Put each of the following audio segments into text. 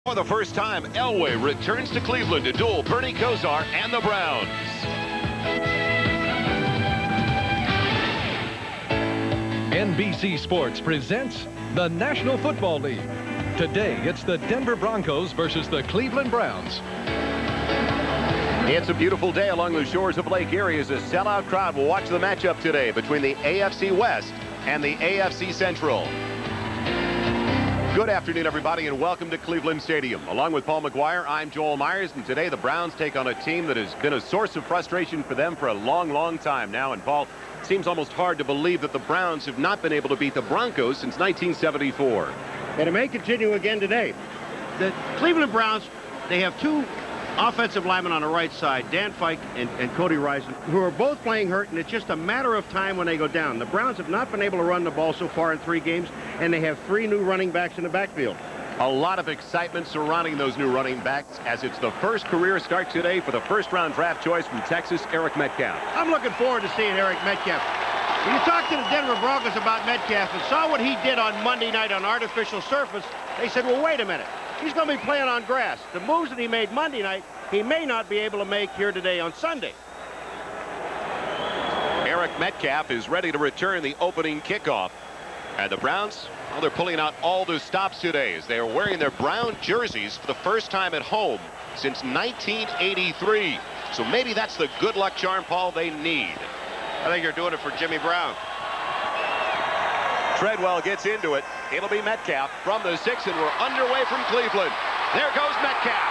For the first time, Elway returns to Cleveland to duel Bernie Kosar and the Browns. NBC Sports presents the National Football League. Today, it's the Denver Broncos versus the Cleveland Browns. It's a beautiful day along the shores of Lake Erie as a sellout crowd will watch the matchup today between the AFC West and the AFC Central. Good afternoon, everybody, and welcome to Cleveland Stadium. Along with Paul McGuire, I'm Joel Myers, and today the Browns take on a team that has been a source of frustration for them for a long time now. And Paul, it seems almost hard to believe that the Browns have not been able to beat the Broncos since 1974. And it may continue again today. The Cleveland Browns, they have two offensive linemen on the right side, Dan Fike and Cody Rison, who are both playing hurt, and it's just a matter of time when they go down. The Browns have not been able to run the ball so far in 3 games, and they have 3 new running backs in the backfield. A lot of excitement surrounding those new running backs as it's the first career start today for the first-round draft choice from Texas, Eric Metcalf. I'm looking forward to seeing Eric Metcalf. When you talked to the Denver Broncos about Metcalf and saw what he did on Monday night on artificial surface, they said, well, wait a minute. He's going to be playing on grass. The moves that he made Monday night, he may not be able to make here today on Sunday. Eric Metcalf is ready to return the opening kickoff. And the Browns, well, they're pulling out all the stops today as they are wearing their brown jerseys for the first time at home since 1983. So maybe that's the good luck charm, Paul, they need. I think you're doing it for Jimmy Brown. Treadwell gets into it. It'll be Metcalf from the 6, and we're underway from Cleveland. There goes Metcalf.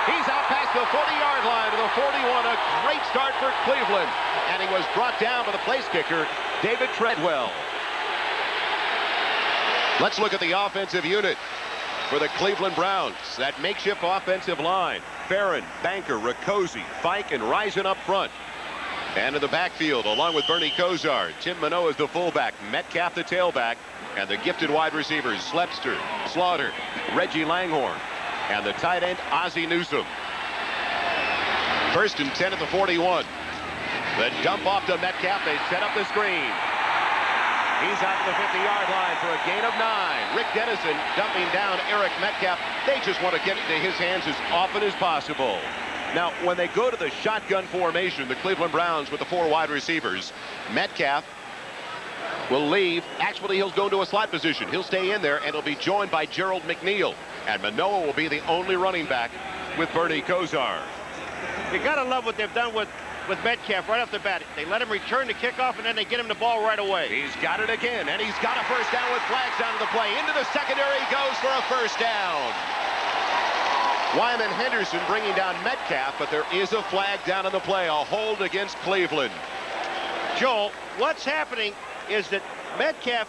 He's out past the 40-yard line to the 41. A great start for Cleveland. And he was brought down by the place kicker, David Treadwell. Let's look at the offensive unit for the Cleveland Browns. That makeshift offensive line. Farron, Banker, Rakosi, Fike, and Rison up front. And in the backfield, along with Bernie Kosar, Tim Manoa is the fullback, Metcalf the tailback, and the gifted wide receivers, Slepster, Slaughter, Reggie Langhorne, and the tight end, Ozzie Newsome. 1st and 10 at the 41. The dump off to Metcalf. They set up the screen. He's out to the 50-yard line for a gain of 9. Rick Dennison dumping down Eric Metcalf. They just want to get into his hands as often as possible. Now, when they go to the shotgun formation, the Cleveland Browns with the 4 wide receivers, Metcalf will leave. Actually, he'll go into a slot position. He'll stay in there, and he'll be joined by Gerald McNeil. And Manoa will be the only running back with Bernie Kosar. You got to love what they've done with Metcalf right off the bat. They let him return the kickoff, and then they get him the ball right away. He's got it again, and he's got a first down with flags down to the play. Into the secondary he goes for a first down. Wyman Henderson bringing down Metcalf, but there is a flag down on the play, a hold against Cleveland. Joel, what's happening is that Metcalf,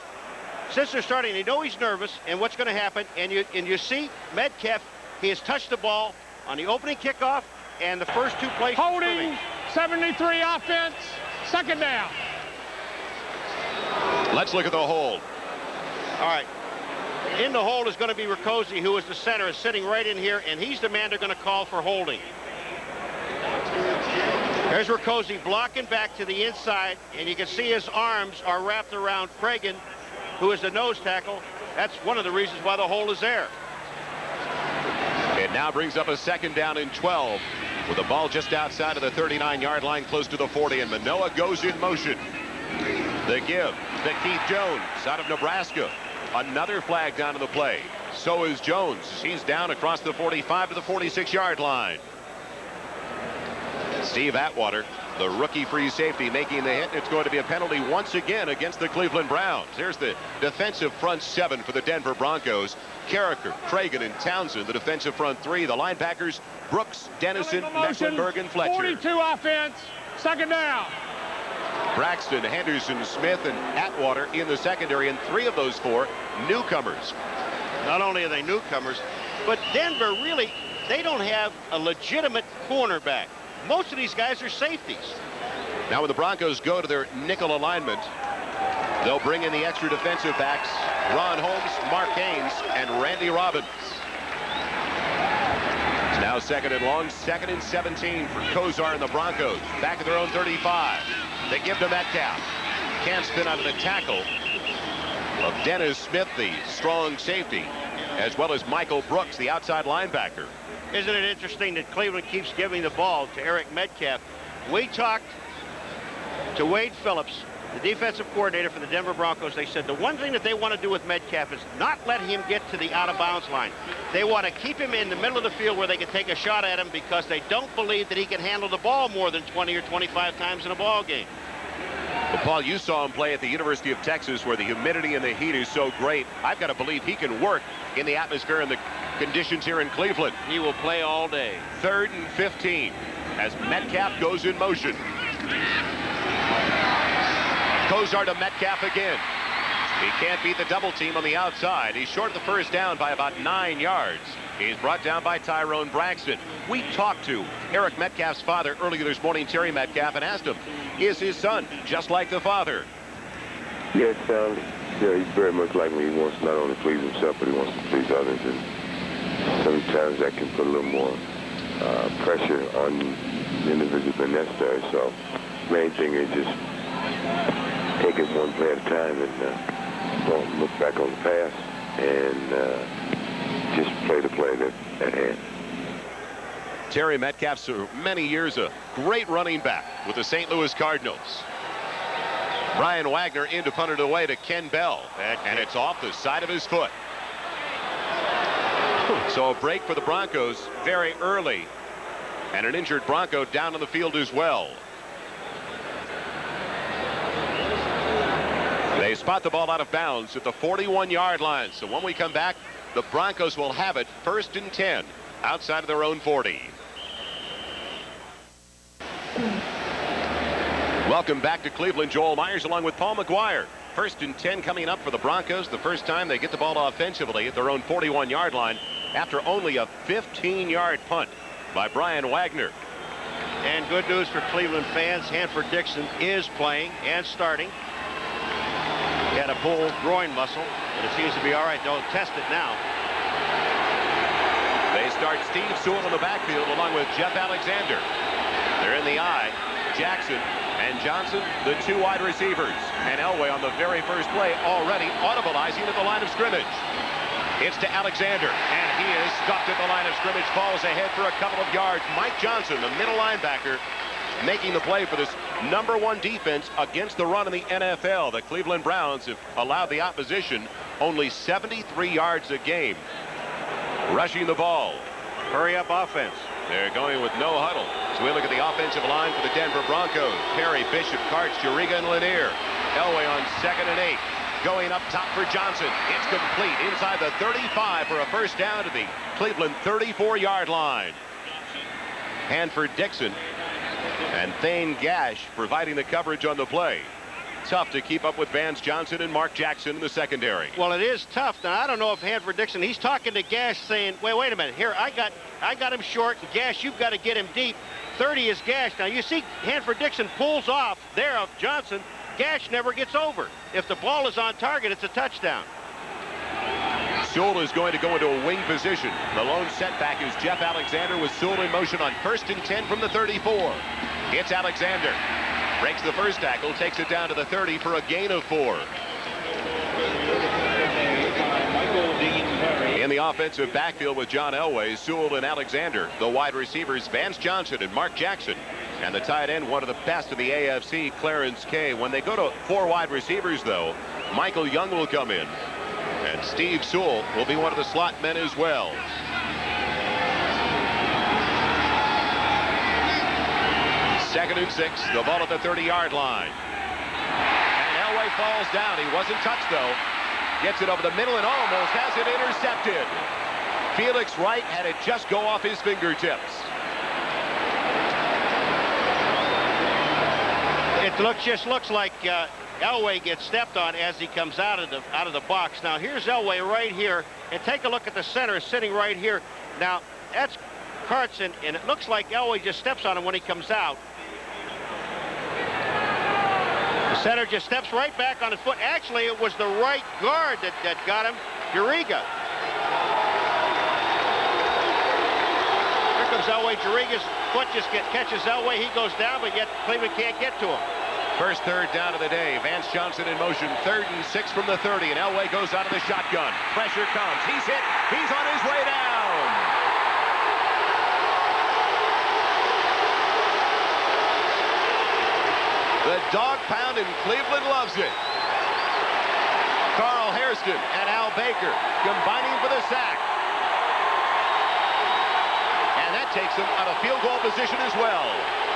since they're starting, they know he's nervous, and what's going to happen, and you see Metcalf, he has touched the ball on the opening kickoff and the first 2 plays. Holding, 73 offense, 2nd down. Let's look at the hold. All right. In the hold is going to be Rakosi, who is the center, is sitting right in here, and he's the man they're going to call for holding. There's Rakosi blocking back to the inside, and you can see his arms are wrapped around Cragen, who is the nose tackle. That's one of the reasons why the hold is there. It now brings up a 2nd down and 12 with the ball just outside of the 39-yard line, close to the 40, and Manoa goes in motion. The give to Keith Jones out of Nebraska. Another flag down to the play. So is Jones. He's down across the 45 to the 46-yard line. Steve Atwater, the rookie free safety, making the hit. It's going to be a penalty once again against the Cleveland Browns. Here's the defensive front 7 for the Denver Broncos. Carricker, Cragen, and Townsend, the defensive front 3. The linebackers, Brooks, Dennison, Mecklenburg, and Fletcher. 42 offense, 2nd down. Braxton, Henderson, Smith, and Atwater in the secondary, and 3 of those 4 newcomers. Not only are they newcomers, but Denver really, they don't have a legitimate cornerback. Most of these guys are safeties. Now when the Broncos go to their nickel alignment, they'll bring in the extra defensive backs, Ron Holmes, Mark Haynes, and Randy Robbins. It's now 2nd and long, 2nd and 17 for Kosar and the Broncos. Back at their own 35. They give to Metcalf. Can't spin out of the tackle of Dennis Smith, the strong safety. as well as Michael Brooks, the outside linebacker. Isn't it interesting that Cleveland keeps giving the ball to Eric Metcalf? We talked to Wade Phillips, the defensive coordinator for the Denver Broncos. They said the one thing that they want to do with Metcalf is not let him get to the out-of-bounds line. They want to keep him in the middle of the field where they can take a shot at him because they don't believe that he can handle the ball more than 20 or 25 times in a ball game. Well, Paul, you saw him play at the University of Texas where the humidity and the heat is so great. I've got to believe he can work in the atmosphere and the conditions here in Cleveland. He will play all day. 3rd and 15 as Metcalf goes in motion. Kozar to Metcalf again. He can't beat the double team on the outside. He's short of the first down by about 9 yards. He's brought down by Tyrone Braxton. We talked to Eric Metcalf's father earlier this morning, Terry Metcalf, and asked him, is his son just like the father? Yes, yeah, he's very much like me. He wants not only to please himself, but he wants to please others. And sometimes that can put a little more pressure on the individual than necessary. So main thing is just take it one play at a time and don't look back on the past and just play the play at hand. Terry Metcalf's many years a great running back with the St. Louis Cardinals. Brian Wagner in to punt it away to Ken Bell, and it's off the side of his foot. So a break for the Broncos very early, and an injured Bronco down on the field as well. They spot the ball out of bounds at the 41-yard line. So when we come back, the Broncos will have it 1st and 10 outside of their own 40. Welcome back to Cleveland. Joel Myers along with Paul McGuire. 1st and 10 coming up for the Broncos. The first time they get the ball offensively at their own 41-yard line after only a 15-yard punt by Brian Wagner. And good news for Cleveland fans. Hanford Dixon is playing and starting. He had a pulled groin muscle, but it seems to be all right. They'll test it now. They start Steve Sewell in the backfield along with Jeff Alexander. They're in the eye. Jackson and Johnson, the 2 wide receivers. And Elway on the very first play already audibilizing at the line of scrimmage. It's to Alexander, and he is stuffed at the line of scrimmage, falls ahead for a couple of yards. Mike Johnson, the middle linebacker, making the play for this #1 defense against the run in the NFL. The Cleveland Browns have allowed the opposition only 73 yards a game. Rushing the ball. Hurry up offense. They're going with no huddle. So we look at the offensive line for the Denver Broncos. Perry, Bishop, Karts, Juriga, and Lanier. Elway on 2nd and 8. Going up top for Johnson. It's complete inside the 35 for a first down to the Cleveland 34-yard line. Hanford Dixon and Thane Gash providing the coverage on the play. Tough to keep up with Vance Johnson and Mark Jackson in the secondary. Well, it is tough. Now, I don't know if Hanford Dixon, he's talking to Gash saying, wait a minute. Here, I got him short, and Gash, you've got to get him deep. 30 is Gash. Now, you see Hanford Dixon pulls off there of Johnson. Gash never gets over. If the ball is on target, it's a touchdown. Sewell is going to go into a wing position. The lone setback is Jeff Alexander with Sewell in motion on 1st and 10 from the 34. It's Alexander. Breaks the first tackle, takes it down to the 30 for a gain of 4. In the offensive backfield with John Elway, Sewell and Alexander. The wide receivers, Vance Johnson and Mark Jackson. And the tight end, one of the best in the AFC, Clarence Kay. When they go to 4 wide receivers, though, Michael Young will come in. And Steve Sewell will be one of the slot men as well. Second and 6, the ball at the 30-yard line. And Elway falls down. He wasn't touched, though. Gets it over the middle and almost has it intercepted. Felix Wright had it just go off his fingertips. It just looks like Elway gets stepped on as he comes out of the box. Now, here's Elway right here, and take a look at the center sitting right here. Now, that's Carson, and it looks like Elway just steps on him when he comes out. The center just steps right back on his foot. Actually, it was the right guard that got him, Juriga. Here comes Elway. Juriga's foot just catches Elway. He goes down, but yet Cleveland can't get to him. First third down of the day. Vance Johnson in motion. 3rd and 6 from the 30. And Elway goes out of the shotgun. Pressure comes. He's hit. He's on his way down. The Dawg Pound in Cleveland loves it. Carl Hairston and Al Baker combining for the sack. And that takes them out of field goal position as well.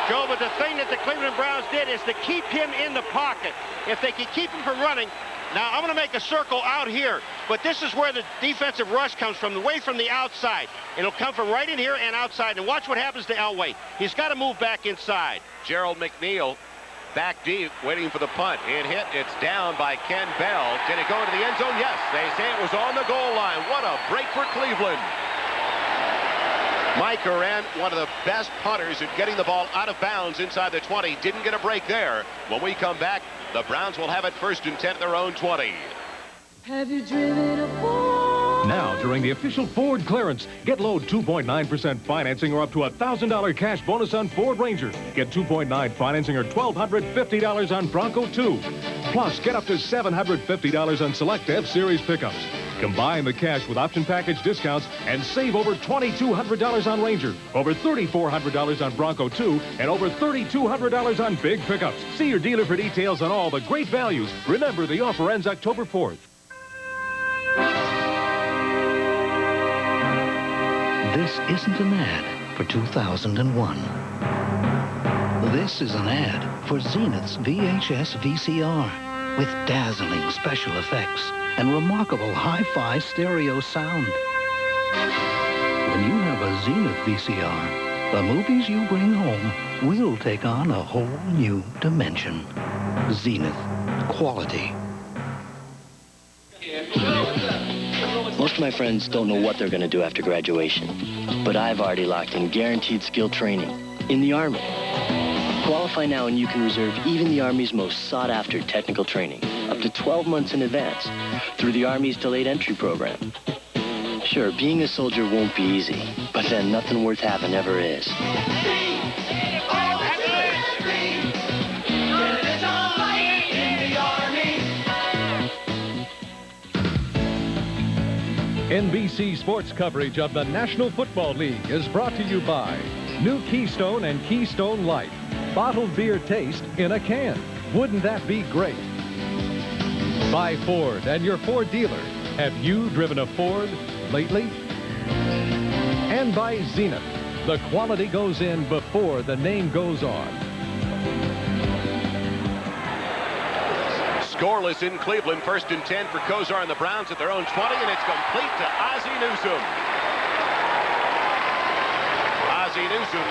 Joe, but the thing that the Cleveland Browns did is to keep him in the pocket. If they can keep him from running, now I'm going to make a circle out here, but this is where the defensive rush comes from, away from the outside. It'll come from right in here and outside. And watch what happens to Elway. He's got to move back inside. Gerald McNeil back deep, waiting for the punt. It hit. It's down by Ken Bell. Did it go into the end zone? Yes. They say it was on the goal line. What a break for Cleveland. Mike Horan, one of the best punters at getting the ball out of bounds inside the 20. Didn't get a break there. When we come back, the Browns will have it 1st and 10 at their own 20. Have you driven a Ford? Now, during the official Ford clearance, get low 2.9% financing or up to $1,000 cash bonus on Ford Ranger. Get 2.9 financing or $1,250 on Bronco 2. Plus, get up to $750 on select F-Series pickups. Combine the cash with option package discounts and save over $2,200 on Ranger, over $3,400 on Bronco 2, and over $3,200 on big pickups. See your dealer for details on all the great values. Remember, the offer ends October 4th. This isn't an ad for 2001. This is an ad for Zenith's VHS VCR with dazzling special effects and remarkable hi-fi stereo sound. When you have a Zenith VCR, the movies you bring home will take on a whole new dimension. Zenith. Quality. Most of my friends don't know what they're going to do after graduation, but I've already locked in guaranteed skill training in the Army. Qualify now and you can reserve even the Army's most sought-after technical training up to 12 months in advance through the Army's delayed entry program. Sure, being a soldier won't be easy, but then nothing worth having ever is. NBC Sports coverage of the National Football League is brought to you by New Keystone and Keystone Light. Bottled beer taste in a can. Wouldn't that be great? By Ford and your Ford dealer. Have you driven a Ford lately? And by Zenith. The quality goes in before the name goes on. Scoreless in Cleveland. 1st and 10 for Kozar and the Browns at their own 20, and it's complete to Ozzie Newsome. Ozzie Newsome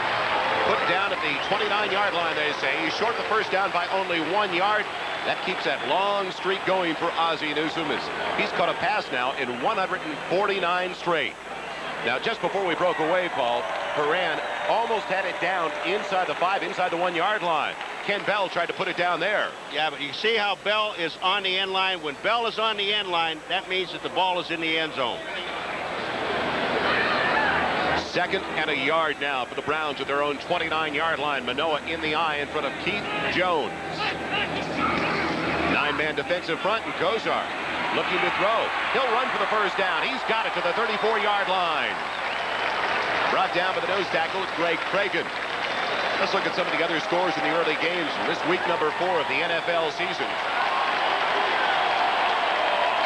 put down at the 29-yard line, they say. He's short the first down by only 1 yard. That keeps that long streak going for Ozzie Newsome. He's caught a pass now in 149 straight. Now, just before we broke away, Paul, Horan almost had it down inside the 5, inside the 1 yard line. Ken Bell tried to put it down there. Yeah, but you see how Bell is on the end line. When Bell is on the end line, that means that the ball is in the end zone. 2nd and a yard now for the Browns at their own 29-yard line. Manoa in the eye in front of Keith Jones. 9-man defensive front, and Kozar looking to throw. He'll run for the first down. He's got it to the 34-yard line. Brought down by the nose tackle, Greg Cragen. Let's look at some of the other scores in the early games from this week number 4 of the NFL season.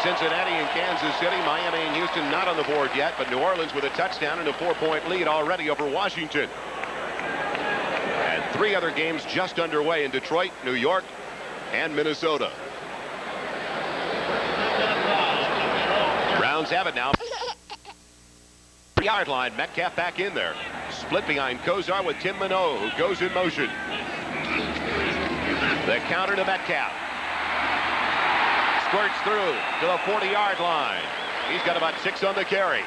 Cincinnati and Kansas City, Miami and Houston not on the board yet, but New Orleans with a touchdown and a 4-point lead already over Washington. And 3 other games just underway in Detroit, New York, and Minnesota. Browns have it now. 3-yard line, Metcalf back in there. Split behind Kozar with Tim Manoa, who goes in motion. The counter to Metcalf. Squirts through to the 40-yard line. He's got about 6 on the carry.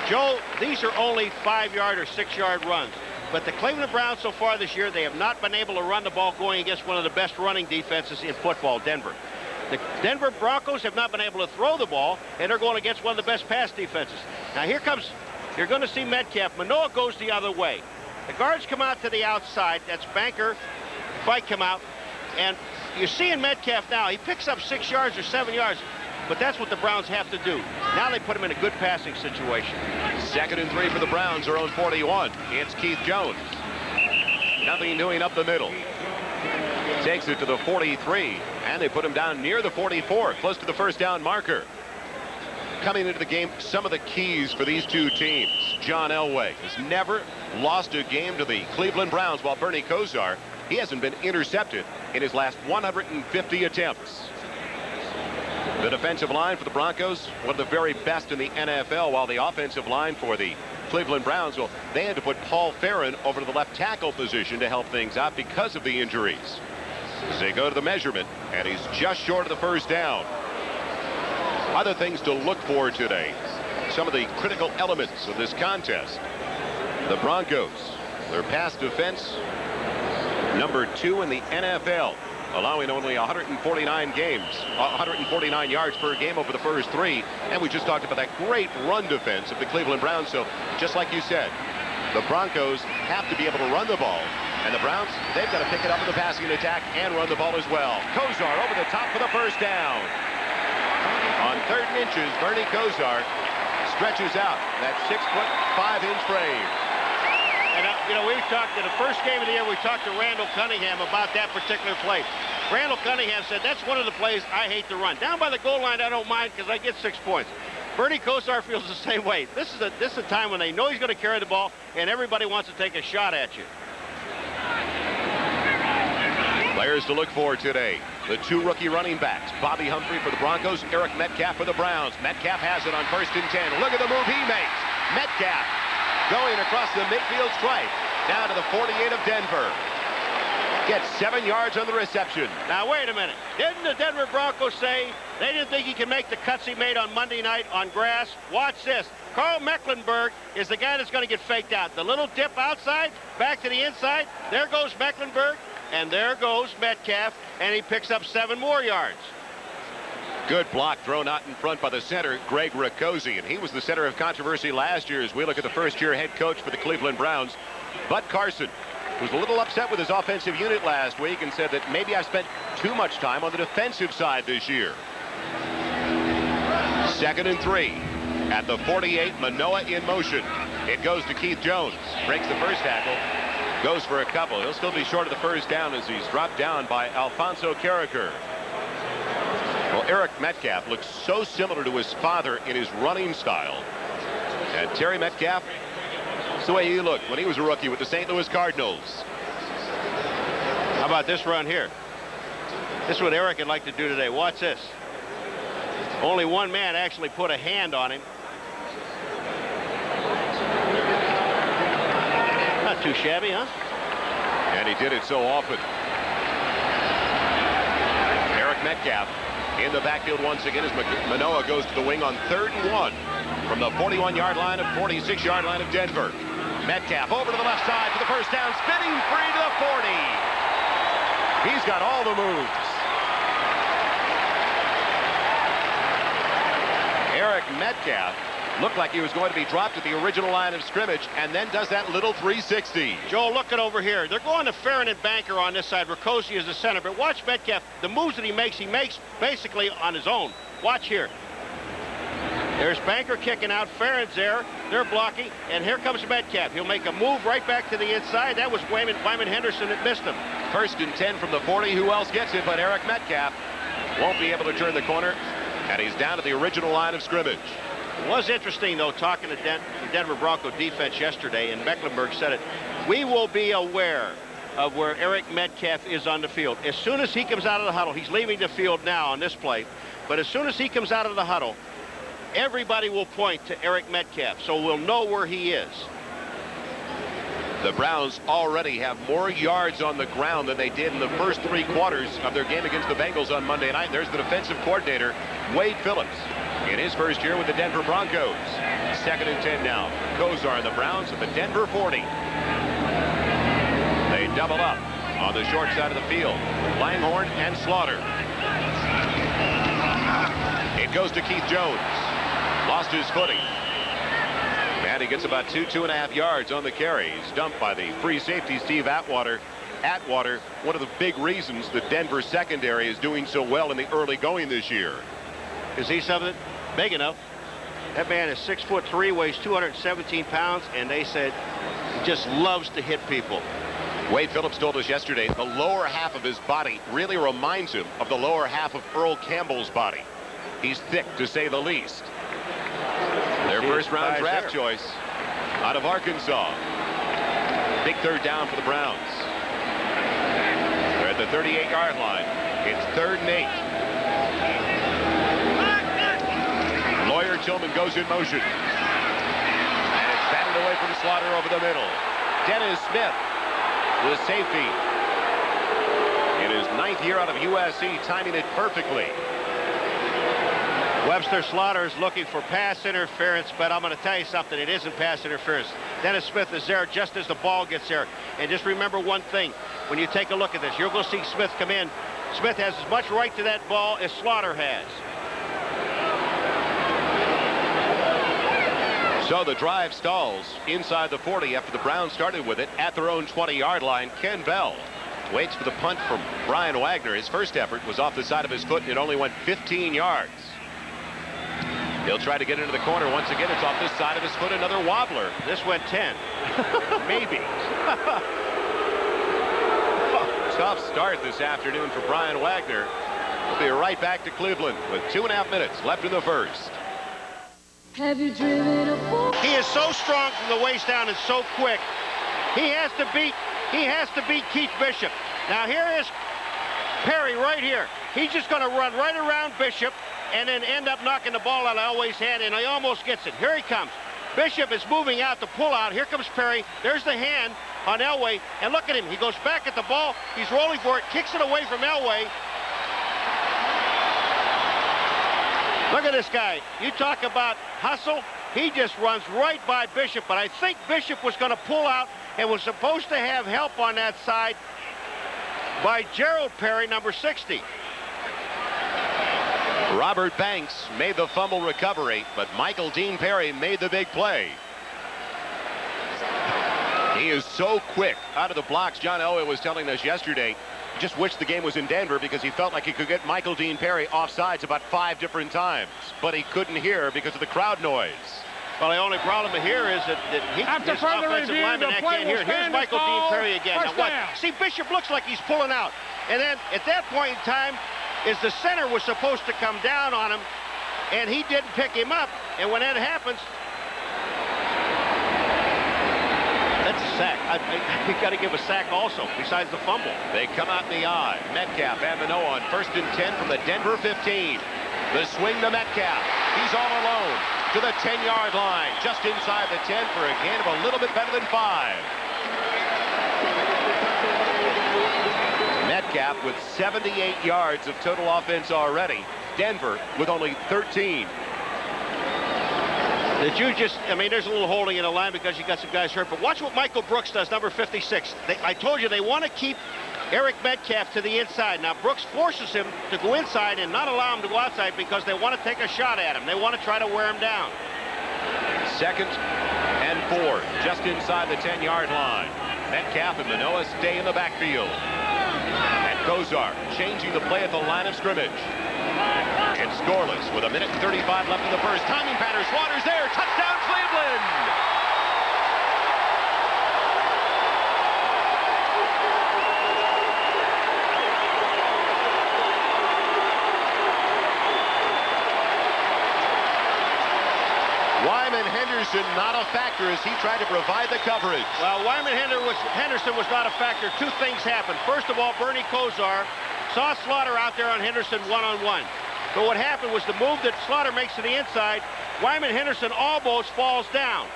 Joe, these are only 5-yard or 6-yard runs. But the Cleveland Browns so far this year, they have not been able to run the ball going against one of the best running defenses in football, Denver. The Denver Broncos have not been able to throw the ball, and they're going against one of the best pass defenses. Now here comes, you're going to see Metcalf. Manoa goes the other way. The guards come out to the outside. That's Banker. Fike come out. And you're seeing Metcalf now. He picks up 6 yards or 7 yards. But that's what the Browns have to do. Now they put him in a good passing situation. 2nd and 3 for the Browns, their own 41. It's Keith Jones. Nothing doing up the middle. Takes it to the 43, and they put him down near the 44, close to the first down marker. Coming into the game, some of the keys for these two teams. John Elway has never lost a game to the Cleveland Browns, while Bernie Kosar, he hasn't been intercepted in his last 150 attempts. The defensive line for the Broncos, one of the very best in the NFL, while the offensive line for the Cleveland Browns, well, they had to put Paul Farron over to the left tackle position to help things out because of the injuries. As they go to the measurement, and he's just short of the first down. Other things to look for today. Some of the critical elements of this contest. The Broncos, their pass defense, number 2 in the NFL, allowing only 149 yards per game over the first 3. And we just talked about that great run defense of the Cleveland Browns. So just like you said, the Broncos have to be able to run the ball. And the Browns, they've got to pick it up in the passing attack and run the ball as well. Kosar over the top for the first down. On 3rd and inches, Bernie Kosar stretches out that 6'5" frame. And, you know, we've talked in the first game of the year, we talked to Randall Cunningham about that particular play. Randall Cunningham said, that's one of the plays I hate to run. Down by the goal line, I don't mind because I get 6 points. Bernie Kosar feels the same way. This is a time when they know he's going to carry the ball, and everybody wants to take a shot at you. Players to look for today. The 2 rookie running backs. Bobby Humphrey for the Broncos, Eric Metcalf for the Browns. Metcalf has it on 1st and 10. Look at the move he makes. Metcalf going across the midfield stripe down to the 48 of Denver. Gets 7 yards on the reception. Now, wait a minute. Didn't the Denver Broncos say they didn't think he could make the cuts he made on Monday night on grass? Watch this. Carl Mecklenburg is the guy that's going to get faked out. The little dip outside, back to the inside. There goes Mecklenburg, and there goes Metcalf, and he picks up 7 more yards. Good block thrown out in front by the center, Greg Riccozzi, and he was the center of controversy last year as we look at the first-year head coach for the Cleveland Browns. Bud Carson was a little upset with his offensive unit last week and said that maybe I spent too much time on the defensive side this year. 2nd and 3 at the 48. Manoa in motion. It goes to Keith Jones. Breaks the first tackle. Goes for a couple. He'll still be short of the first down as he's dropped down by Alfonso Carricker. Well, Eric Metcalf looks so similar to his father in his running style. And Terry Metcalf, it's the way he looked when he was a rookie with the St. Louis Cardinals. How about this run here? This is what Eric would like to do today. Watch this. Only one man actually put a hand on him. Not too shabby, huh? And he did it so often. Eric Metcalf in the backfield once again as Manoa goes to the wing on 3rd and 1 from the 41-yard line of 46-yard line of Denver. Metcalf over to the left side for the first down, spinning free to the 40. He's got all the moves. Eric Metcalf looked like he was going to be dropped at the original line of scrimmage and then does that little 360. Joe, look at over here. They're going to Farron and Banker on this side. Riccozzi is the center. But watch Metcalf. The moves that he makes basically on his own. Watch here. There's Banker kicking out. Farron's there. They're blocking. And here comes Metcalf. He'll make a move right back to the inside. That was Wyman Henderson that missed him. 1st and 10 from the 40. Who else gets it but Eric Metcalf? Won't be able to turn the corner. And he's down to the original line of scrimmage. It was interesting, though, talking to the Denver Bronco defense yesterday, and Mecklenburg said it. We will be aware of where Eric Metcalf is on the field. As soon as he comes out of the huddle, he's leaving the field now on this play, but as soon as he comes out of the huddle, everybody will point to Eric Metcalf, so we'll know where he is. The Browns already have more yards on the ground than they did in the first 3 quarters of their game against the Bengals on Monday night. There's the defensive coordinator, Wade Phillips, in his first year with the Denver Broncos. 2nd and 10 now. Kosar and the Browns at the Denver 40. They double up on the short side of the field. Langhorne and Slaughter. It goes to Keith Jones. Lost his footing. And he gets about 2.5 yards on the carry. He's dumped by the free safety, Steve Atwater. Atwater, one of the big reasons the Denver secondary is doing so well in the early going this year. Is he something big enough? That man is 6'3", weighs 217 pounds, and they said he just loves to hit people. Wade Phillips told us yesterday the lower half of his body really reminds him of the lower half of Earl Campbell's body. He's thick, to say the least. Their first-round draft choice out of Arkansas. Big third down for the Browns. They're at the 38-yard line. It's 3rd and 8. Lawyer Tillman goes in motion. And it's batted away from Slaughter over the middle. Dennis Smith, the safety, in his 9th year out of USC, timing it perfectly. Webster Slaughter is looking for pass interference, but I'm going to tell you something. It isn't pass interference. Dennis Smith is there just as the ball gets there. And just remember one thing. When you take a look at this, you're going to see Smith come in. Smith has as much right to that ball as Slaughter has. So the drive stalls inside the 40 after the Browns started with it at their own 20-yard line. Ken Bell waits for the punt from Brian Wagner. His first effort was off the side of his foot, and it only went 15 yards. He'll try to get into the corner. Once again, it's off this side of his foot. Another wobbler. This went 10. Maybe. Tough start this afternoon for Brian Wagner. We'll be right back to Cleveland with 2.5 minutes left in the first. Have you driven a Ford? He is so strong from the waist down and so quick. He has to beat Keith Bishop. Now here is Perry right here. He's just going to run right around Bishop and then end up knocking the ball out of Elway's hand, and he almost gets it. Here he comes. Bishop is moving out to pull out. Here comes Perry. There's the hand on Elway, and look at him. He goes back at the ball. He's rolling for it, kicks it away from Elway. Look at this guy. You talk about hustle. He just runs right by Bishop, but I think Bishop was going to pull out and was supposed to have help on that side by Gerald Perry, number 60. Robert Banks made the fumble recovery, but Michael Dean Perry made the big play. He is so quick out of the blocks. John Elway was telling us yesterday, he just wished the game was in Denver because he felt like he could get Michael Dean Perry offsides about 5 different times, but he couldn't hear because of the crowd noise. Well, the only problem here is that he, After his further offensive review, lineman the that play can't will hear. Here's stand Michael as Dean called. Perry again. First Now, what? down. See, Bishop looks like he's pulling out. And then at that point in time, is the center was supposed to come down on him, and he didn't pick him up. And when that happens, that's a sack. You've got to give a sack also, besides the fumble. They come out in the eye. Metcalf and Manoah on 1st and 10 from the Denver 15. The swing to Metcalf. He's all alone to the 10-yard line, just inside the 10 for a gain of a little bit better than 5. Metcalf with 78 yards of total offense already. Denver with only 13. Did you just, I mean, there's a little holding in the line because you got some guys hurt, but watch what Michael Brooks does, number 56. I told you they want to keep Eric Metcalf to the inside. Now, Brooks forces him to go inside and not allow him to go outside because they want to take a shot at him. They want to try to wear him down. 2nd and 4, just inside the 10-yard line. Metcalf and Manoah stay in the backfield. And Kozar changing the play at the line of scrimmage. It's scoreless with 1:35 left in the first. Timing pattern, Slaughter's there. Touchdown, Cleveland! Wyman Henderson not a factor as he tried to provide the coverage. Well, Wyman Henderson was not a factor. Two things happened. First of all, Bernie Kosar saw Slaughter out there on Henderson one-on-one. But what happened was the move that Slaughter makes to the inside, Wyman Henderson almost falls down.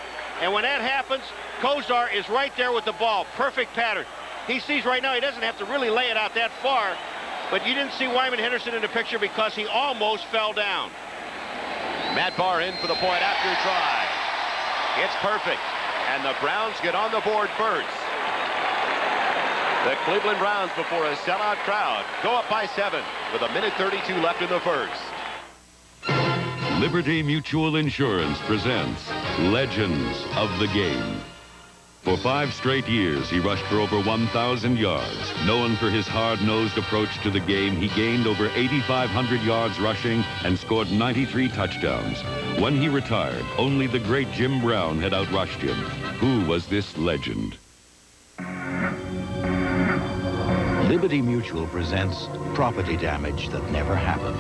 And when that happens, Kosar is right there with the ball. Perfect pattern. He sees right now he doesn't have to really lay it out that far. But you didn't see Wyman Henderson in the picture because he almost fell down. Matt Barr in for the point after try. It's perfect. And the Browns get on the board first. The Cleveland Browns, before a sellout crowd, go up by 7 with 1:32 left in the first. Liberty Mutual Insurance presents Legends of the Game. For 5 straight years, he rushed for over 1,000 yards. Known for his hard-nosed approach to the game, he gained over 8,500 yards rushing and scored 93 touchdowns. When he retired, only the great Jim Brown had outrushed him. Who was this legend? Liberty Mutual presents Property Damage That Never Happened.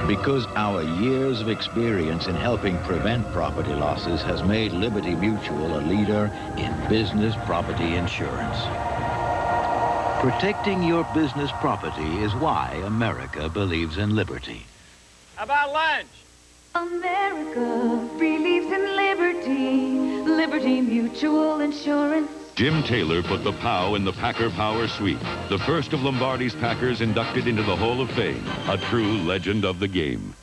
Because our years of experience in helping prevent property losses has made Liberty Mutual a leader in business property insurance. Protecting your business property is why America believes in liberty. How about lunch? America believes in liberty. Liberty Mutual Insurance. Jim Taylor put the POW in the Packer Power Suite, the first of Lombardi's Packers inducted into the Hall of Fame, a true legend of the game.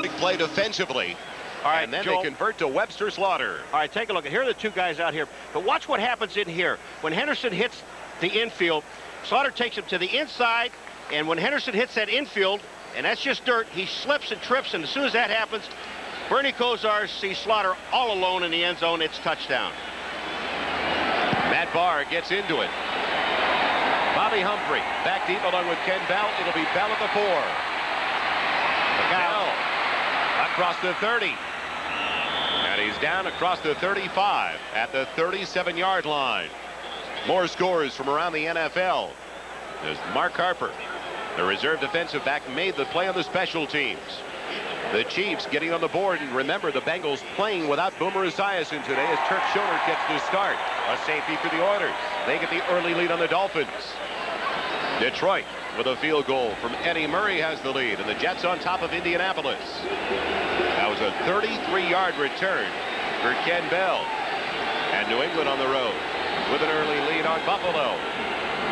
Big play defensively. All right, and then Joel, they convert to Webster Slaughter. All right, take a look. Here are the two guys out here. But watch what happens in here. When Henderson hits the infield, Slaughter takes him to the inside. And when Henderson hits that infield, and that's just dirt, he slips and trips. And as soon as that happens, Bernie Kosar sees Slaughter all alone in the end zone. It's touchdown. Matt Barr gets into it. Bobby Humphrey back deep along with Ken Bell. It'll be Bell at the 4. Bell across the 30. And he's down across the 35 at the 37-yard line. More scores from around the NFL. There's Mark Harper, the reserve defensive back, made the play on the special teams. The Chiefs getting on the board, and remember the Bengals playing without Boomer Esiason today as Turk Schoenert gets the start. A safety for the Oilers. They get the early lead on the Dolphins. Detroit with a field goal from Eddie Murray has the lead, and the Jets on top of Indianapolis. That was a 33-yard return for Ken Bell. And New England on the road with an early lead on Buffalo.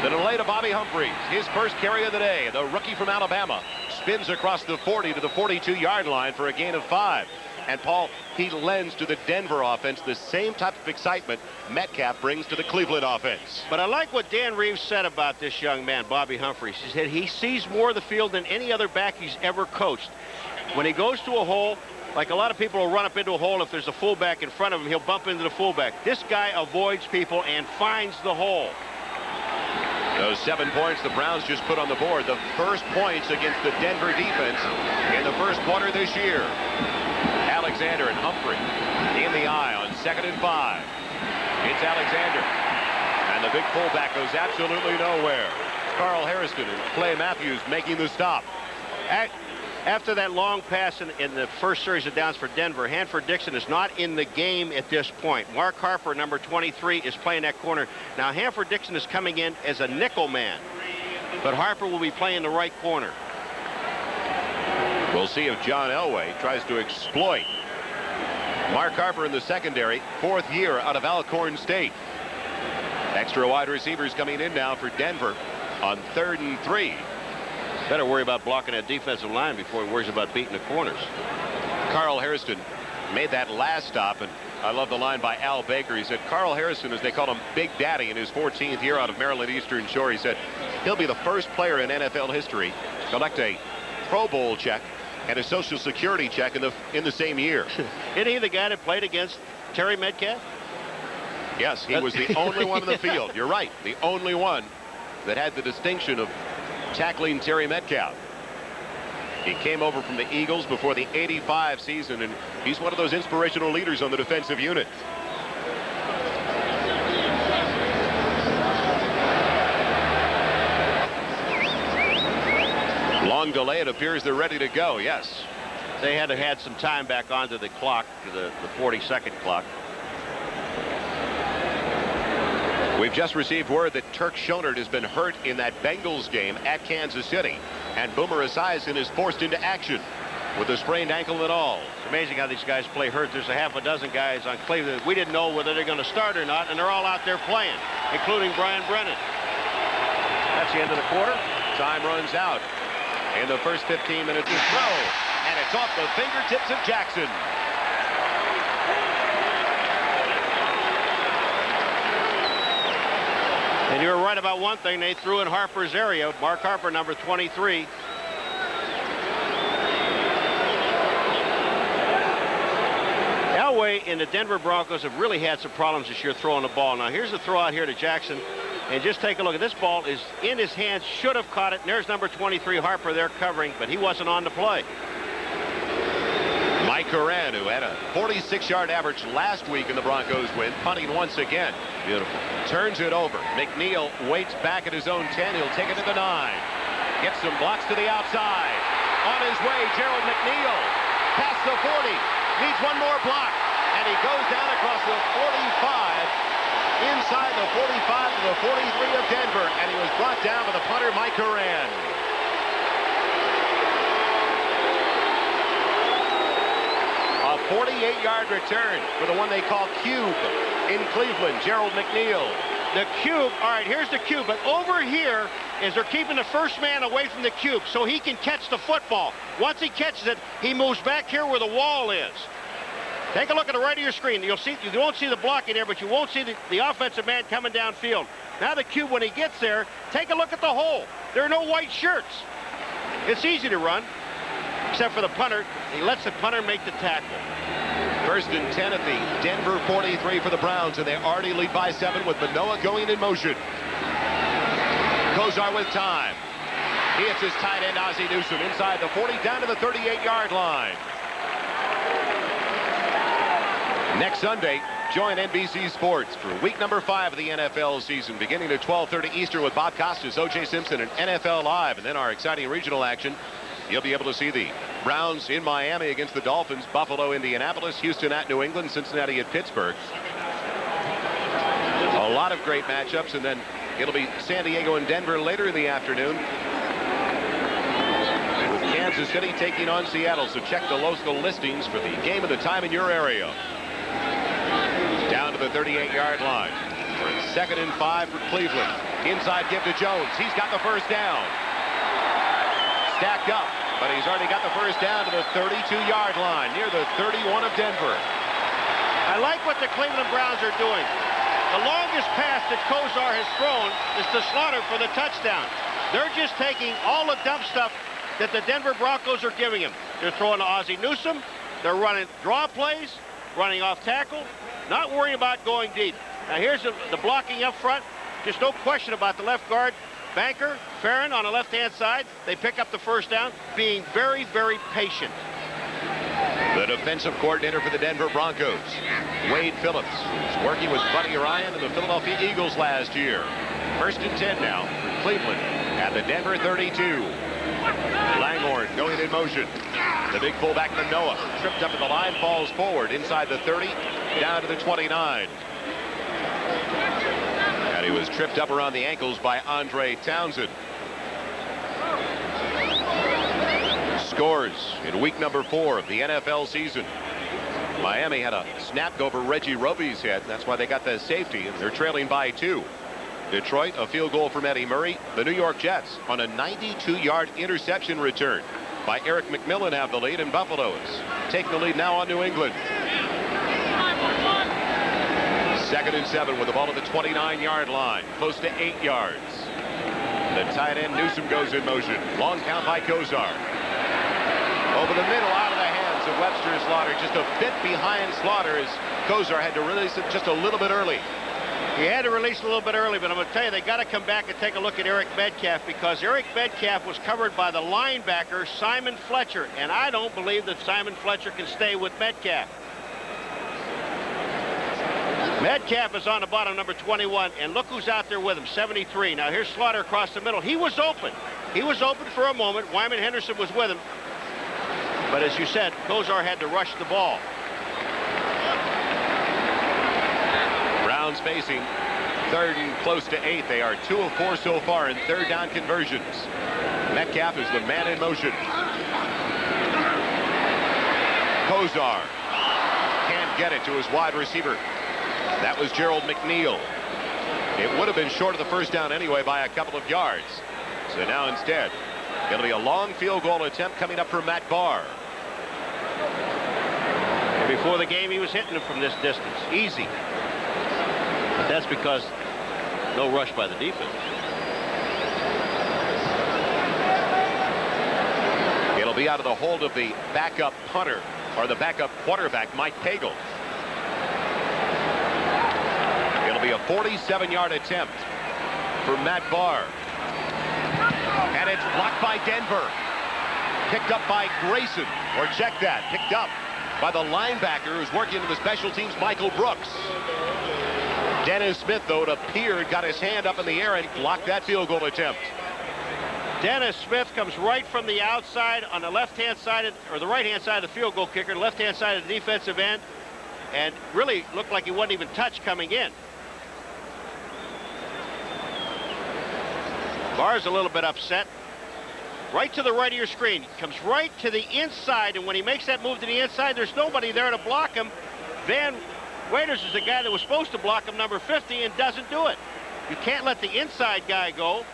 The delay to Bobby Humphries, his first carry of the day. The rookie from Alabama spins across the 40 to the 42-yard line for a gain of 5. And Paul, he lends to the Denver offense the same type of excitement Metcalf brings to the Cleveland offense. But I like what Dan Reeves said about this young man, Bobby Humphries. He said he sees more of the field than any other back he's ever coached. When he goes to a hole, like a lot of people will run up into a hole, if there's a fullback in front of him, he'll bump into the fullback. This guy avoids people and finds the hole. Those 7 points the Browns just put on the board. The first points against the Denver defense in the first quarter this year. Alexander and Humphrey in the eye on 2nd and 5. It's Alexander. And the big fullback goes absolutely nowhere. Carl Harrison and Clay Matthews making the stop. After that long pass in the first series of downs for Denver, Hanford Dixon is not in the game at this point. Mark Harper, number 23, is playing that corner. Now, Hanford Dixon is coming in as a nickel man, but Harper will be playing the right corner. We'll see if John Elway tries to exploit Mark Harper in the secondary, 4th year out of Alcorn State. Extra wide receivers coming in now for Denver on 3rd and 3. Better worry about blocking that defensive line before he worries about beating the corners. Carl Harrison made that last stop, and I love the line by Al Baker. He said Carl Harrison, as they call him, Big Daddy, in his 14th year out of Maryland Eastern Shore. He said he'll be the first player in NFL history to collect a Pro Bowl check and a Social Security check in the same year. Isn't he the guy that played against Terry Metcalf? Yes, he was the only one in the field. You're right, the only one that had the distinction of tackling Terry Metcalf. He came over from the Eagles before the '85 season, and he's one of those inspirational leaders on the defensive unit. Long delay. It appears they're ready to go. Yes. They had to add some time back onto the clock, to the 40-second clock. We've just received word that Turk Schoenert has been hurt in that Bengals game at Kansas City, and Boomer Esiason is forced into action with a sprained ankle and all. It's amazing how these guys play hurt. There's a half a dozen guys on Cleveland. We didn't know whether they're going to start or not, and they're all out there playing, including Brian Brennan. That's the end of the quarter. Time runs out in the first 15 minutes of throw, and it's off the fingertips of Jackson. And you were right about one thing. They threw in Harper's area. Mark Harper, number 23. Elway and the Denver Broncos have really had some problems this year throwing the ball. Now, here's the throw out here to Jackson. And just take a look at this ball is in his hands, should have caught it. And there's number 23, Harper, there covering, but he wasn't on the play. Mike Horan, who had a 46-yard average last week in the Broncos win, punting once again. Beautiful. Turns it over. McNeil waits back at his own 10. He'll take it to the 9. Gets some blocks to the outside. On his way, Gerald McNeil. Past the 40. Needs one more block. And he goes down across the 45. Inside the 45 to the 43 of Denver. And he was brought down by the punter, Mike Horan. A 48-yard return for the one they call Cube in Cleveland, Gerald McNeil. The cube, all right, here's the cube, but over here is they're keeping the first man away from the cube so he can catch the football. Once he catches it, he moves back here where the wall is. Take a look at the right of your screen. You won't see the block in there, but you won't see the offensive man coming downfield. Now the cube, when he gets there, take a look at the hole. There are no white shirts. It's easy to run, except for the punter. He lets the punter make the tackle. First and 10 at the Denver 43 for the Browns, and they already lead by 7 with Manoah going in motion. Kozar with time. He hits his tight end, Ozzie Newsome, inside the 40, down to the 38-yard line. Next Sunday, join NBC Sports for week number 5 of the NFL season, beginning at 12:30 Eastern with Bob Costas, O.J. Simpson, and NFL Live. And then our exciting regional action. You'll be able to see the Browns in Miami against the Dolphins, Buffalo, Indianapolis, Houston at New England, Cincinnati at Pittsburgh. A lot of great matchups, and then it'll be San Diego and Denver later in the afternoon, with Kansas City taking on Seattle. So check the local listings for the game and the time in your area. Down to the 38-yard line. For 2nd and 5 for Cleveland. Inside give to Jones. He's got the first down. Stacked up, but he's already got the first down to the 32-yard line, near the 31 of Denver. I like what the Cleveland Browns are doing. The longest pass that Kozar has thrown is to Slaughter for the touchdown. They're just taking all the dump stuff that the Denver Broncos are giving him. They're throwing to Ozzie Newsome. They're running draw plays, running off tackle, not worrying about going deep. Now here's the blocking up front. Just no question about the left guard. Banker, Farron on the left-hand side. They pick up the first down, being very, very patient. The defensive coordinator for the Denver Broncos, Wade Phillips, who's working with Buddy Ryan and the Philadelphia Eagles last year. 1st and 10 now for Cleveland at the Denver 32. Langhorne going in motion. The big fullback Manoah tripped up at the line, falls forward inside the 30, down to the 29. And he was tripped up around the ankles by Andre Townsend. Scores in week number 4 of the NFL season. Miami had a snap over Reggie Roby's head. That's why they got the safety, and they're trailing by 2. Detroit, a field goal from Eddie Murray. The New York Jets on a 92-yard interception return by Eric McMillan have the lead, and Buffalo is taking the lead now on New England. 2nd and 7 with the ball at the 29-yard line, close to 8 yards. The tight end Newsome goes in motion. Long count by Kozar. Over the middle, out of the hands of Webster and Slaughter. Just a bit behind Slaughter as Kozar had to release it just a little bit early. He had to release a little bit early, but I'm going to tell you, they got to come back and take a look at Eric Metcalf, because Eric Metcalf was covered by the linebacker, Simon Fletcher, and I don't believe that Simon Fletcher can stay with Metcalf. Metcalf is on the bottom, number 21, and look who's out there with him, 73. Now here's Slaughter across the middle. He was open. He was open for a moment. Wyman Henderson was with him. But as you said, Kozar had to rush the ball. Browns facing 3rd and close to 8. They are 2 of 4 so far in 3rd down conversions. Metcalf is the man in motion. Kozar can't get it to his wide receiver. That was Gerald McNeil. It would have been short of the first down anyway by a couple of yards. So now instead, it'll be a long field goal attempt coming up for Matt Barr. And before the game, he was hitting them from this distance. Easy. But that's because No rush by the defense. It'll be out of the hold of the backup punter, or the backup quarterback, Mike Pagel. It'll be a 47-yard attempt for Matt Barr. And it's blocked by Denver. Picked up by Grayson, or check that, picked up by the linebacker who's working in the special teams, Michael Brooks. Dennis Smith, though, it appeared, got his hand up in the air and blocked that field goal attempt. Dennis Smith comes right from the outside on the left-hand side, or the right-hand side of the field goal kicker, left-hand side of the defensive end, and really looked like he wasn't even touched coming in. Barr's a little bit upset. Right to the right of your screen. Comes right to the inside, and when he makes that move to the inside, there's nobody there to block him. Van Waiters is the guy that was supposed to block him, number 50, and doesn't do it. You can't let the inside guy go.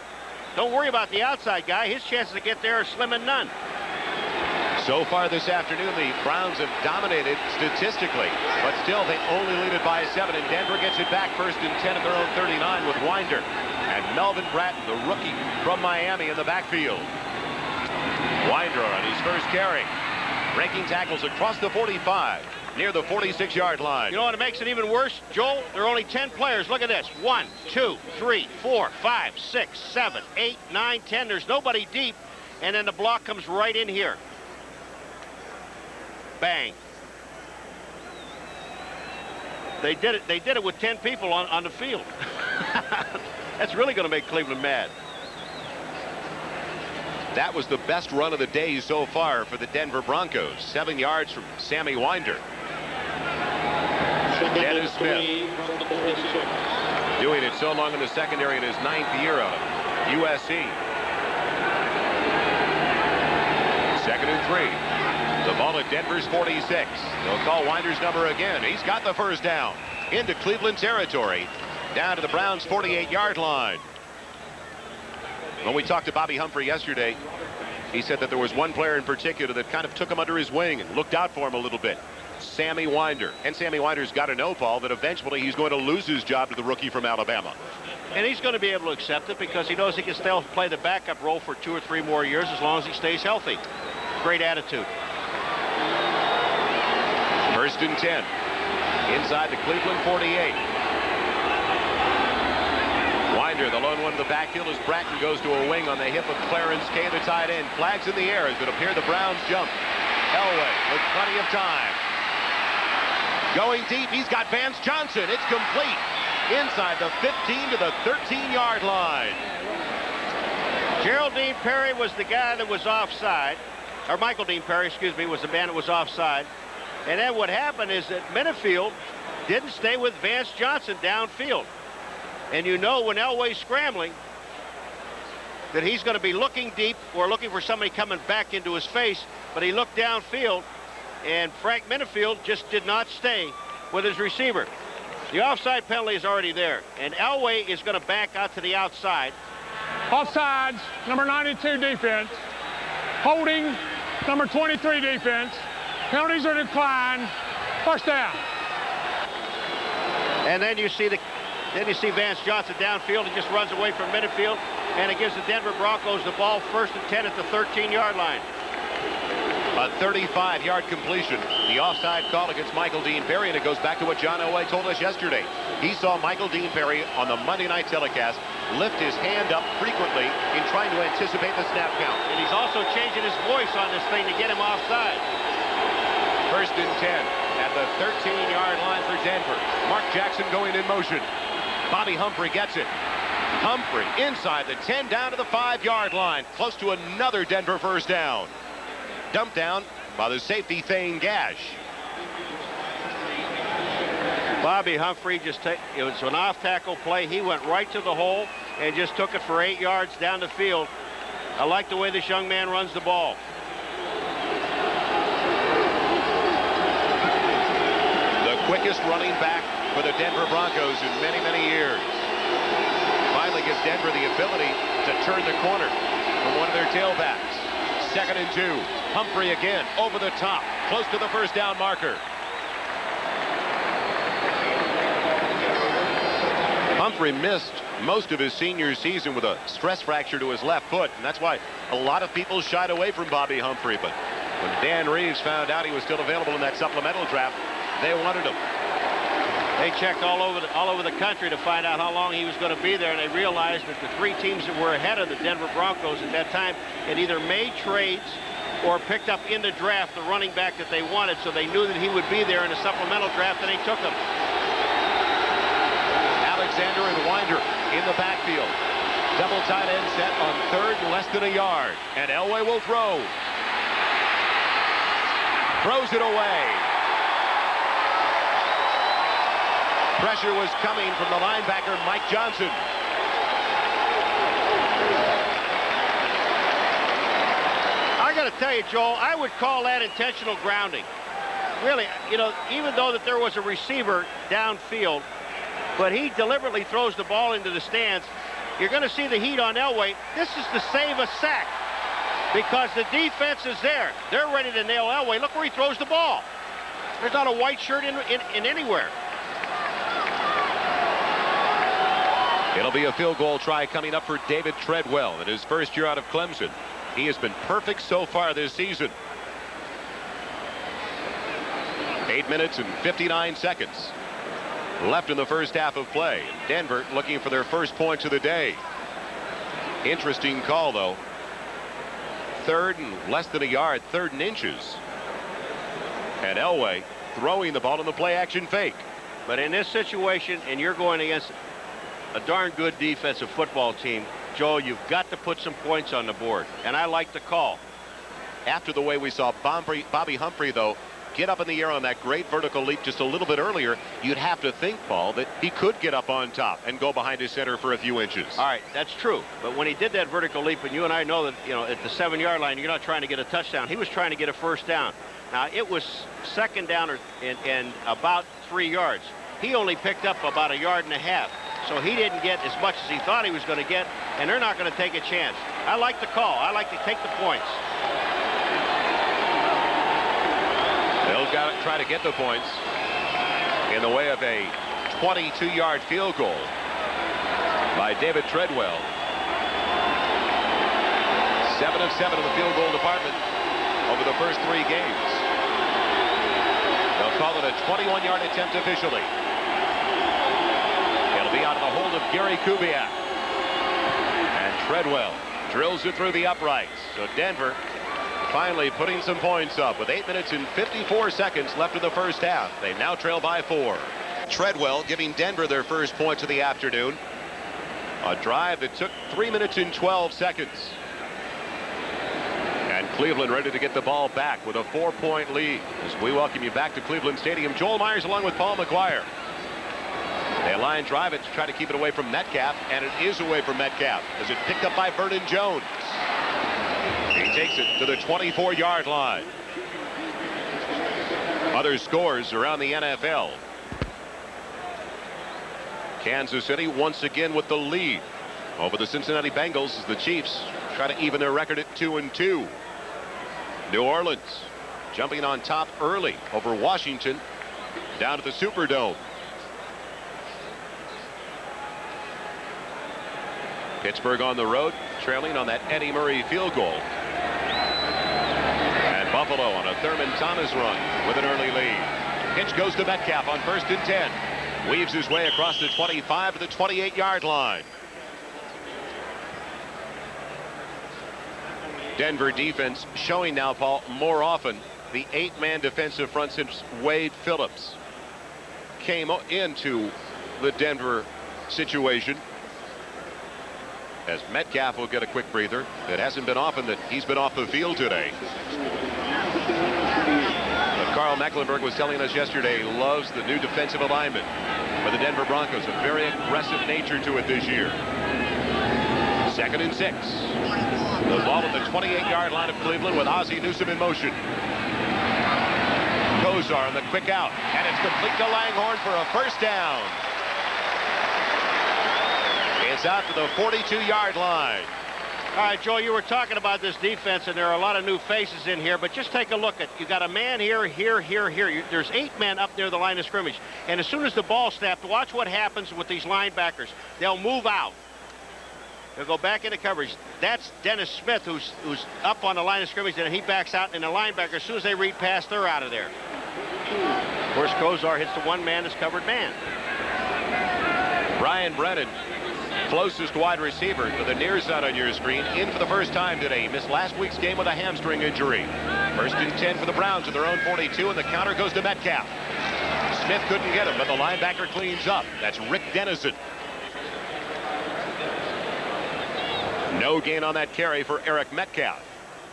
Don't worry about the outside guy. His chances to get there are slim and none. So far this afternoon, the Browns have dominated statistically, but still they only lead it by 7, and Denver gets it back first and 10 at their own 39 with Winder. And Melvin Bratton, the rookie from Miami, in the backfield. Winder on his first carry. Breaking tackles across the 45, near the 46-yard line. You know what makes it even worse, Joel? There are only 10 players. Look at this. 1, 2, 3, 4, 5, 6, 7, 8, 9, 10. There's nobody deep, and then the block comes right in here. Bang. They did it. They did it with 10 people on the field. That's really going to make Cleveland mad. That was the best run of the day so far for the Denver Broncos. 7 yards from Sammy Winder. Dennis Smith doing it so long in the secondary in his 9th year out of USC. 2nd and 3. The ball at Denver's 46. They'll call Winder's number again. He's got the first down into Cleveland territory, down to the Browns' 48-yard line. When we talked to Bobby Humphrey yesterday, he said that there was one player in particular that kind of took him under his wing and looked out for him a little bit. Sammy Winder. And Sammy Winder's got to know, Paul, that eventually he's going to lose his job to the rookie from Alabama. And he's going to be able to accept it because he knows he can still play the backup role for 2 or 3 more years as long as he stays healthy. Great attitude. 1st and 10. Inside the Cleveland 48. Winder, the lone one in the backfield, as Bratton goes to a wing on the hip of Clarence Kay, the tight end. Flags in the air as it appeared the Browns jump. Elway with plenty of time. Going deep, he's got Vance Johnson. It's complete. Inside the 15 to the 13-yard line. Geraldine Perry was the guy that was offside. Or Michael Dean Perry, excuse me, was the man that was offside. And then what happened is that Minifield didn't stay with Vance Johnson downfield. And you know when Elway's scrambling that he's going to be looking deep or looking for somebody coming back into his face, but he looked downfield, and Frank Minifield just did not stay with his receiver. The offside penalty is already there, and Elway is going to back out to the outside. Offsides, number 92 defense. Holding, number 23 defense. Penalties are declined. First down. And then you see Vance Johnson downfield. He just runs away from midfield, and it gives the Denver Broncos the ball 1st and 10 at the 13-yard line. A 35-yard completion. The offside call against Michael Dean Perry, and it goes back to what John Elway told us yesterday. He saw Michael Dean Perry on the Monday night telecast lift his hand up frequently in trying to anticipate the snap count. And he's also changing his voice on this thing to get him offside. 1st and 10 at the 13-yard line for Denver. Mark Jackson going in motion. Bobby Humphrey gets it. Humphrey inside the 10 down to the 5-yard line. Close to another Denver first down. Dumped down by the safety Thane Gash. Bobby Humphrey it was an off-tackle play. He went right to the hole and just took it for 8 yards down the field. I like the way this young man runs the ball. The quickest running back for the Denver Broncos in many, many years. Finally gives Denver the ability to turn the corner from one of their tailbacks. 2nd and 2. Humphrey again over the top, close to the first down marker. Humphrey missed most of his senior season with a stress fracture to his left foot, and that's why a lot of people shied away from Bobby Humphrey. But when Dan Reeves found out he was still available in that supplemental draft, they wanted him. They checked all over the country to find out how long he was going to be there, and they realized that the 3 teams that were ahead of the Denver Broncos at that time had either made trades or picked up in the draft the running back that they wanted, so they knew that he would be there in a supplemental draft, and they took him. Alexander and Winder in the backfield. Double tight end set on 3rd and less than a yard, and Elway will throw. Throws it away. Pressure was coming from the linebacker, Mike Johnson. I got to tell you, Joel, I would call that intentional grounding. Really, you know, even though that there was a receiver downfield, but he deliberately throws the ball into the stands, you're going to see the heat on Elway. This is to save a sack because the defense is there. They're ready to nail Elway. Look where he throws the ball. There's not a white shirt in anywhere. It'll be a field goal try coming up for David Treadwell in his first year out of Clemson. He has been perfect so far this season. 8 minutes and 59 seconds left in the first half of play. Denver looking for their first points of the day. Interesting call, though. 3rd and less than a yard, 3rd and inches. And Elway throwing the ball in the play-action fake. But in this situation, and you're going against a darn good defensive football team, Joe, you've got to put some points on the board, and I like the call. After the way we saw Bobby Humphrey, though, get up in the air on that great vertical leap just a little bit earlier, you'd have to think, Paul, that he could get up on top and go behind his center for a few inches. All right, that's true. But when he did that vertical leap, and you and I know that, you know, at the 7-yard line, you're not trying to get a touchdown. He was trying to get a first down. Now, it was 2nd down and about 3 yards. He only picked up about 1.5 yards. So he didn't get as much as he thought he was going to get, and they're not going to take a chance. I like the call. I like to take the points. They'll try to get the points in the way of a 22-yard field goal by David Treadwell. 7 of 7 in the field goal department over the first 3 games. They'll call it a 21-yard attempt officially. It'll be out of the hold of Gary Kubiak. And Treadwell drills it through the uprights. So Denver finally putting some points up with 8 minutes and 54 seconds left in the first half. They now trail by 4. Treadwell giving Denver their first points of the afternoon. A drive that took 3 minutes and 12 seconds. And Cleveland ready to get the ball back with a 4-point lead as we welcome you back to Cleveland Stadium. Joel Myers along with Paul McGuire. They line drive it to try to keep it away from Metcalf, and it is away from Metcalf as it picked up by Vernon Jones. He takes it to the 24-yard line. Other scores around the NFL. Kansas City once again with the lead over the Cincinnati Bengals as the Chiefs try to even their record at 2-2. New Orleans jumping on top early over Washington down at the Superdome. Pittsburgh on the road trailing on that Eddie Murray field goal. And Buffalo on a Thurman Thomas run with an early lead. Pitch goes to Metcalf on 1st and 10. Weaves his way across the 25 to the 28-yard line. Denver defense showing now, Paul, more often the 8-man defensive front since Wade Phillips came into the Denver situation. As Metcalf will get a quick breather. It hasn't been often that he's been off the field today. But Carl Mecklenburg was telling us yesterday he loves the new defensive alignment for the Denver Broncos. A very aggressive nature to it this year. 2nd and 6. The ball at the 28-yard line of Cleveland with Ozzie Newsome in motion. Kosar on the quick out, and it's complete to Langhorne for a first down. It's out to the 42-yard line. All right, Joe, you were talking about this defense, and there are a lot of new faces in here, but just take a look at, you got a man here, here. There's 8 men up near the line of scrimmage. And as soon as the ball snapped, watch what happens with these linebackers. They'll move out. They'll go back into coverage. That's Dennis Smith, who's up on the line of scrimmage, and he backs out, and the linebacker, as soon as they read pass, they're out of there. Of course, Kozar hits the one-man that's covered man. Brian Brennan, closest wide receiver to the near side on your screen, in for the first time today. He missed last week's game with a hamstring injury. 1st and 10 for the Browns at their own 42, and the counter goes to Metcalf. Smith couldn't get him, but the linebacker cleans up. That's Rick Dennison. No gain on that carry for Eric Metcalf.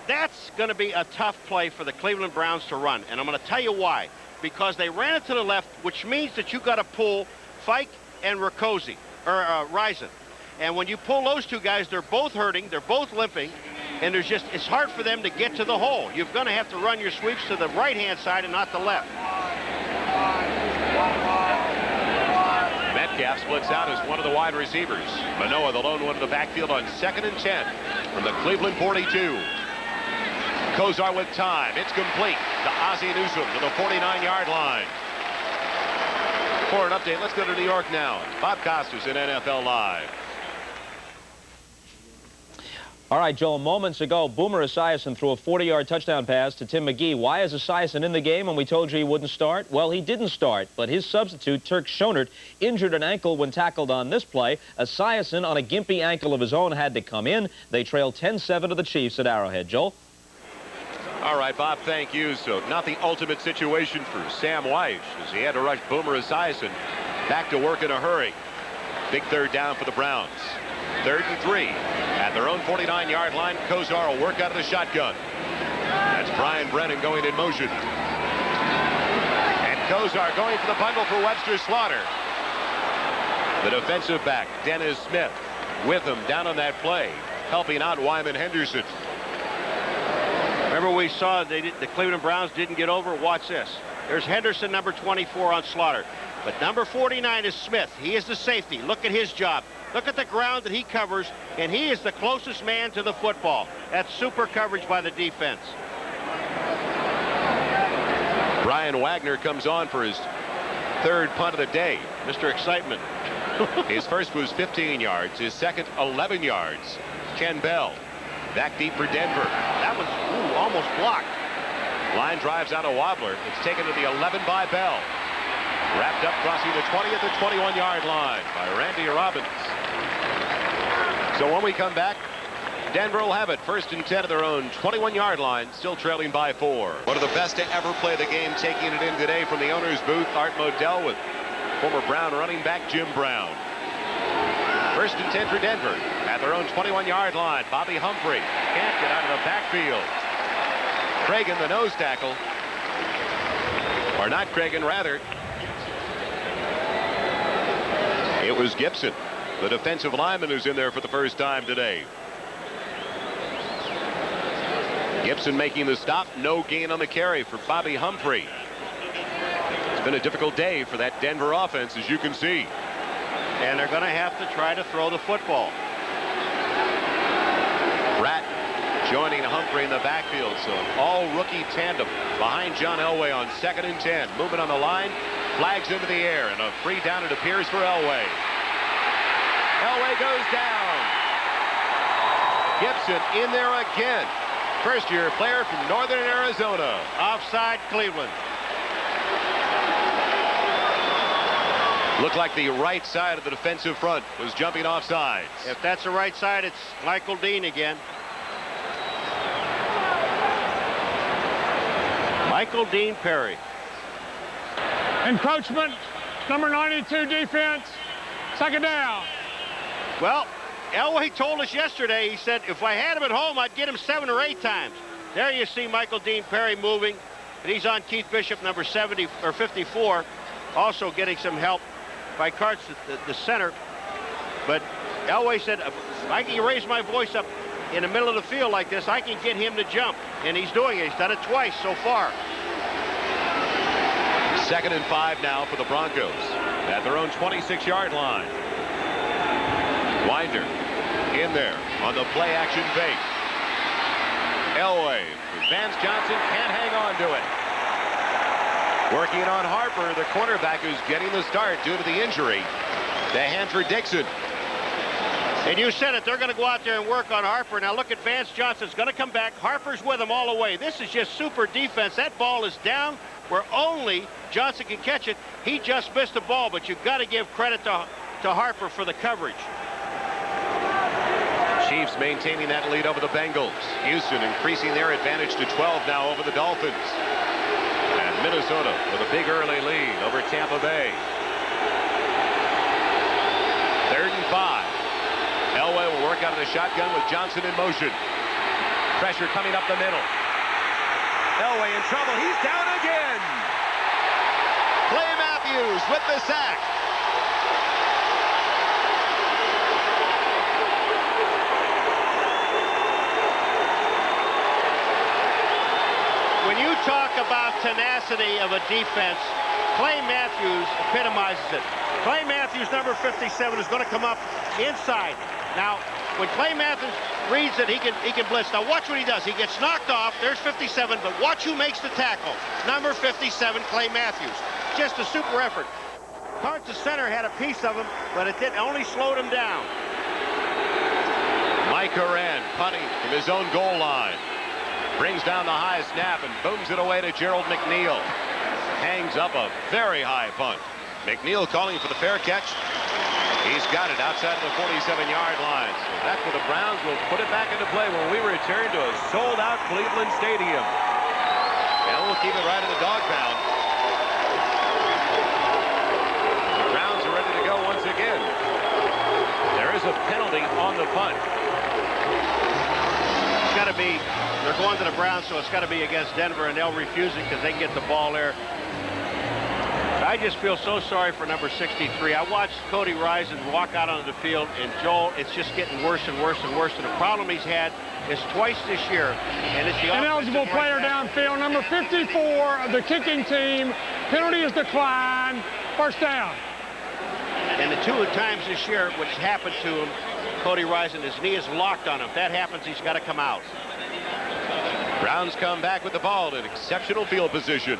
That's going to be a tough play for the Cleveland Browns to run, and I'm going to tell you why. Because they ran it to the left, which means that you got to pull Fike and Rikosi, or Rison. And when you pull those two guys, they're both hurting, they're both limping, and it's hard for them to get to the hole. You're going to have to run your sweeps to the right-hand side and not the left. Metcalf splits out as one of the wide receivers. Manoa, the lone one in the backfield on 2nd and 10 from the Cleveland 42. Kozar with time. It's complete to Ozzie Newsome to the 49-yard line. For an update, let's go to New York now. Bob Costas in NFL Live. All right, Joel, moments ago, Boomer Esiason threw a 40-yard touchdown pass to Tim McGee. Why is Esiason in the game when we told you he wouldn't start? Well, he didn't start, but his substitute, Turk Schonert, injured an ankle when tackled on this play. Esiason, on a gimpy ankle of his own, had to come in. They trailed 10-7 to the Chiefs at Arrowhead. Joel? All right, Bob, thank you. So not the ultimate situation for Sam Weiss, as he had to rush Boomer Esiason back to work in a hurry. Big 3rd down for the Browns. 3rd and 3 at their own 49-yard line. Kozar will work out of the shotgun. That's Brian Brennan going in motion. And Kozar going for the bundle for Webster Slaughter. The defensive back, Dennis Smith, with him down on that play, helping out Wyman Henderson. Remember we saw the Cleveland Browns didn't get over? Watch this. There's Henderson, number 24 on Slaughter. But number 49 is Smith. He is the safety. Look at his job. Look at the ground that he covers, and he is the closest man to the football. That's super coverage by the defense. Brian Wagner comes on for his 3rd punt of the day. Mr. Excitement. His first was 15 yards. His second, 11 yards. Ken Bell back deep for Denver. That was almost blocked. Line drives out a wobbler. It's taken to the 11 by Bell. Wrapped up crossing the 20 at the 21-yard line by Randy Robbins. So when we come back, Denver will have it 1st and 10 of their own 21-yard line, still trailing by 4. One of the best to ever play the game, taking it in today from the owner's booth, Art Modell, with former Brown running back Jim Brown. 1st and 10 for Denver at their own 21-yard line. Bobby Humphrey can't get out of the backfield. Cragen, the nose tackle. Or not Cragen, rather. It was Gibson, the defensive lineman, who's in there for the first time today. Gibson making the stop. No gain on the carry for Bobby Humphrey. It's been a difficult day for that Denver offense, as you can see. And they're going to have to try to throw the football. Pratt joining Humphrey in the backfield. So all rookie tandem behind John Elway on 2nd and 10. Movement on the line. Flags into the air, and a free down it appears for Elway. Elway goes down. Gibson in there again. First-year player from Northern Arizona. Offside, Cleveland. Looked like the right side of the defensive front was jumping off sides. If that's the right side, it's Michael Dean again. Michael Dean Perry. Encroachment, number 92 defense, 2nd down. Well, Elway told us yesterday, he said, if I had him at home, I'd get him 7 or 8 times. There you see Michael Dean Perry moving, and he's on Keith Bishop, number 70 or 54, also getting some help by Karts at the center. But Elway said, if I can raise my voice up in the middle of the field like this, I can get him to jump. And he's doing it. He's done it twice so far. 2nd and 5 now for the Broncos at their own 26-yard line. Winder In there on the play action fake. Elway. Vance Johnson can't hang on to it. Working on Harper, the cornerback who's getting the start due to the injury. The Hanford Dixon. And you said it, they're going to go out there and work on Harper. Now look at Vance Johnson's going to come back. Harper's with him all the way. This is just super defense. That ball is down where only Johnson can catch it. He just missed the ball, but you've got to give credit to Harper for the coverage. Chiefs maintaining that lead over the Bengals. Houston increasing their advantage to 12 now over the Dolphins. And Minnesota with a big early lead over Tampa Bay. 3rd and 5. Elway will work out of the shotgun with Johnson in motion. Pressure coming up the middle. Elway in trouble. He's down again. Clay Matthews with the sack. When you talk about tenacity of a defense, Clay Matthews epitomizes it. Clay Matthews, number 57, is going to come up inside. Now, when Clay Matthews reads it, he can blitz. Now, watch what he does. He gets knocked off. There's 57, but watch who makes the tackle. Number 57, Clay Matthews. Just a super effort. Carter center had a piece of him, but it only slowed him down. Mike Horan punting from his own goal line. Brings down the high snap and booms it away to Gerald McNeil. Hangs up a very high punt. McNeil calling for the fair catch. He's got it outside of the 47-yard line. So that's where the Browns will put it back into play when we return to a sold-out Cleveland Stadium. And we'll keep it right in the Dawg Pound. The Browns are ready to go once again. There is a penalty on the punt. It's got to be, they're going to the Browns, so it's got to be against Denver, and they'll refuse it because they can get the ball there. I just feel so sorry for number 63. I watched Cody Rison walk out onto the field, and Joel, it's just getting worse and worse and worse. And the problem he's had is twice this year, and it's the ineligible player downfield, number 54 of the kicking team. Penalty is declined. First down. And the 2 times this year, which happened to him, Cody Rison, his knee is locked on him. If that happens, he's got to come out. Browns come back with the ball in exceptional field position.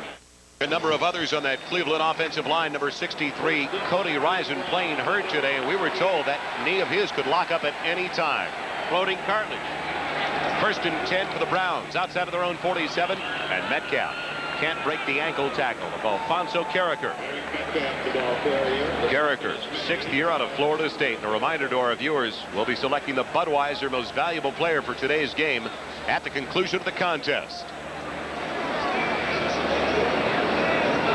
A number of others on that Cleveland offensive line. Number 63, Cody Rison, playing hurt today, and we were told that knee of his could lock up at any time. Floating cartilage. 1st and 10 for the Browns outside of their own 47, and Metcalf can't break the ankle tackle of Alfonso Carricker. Carricker, 6th year out of Florida State. And a reminder to our viewers, we'll be selecting the Budweiser most valuable player for today's game at the conclusion of the contest.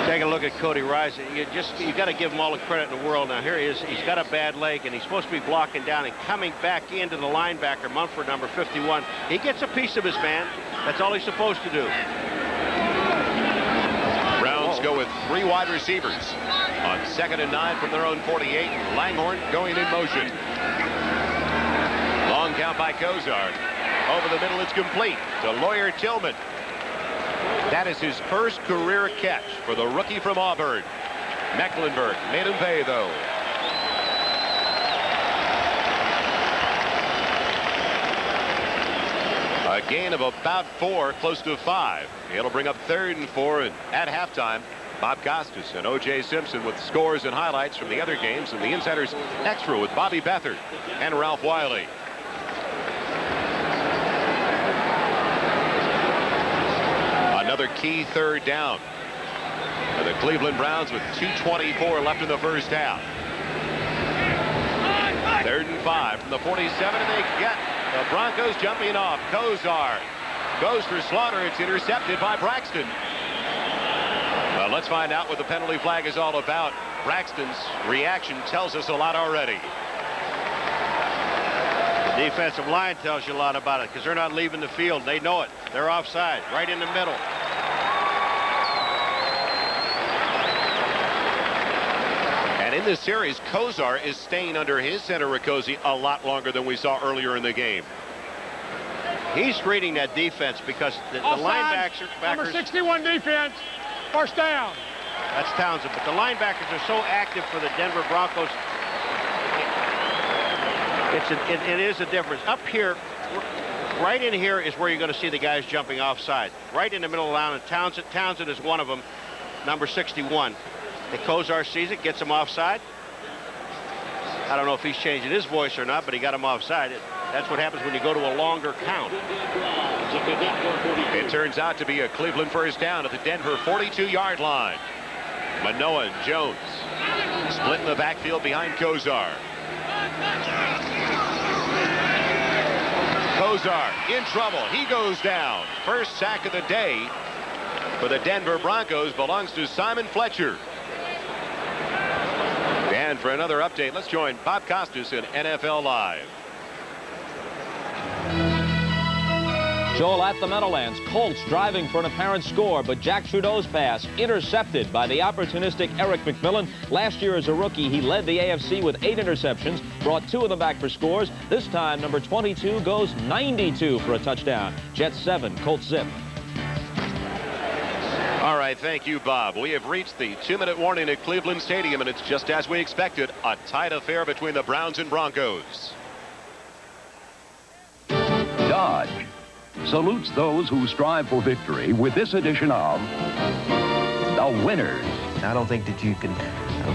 Take a look at Cody Rison. You got to give him all the credit in the world. Now here he is. He's got a bad leg, and he's supposed to be blocking down and coming back into the linebacker, Mumford, number 51. He gets a piece of his man. That's all he's supposed to do. Browns go with 3 wide receivers on 2nd and 9 from their own 48. Langhorne going in motion. Long count by Kozar. Over the middle, it's complete to Lawyer Tillman. That is his first career catch for the rookie from Auburn. Mecklenburg made him pay, though. A gain of about 4, close to 5. It'll bring up 3rd and 4, and at halftime, Bob Costas and O.J. Simpson with scores and highlights from the other games, and the Insiders Extra with Bobby Beathard and Ralph Wiley. Another key 3rd down for the Cleveland Browns with 2:24 left in the first half. 3rd and 5 from the 47, and they get the Broncos jumping off. Kozar goes for Slaughter. It's intercepted by Braxton. Well, let's find out what the penalty flag is all about. Braxton's reaction tells us a lot already. The defensive line tells you a lot about it because they're not leaving the field. They know it. They're offside, right in the middle. And in this series, Kozar is staying under his center, Riccozzi, a lot longer than we saw earlier in the game. He's reading that defense because the linebackers... Number 61 defense, first down. That's Townsend, but the linebackers are so active for the Denver Broncos. It is a difference. Up here, right in here is where you're going to see the guys jumping offside. Right in the middle of the line, and Townsend is one of them, number 61. The Kozar sees it, gets him offside. I don't know if he's changing his voice or not, but he got him offside. That's what happens when you go to a longer count. It turns out to be a Cleveland first down at the Denver 42-yard line. Manoah and Jones split in the backfield behind Kozar. Kozar in trouble. He goes down. First sack of the day for the Denver Broncos belongs to Simon Fletcher. And for another update, let's join Bob Costas in NFL Live. Joel, at the Meadowlands, Colts driving for an apparent score, but Jack Trudeau's pass intercepted by the opportunistic Eric McMillan. Last year as a rookie, he led the AFC with 8 interceptions, brought 2 of them back for scores. This time, number 22 goes 92 for a touchdown. Jets 7, Colts zip. All right, thank you, Bob. We have reached the 2-minute warning at Cleveland Stadium, and it's just as we expected, a tight affair between the Browns and Broncos. Dodge salutes those who strive for victory with this edition of The Winners. I don't think that you can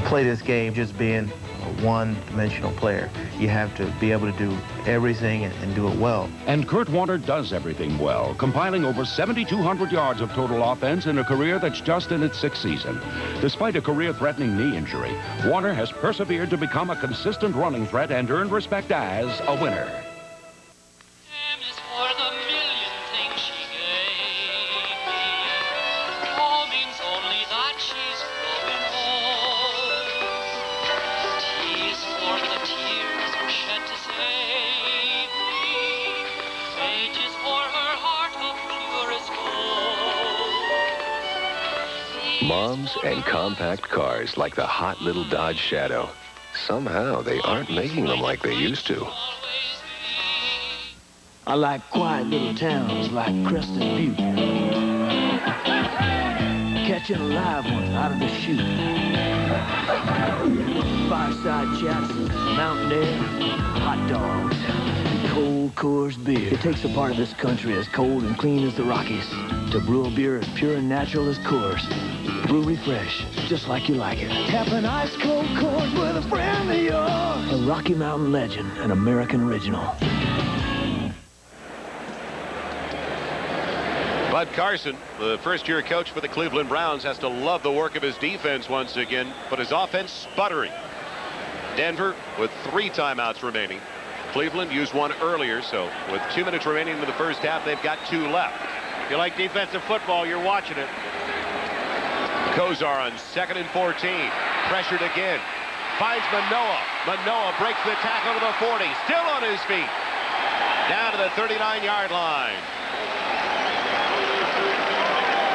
play this game just being a one-dimensional player. You have to be able to do everything and do it well. And Kurt Warner does everything well, compiling over 7,200 yards of total offense in a career that's just in its 6th season. Despite a career-threatening knee injury, Warner has persevered to become a consistent running threat and earned respect as a winner. Moms and compact cars like the hot little Dodge Shadow. Somehow they aren't making them like they used to. I like quiet little towns like Crested Butte. Catching a live one out of the chute. Fireside chats, mountain air, hot dogs, and cold Coors beer. It takes a part of this country as cold and clean as the Rockies to brew a beer as pure and natural as Coors. Brewery fresh, just like you like it. Tap an ice cold Coors with a friend of yours. A Rocky Mountain legend, an American original. Bud Carson, the first-year coach for the Cleveland Browns, has to love the work of his defense once again, but his offense sputtering. Denver with 3 timeouts remaining. Cleveland used 1 earlier, so with 2 minutes remaining in the first half, they've got 2 left. If you like defensive football, you're watching it. Kozar on 2nd and 14. Pressured again. Finds Manoah. Manoah breaks the tackle to the 40. Still on his feet. Down to the 39-yard line.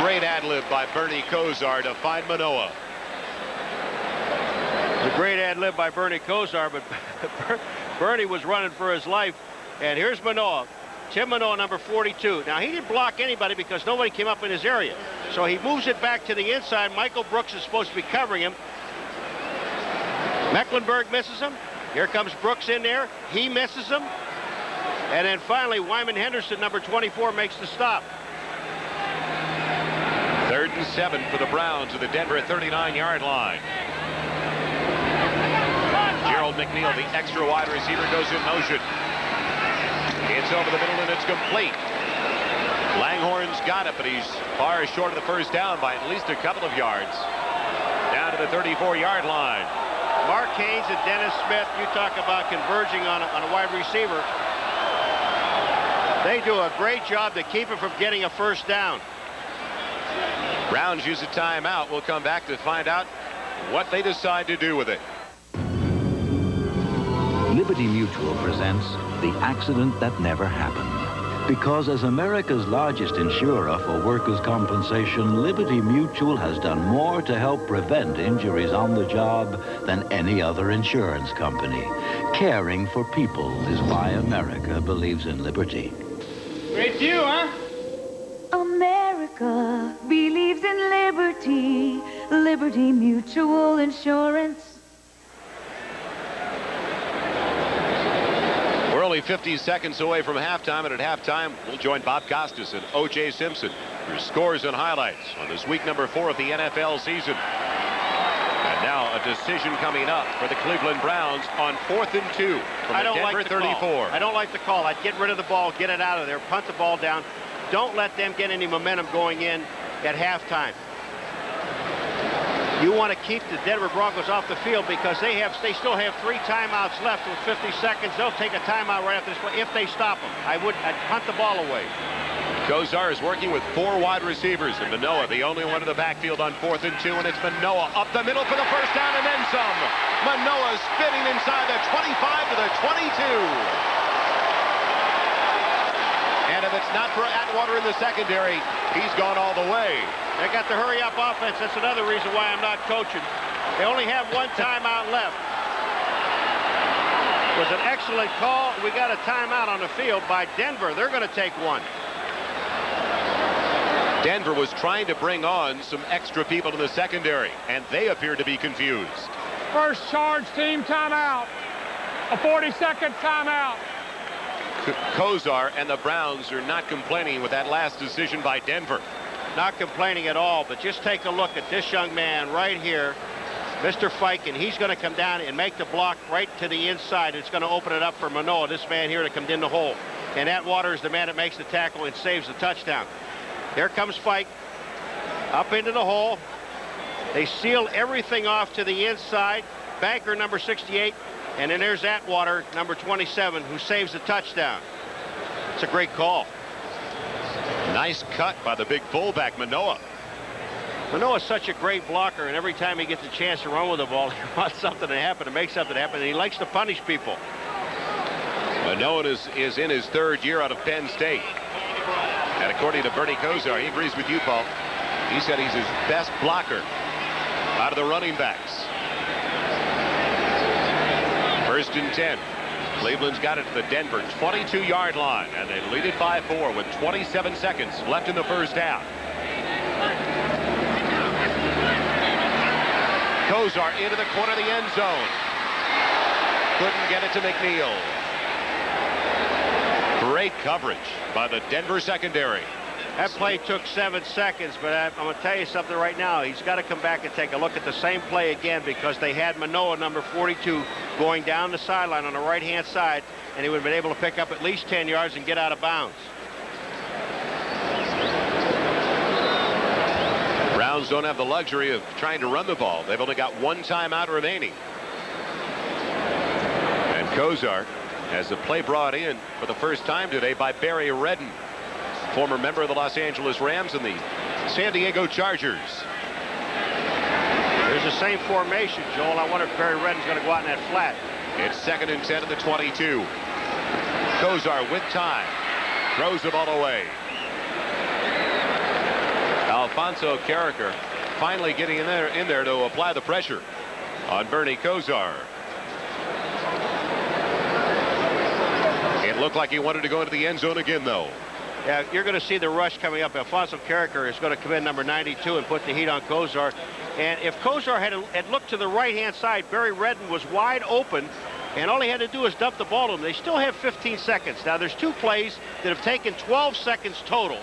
Great ad-lib by Bernie Kozar to find Manoah. It's a great ad-lib by Bernie Kozar, but Bernie was running for his life. And here's Manoah. Tim Manoah, number 42. Now, he didn't block anybody because nobody came up in his area. So he moves it back to the inside. Michael Brooks is supposed to be covering him. Mecklenburg misses him. Here comes Brooks in there. He misses him. And then finally, Wyman Henderson, number 24, makes the stop. 3rd and 7 for the Browns at the Denver 39-yard line. Gerald McNeil, the extra wide receiver, goes in motion. It's over the middle and it's complete. Langhorn's got it, but he's far short of the first down by at least a couple of yards. Down to the 34-yard line. Mark Haynes and Dennis Smith, you talk about converging on a wide receiver. They do a great job to keep him from getting a first down. Browns use a timeout. We'll come back to find out what they decide to do with it. Liberty Mutual presents The Accident That Never Happened. Because as America's largest insurer for workers' compensation, Liberty Mutual has done more to help prevent injuries on the job than any other insurance company. Caring for people is why America believes in liberty. Great view, huh? America believes in liberty. Liberty Mutual Insurance. only 50 seconds away from halftime, and at halftime, we'll join Bob Costas and O.J. Simpson for scores and highlights on this week number 4 of the NFL season. And now a decision coming up for the Cleveland Browns on 4th and 2 from the Denver 34. I don't like the call. I'd get rid of the ball, get it out of there, punt the ball down. Don't let them get any momentum going in at halftime. You want to keep the Denver Broncos off the field because they still have 3 timeouts left with 50 seconds. They'll take a timeout right after this play if they stop them. I'd punt the ball away. Kosar is working with 4 wide receivers, and Manoah the only one in the backfield on 4th and 2, and it's Manoah up the middle for the first down and then some. Manoah spinning inside the 25 to the 22. And if it's not for Atwater in the secondary, he's gone all the way. They got the hurry-up offense. That's another reason why I'm not coaching. They only have 1 timeout left. It was an excellent call. We got a timeout on the field by Denver. They're going to take one. Denver was trying to bring on some extra people in the secondary, and they appear to be confused. First charge team timeout. A 40-second timeout. Kosar and the Browns are not complaining with that last decision by Denver. Not complaining at all, but just take a look at this young man right here, Mr. Fike, and he's going to come down and make the block right to the inside. It's going to open it up for Manoah, this man here, to come in the hole. And Atwater is the man that makes the tackle and saves the touchdown. Here comes Fike up into the hole. They seal everything off to the inside. Banker, number 68, and then there's Atwater, number 27, who saves the touchdown. It's a great call. Nice cut by the big fullback, Manoah. Manoah's such a great blocker, and every time he gets a chance to run with the ball, he wants something to happen, to make something happen, and he likes to punish people. Manoah is in his 3rd year out of Penn State. And according to Bernie Kosar, he agrees with you, Paul. He said he's his best blocker out of the running backs. 1st and 10. Cleveland's got it to the Denver 22-yard line, and they lead it by 4 with 27 seconds left in the first half. Kosar into the corner of the end zone. Couldn't get it to McNeil. Great coverage by the Denver secondary. That play took 7 seconds, but I'm going to tell you something right now. He's got to come back and take a look at the same play again, because they had Manoah, number 42, going down the sideline on the right-hand side, and he would have been able to pick up at least 10 yards and get out of bounds. Browns don't have the luxury of trying to run the ball. They've only got 1 timeout remaining. And Kosar has the play brought in for the first time today by Barry Redden, former member of the Los Angeles Rams and the San Diego Chargers. There's the same formation, Joel. I wonder if Barry Redden's going to go out in that flat. It's 2nd and 10 at the 22. Kosar with time. Throws the ball away. Alfonso Carricker finally getting in there to apply the pressure on Bernie Kosar. It looked like he wanted to go into the end zone again, though. Yeah, you're going to see the rush coming up. Alfonso Carricker is going to come in, number 92, and put the heat on Kosar. And if Kosar had looked to the right-hand side, Barry Redden was wide open, and all he had to do was dump the ball to him. They still have 15 seconds. Now, there's 2 plays that have taken 12 seconds total.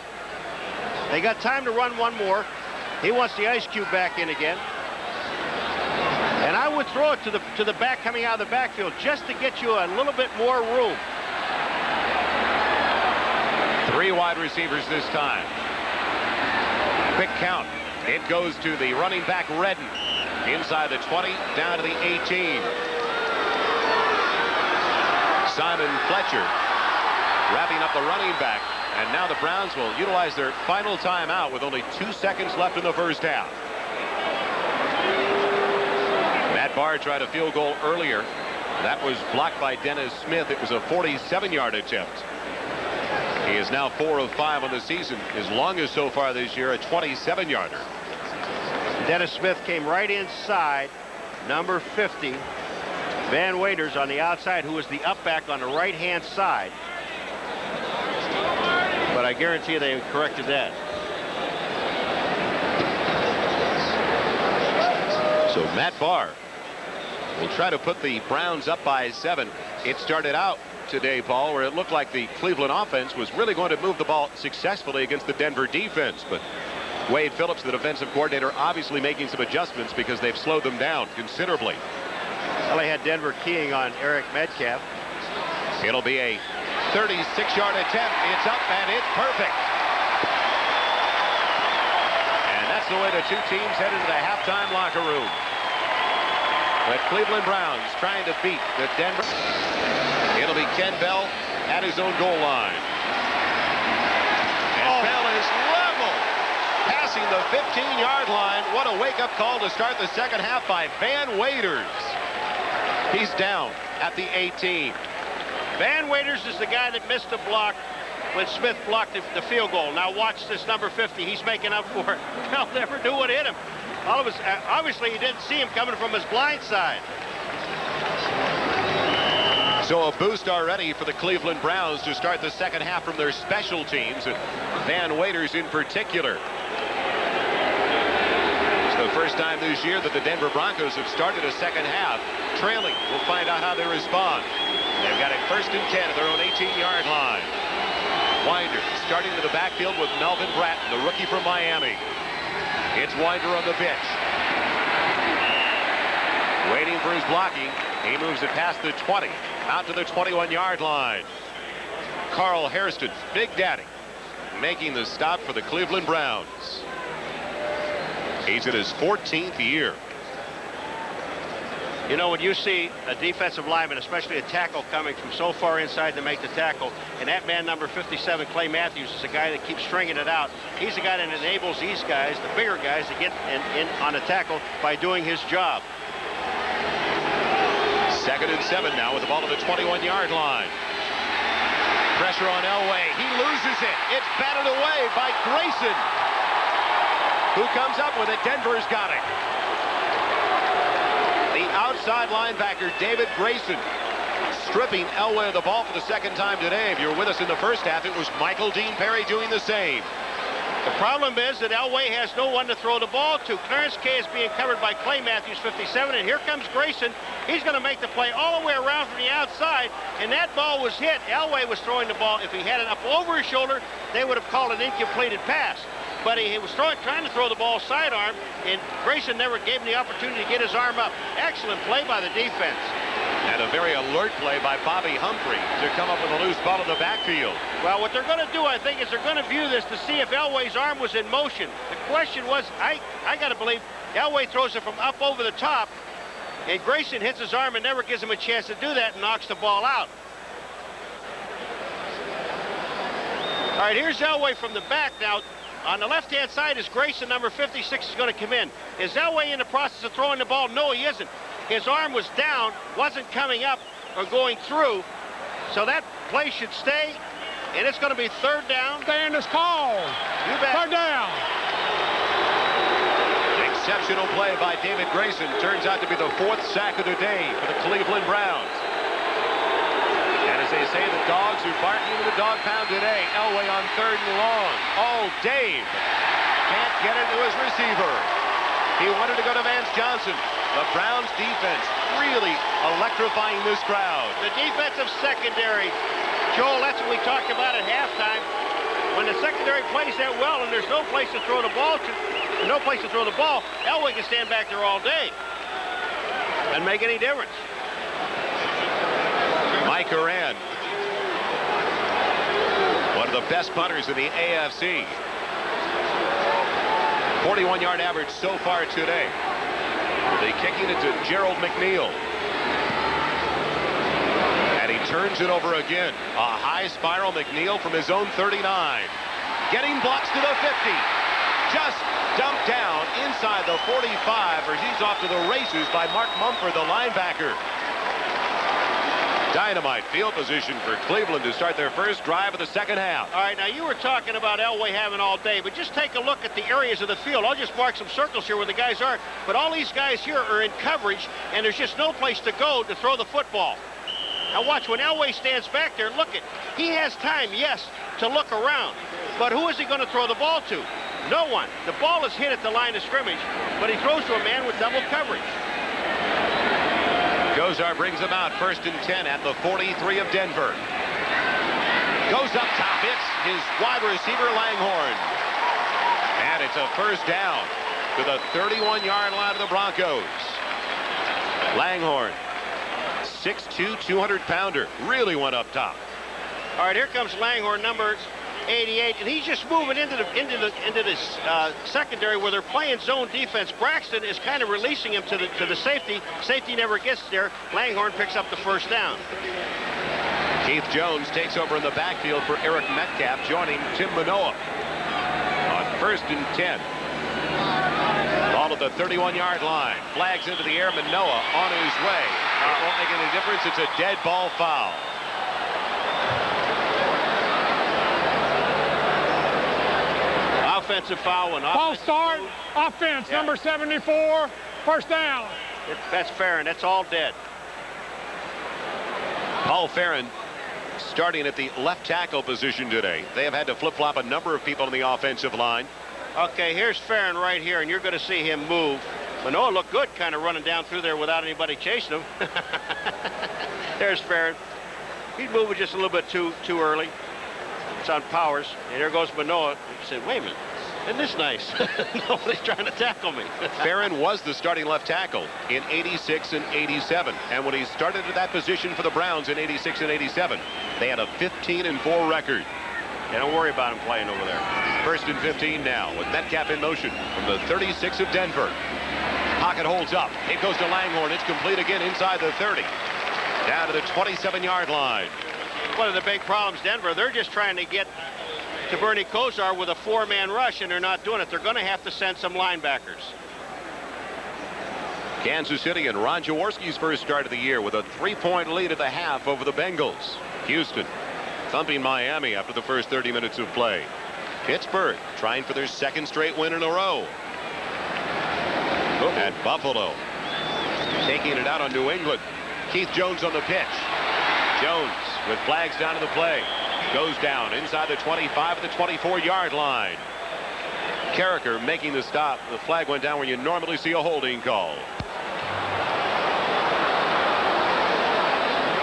They got time to run one more. He wants the ice cube back in again. And I would throw it to the back coming out of the backfield just to get you a little bit more room. 3 wide receivers this time. Quick count. It goes to the running back Redden. Inside the 20, down to the 18. Simon Fletcher wrapping up the running back. And now the Browns will utilize their final timeout with only 2 seconds left in the first half. Matt Barr tried a field goal earlier. That was blocked by Dennis Smith. It was a 47-yard attempt. He is now 4 of 5 on the season. His longest so far this year, a 27-yarder. Dennis Smith came right inside number 50, Van Waiters, on the outside, who was the up back on the right-hand side. But I guarantee you they corrected that. So Matt Barr will try to put the Browns up by 7. It started out today, Paul, where it looked like the Cleveland offense was really going to move the ball successfully against the Denver defense. But Wade Phillips, the defensive coordinator, obviously making some adjustments because they've slowed them down considerably. Well, they had Denver keying on Eric Metcalf. It'll be a 36-yard attempt. It's up, and it's perfect. And that's the way the two teams head into the halftime locker room. The Cleveland Browns trying to beat the Denver. It'll be Ken Bell at his own goal line. And Bell is level, passing the 15-yard line. What a wake-up call to start the second half by Van Waders. He's down at the 18. Van Waders is the guy that missed the block when Smith blocked the field goal. Now watch this number 50. He's making up for it. They'll never do what hit him. All of us, obviously, he didn't see him coming from his blind side. So a boost already for the Cleveland Browns to start the second half from their special teams, and Van Waders in particular. It's the first time this year that the Denver Broncos have started a second half trailing. We'll find out how they respond. They've got it 1st and 10 at their own 18-yard line. Winder starting to the backfield with Melvin Bratton, the rookie from Miami. It's Winder on the pitch. Waiting for his blocking. He moves it past the 20, out to the 21-yard line. Carl Hairston, Big Daddy, making the stop for the Cleveland Browns. He's in his 14th year. You know, when you see a defensive lineman, especially a tackle, coming from so far inside to make the tackle, and that man number 57, Clay Matthews, is a guy that keeps stringing it out. He's the guy that enables these guys, the bigger guys, to get in on a tackle by doing his job. 2nd and 7 now with the ball at the 21-yard line. Pressure on Elway. He loses it. It's batted away by Grayson. Who comes up with it? Denver's got it. The outside linebacker, David Grayson, stripping Elway of the ball for the second time today. If you're with us in the first half, it was Michael Dean Perry doing the same. The problem is that Elway has no one to throw the ball to. Clarence Kay is being covered by Clay Matthews, 57, and here comes Grayson. He's going to make the play all the way around from the outside, and that ball was hit. Elway was throwing the ball. If he had it up over his shoulder, they would have called an incompleted pass. But he was trying to throw the ball sidearm, and Grayson never gave him the opportunity to get his arm up. Excellent play by the defense. And a very alert play by Bobby Humphrey to come up with a loose ball in the backfield. Well, what they're going to do, I think, is they're going to view this to see if Elway's arm was in motion. The question was, I got to believe, Elway throws it from up over the top, and Grayson hits his arm and never gives him a chance to do that and knocks the ball out. All right, here's Elway from the back now. On the left-hand side is Grayson, number 56, is going to come in. Is Elway in the process of throwing the ball? No, he isn't. His arm was down, wasn't coming up or going through. So that play should stay, and it's going to be 3rd down. Stand is called. You bet. 3rd down. Exceptional play by David Grayson. Turns out to be the 4th sack of the day for the Cleveland Browns. And as they say, the dogs are barking into the dog pound today. Elway on 3rd and long. Oh, Dave can't get it to his receiver. He wanted to go to Vance Johnson. The Browns defense really electrifying this crowd. The defensive secondary, Joel, that's what we talked about at halftime. When the secondary plays that well and there's no place to throw the ball Elway can stand back there all day. Doesn't make any difference. Mike Horan, one of the best punters in the AFC. 41-yard average so far today. They kicking it to Gerald McNeil. And he turns it over again. A high spiral McNeil from his own 39. Getting blocks to the 50. Just dumped down inside the 45, or he's off to the races by Mark Mumford, the linebacker. Dynamite field position for Cleveland to start their first drive of the second half. All right, now you were talking about Elway having all day, but just take a look at the areas of the field. I'll just mark some circles here where the guys are, but all these guys here are in coverage, and there's just no place to go to throw the football. Now watch, when Elway stands back there, look at, he has time, yes, to look around, but who is he going to throw the ball to? No one. The ball is hit at the line of scrimmage, but he throws to a man with double coverage. Kozar brings him out, 1st and 10 at the 43 of Denver. Goes up top, hits his wide receiver Langhorne. And it's a first down to the 31-yard line of the Broncos. Langhorne, 6'2", 200-pounder, really went up top. All right, here comes Langhorne, number 88, and he's just moving into this secondary where they're playing zone defense. Braxton is kind of releasing him to the safety. Safety never gets there. Langhorne picks up the first down. Keith Jones takes over in the backfield for Eric Metcalf, joining Tim Manoa on 1st and 10. Ball at the 31-yard line. Flags into the air. Manoa on his way. It won't make any difference. It's a dead ball foul. Offensive foul. Ball start. Offense, Yeah. number 74. First down. That's fair, and that's all dead. Paul Farron starting at the left tackle position today. They have had to flip-flop a number of people on the offensive line. Okay, here's Farron right here, and you're going to see him move. Manoa looked good kind of running down through there without anybody chasing him. There's Farron. He's moving just a little bit too early. It's on Powers. And there goes Manoa. He said, wait a minute. Isn't this nice? Nobody's trying to tackle me. Farron was the starting left tackle in 86 and 87. And when he started at that position for the Browns in 86 and 87, they had a 15-4 record. Yeah, don't worry about him playing over there. 1st and 15 now with Metcalf in motion from the 36 of Denver. Pocket holds up. It goes to Langhorne. It's complete again inside the 30. Down to the 27-yard line. One of the big problems, Denver, they're just trying to get to Bernie Kosar with a 4-man rush, and they're not doing it. They're going to have to send some linebackers. Kansas City and Ron Jaworski's first start of the year with a 3-point lead at the half over the Bengals. Houston thumping Miami after the first 30 minutes of play. Pittsburgh trying for their 2nd straight win in a row. At Buffalo, taking it out on New England. Keith Jones on the pitch. Jones with flags down to the play. Goes down inside the 25 at the 24-yard line. Carricker making the stop. The flag went down where you normally see a holding call.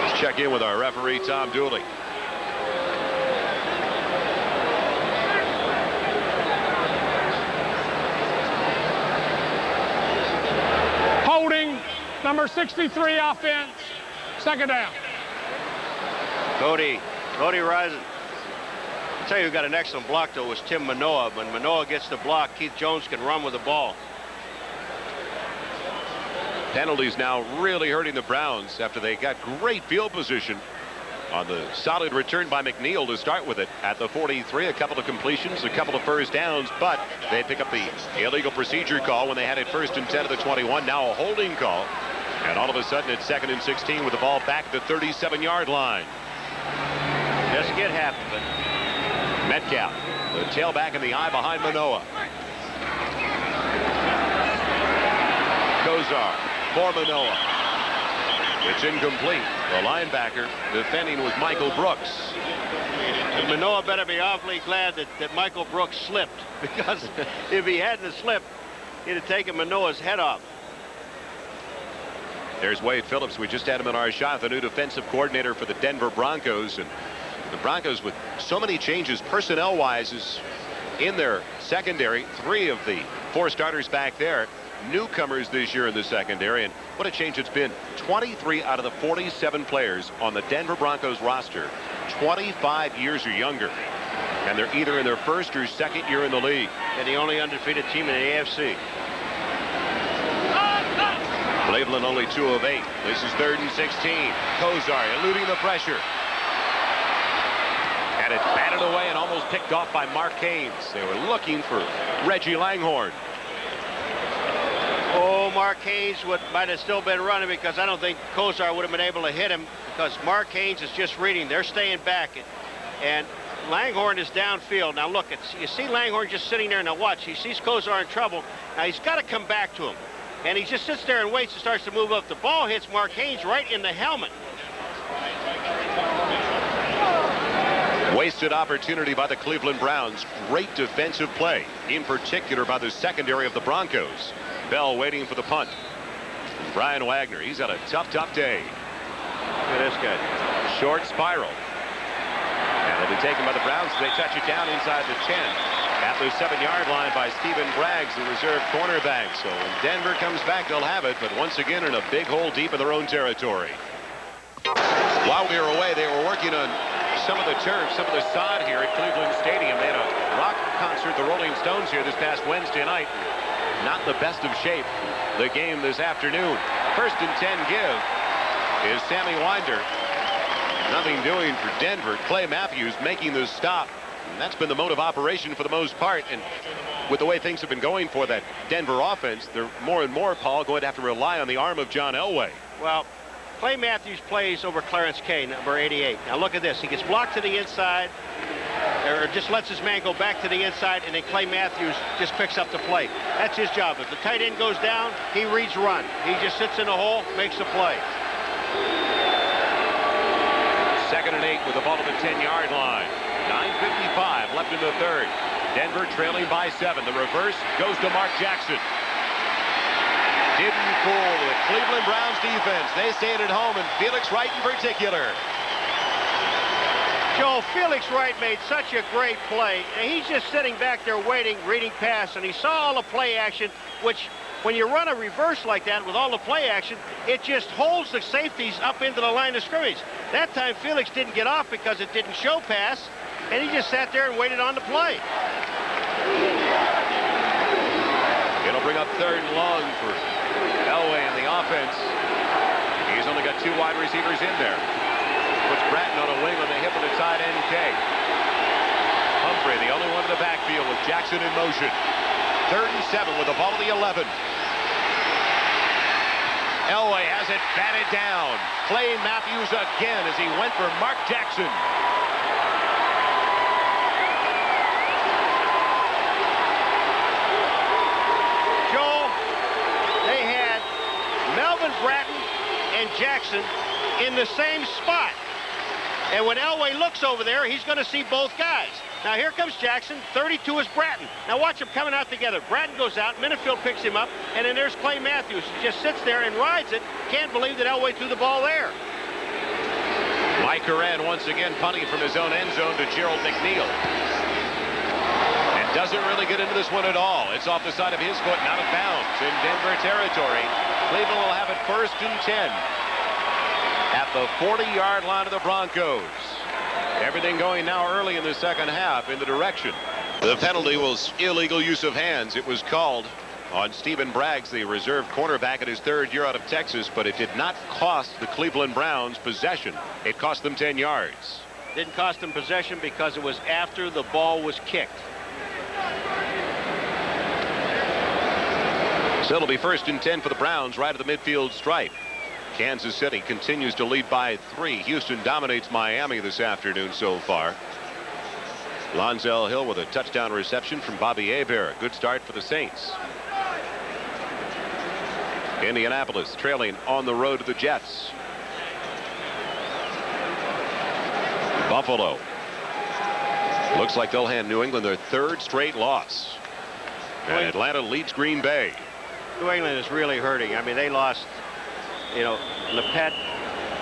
Let's check in with our referee, Tom Dooley. Holding, number 63 offense. 2nd down. Cody Risen. I'll tell you who got an excellent block, though, was Tim Manoa. When Manoa gets the block, Keith Jones can run with the ball. Penalties now really hurting the Browns after they got great field position on the solid return by McNeil to start with it at the 43. A couple of completions, a couple of first downs, but they pick up the illegal procedure call when they had it 1st and 10 at the 21. Now a holding call. And all of a sudden it's 2nd and 16 with the ball back at the 37-yard line. Doesn't get half of it. Metcalf, the tailback in the eye behind Manoa. Kozar for Manoa. It's incomplete. The linebacker defending was Michael Brooks. And Manoa better be awfully glad that Michael Brooks slipped, because if he hadn't slipped, he'd have taken Manoa's head off. There's Wade Phillips. We just had him in our shot, the new defensive coordinator for the Denver Broncos. And the Broncos, with so many changes personnel-wise, is in their secondary. 3 of the 4 starters back there, newcomers this year in the secondary. And what a change it's been. 23 out of the 47 players on the Denver Broncos roster, 25 years or younger. And they're either in their 1st or 2nd year in the league. And the only undefeated team in the AFC. Cleveland only 2 of 8. This is 3rd and 16. Kozar eluding the pressure. And it's batted away and almost picked off by Mark Haynes. They were looking for Reggie Langhorne. Oh, Mark Haynes might have still been running, because I don't think Kozar would have been able to hit him, because Mark Haynes is just reading. They're staying back. And Langhorne is downfield. Now look, you see Langhorne just sitting there. Now watch. He sees Kozar in trouble. Now he's got to come back to him. And he just sits there and waits and starts to move up. The ball hits Mark Haynes right in the helmet. Wasted opportunity by the Cleveland Browns. Great defensive play, in particular by the secondary of the Broncos. Bell waiting for the punt. Brian Wagner, he's had a tough day. Look at this guy. Short spiral. And it'll be taken by the Browns as they touch it down inside the 10. At the 7-yard line by Stephen Braggs, the reserve cornerback. So when Denver comes back, they'll have it, but once again in a big hole deep in their own territory. While we were away, they were working on some of the turf, some of the sod here at Cleveland Stadium. They had a rock concert, the Rolling Stones, here this past Wednesday night. Not the best of shape, the game this afternoon. 1st and 10 give is Sammy Winder. Nothing doing for Denver. Clay Matthews making the stop. And that's been the mode of operation for the most part. And with the way things have been going for that Denver offense, they're more and more, Paul, going to have to rely on the arm of John Elway. Well, Clay Matthews plays over Clarence Kay, number 88. Now look at this. He gets blocked to the inside, or just lets his man go back to the inside, and then Clay Matthews just picks up the play. That's his job. If the tight end goes down, he reads run. He just sits in the hole, makes the play. 2nd and 8 with the ball at the 10-yard line. 9:55 left in the 3rd. Denver trailing by 7. The reverse goes to Mark Jackson. Didn't fool the Cleveland Browns defense. They stayed at home, and Felix Wright in particular. Joe, Felix Wright made such a great play. And he's just sitting back there waiting, reading pass, and he saw all the play action, which when you run a reverse like that with all the play action, it just holds the safeties up into the line of scrimmage. That time Felix didn't get off because it didn't show pass, and he just sat there and waited on the play. It'll bring up 3rd and long for Elway and the offense. He's only got 2 wide receivers in there. Puts Bratton on a wing on the hip of the tight end, Kay. Humphrey, the only one in the backfield with Jackson in motion. 3rd and 7 with the ball at the 11. Elway has it batted down. Clay Matthews again as he went for Mark Jackson. Joel, they had Melvin Bratton and Jackson in the same spot. And when Elway looks over there, he's going to see both guys. Now here comes Jackson. 32 is Bratton. Now watch them coming out together. Bratton goes out. Minifield picks him up. And then there's Clay Matthews. He just sits there and rides it. Can't believe that Elway threw the ball there. Mike Coran once again punting from his own end zone to Gerald McNeil. And doesn't really get into this one at all. It's off the side of his foot and out of bounds in Denver territory. Cleveland will have it 1st and 10 at the 40-yard line of the Broncos. Everything going now early in the 2nd half in the direction. The penalty was illegal use of hands. It was called on Stephen Braggs, the reserve cornerback, at his 3rd year out of Texas, but it did not cost the Cleveland Browns possession. It cost them 10 yards. Didn't cost them possession because it was after the ball was kicked. So it'll be 1st and 10 for the Browns right at the midfield stripe. Kansas City continues to lead by 3. Houston dominates Miami this afternoon so far. Lonzel Hill with a touchdown reception from Bobby Hebert. Good start for the Saints. Indianapolis trailing on the road to the Jets. Buffalo. Looks like they'll hand New England their 3rd straight loss. And Atlanta leads Green Bay. New England is really hurting. I mean, they lost, you know, Lepet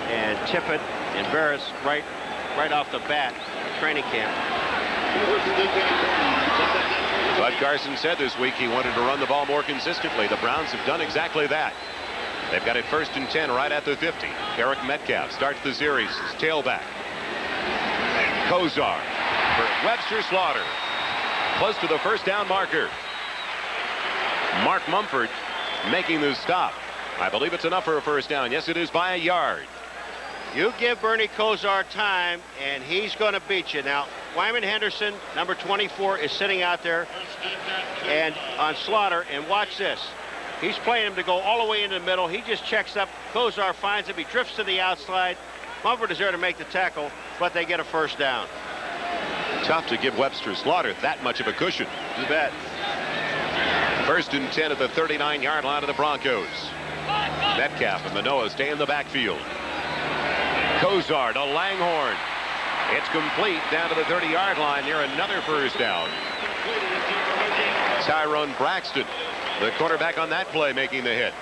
and Tippett and Barris right off the bat in training camp. Bud Carson said this week he wanted to run the ball more consistently. The Browns have done exactly that. They've got it 1st and 10 right at the 50. Eric Metcalf starts the series as tailback. And Kozar for Webster Slaughter. Close to the 1st down marker. Mark Mumford making the stop. I believe it's enough for a 1st down. Yes, it is by a yard. You give Bernie Kozar time, and he's going to beat you. Now, Wyman Henderson, number 24, is sitting out there and on Slaughter, and watch this. He's playing him to go all the way into the middle. He just checks up. Kozar finds him. He drifts to the outside. Mumford is there to make the tackle, but they get a 1st down. Tough to give Webster Slaughter that much of a cushion. You bet. 1st and 10 at the 39-yard line of the Broncos. Metcalf and Manoah stay in the backfield. Kozar to Langhorne. It's complete down to the 30-yard line near another 1st down. Tyrone Braxton, the quarterback on that play, making the hit.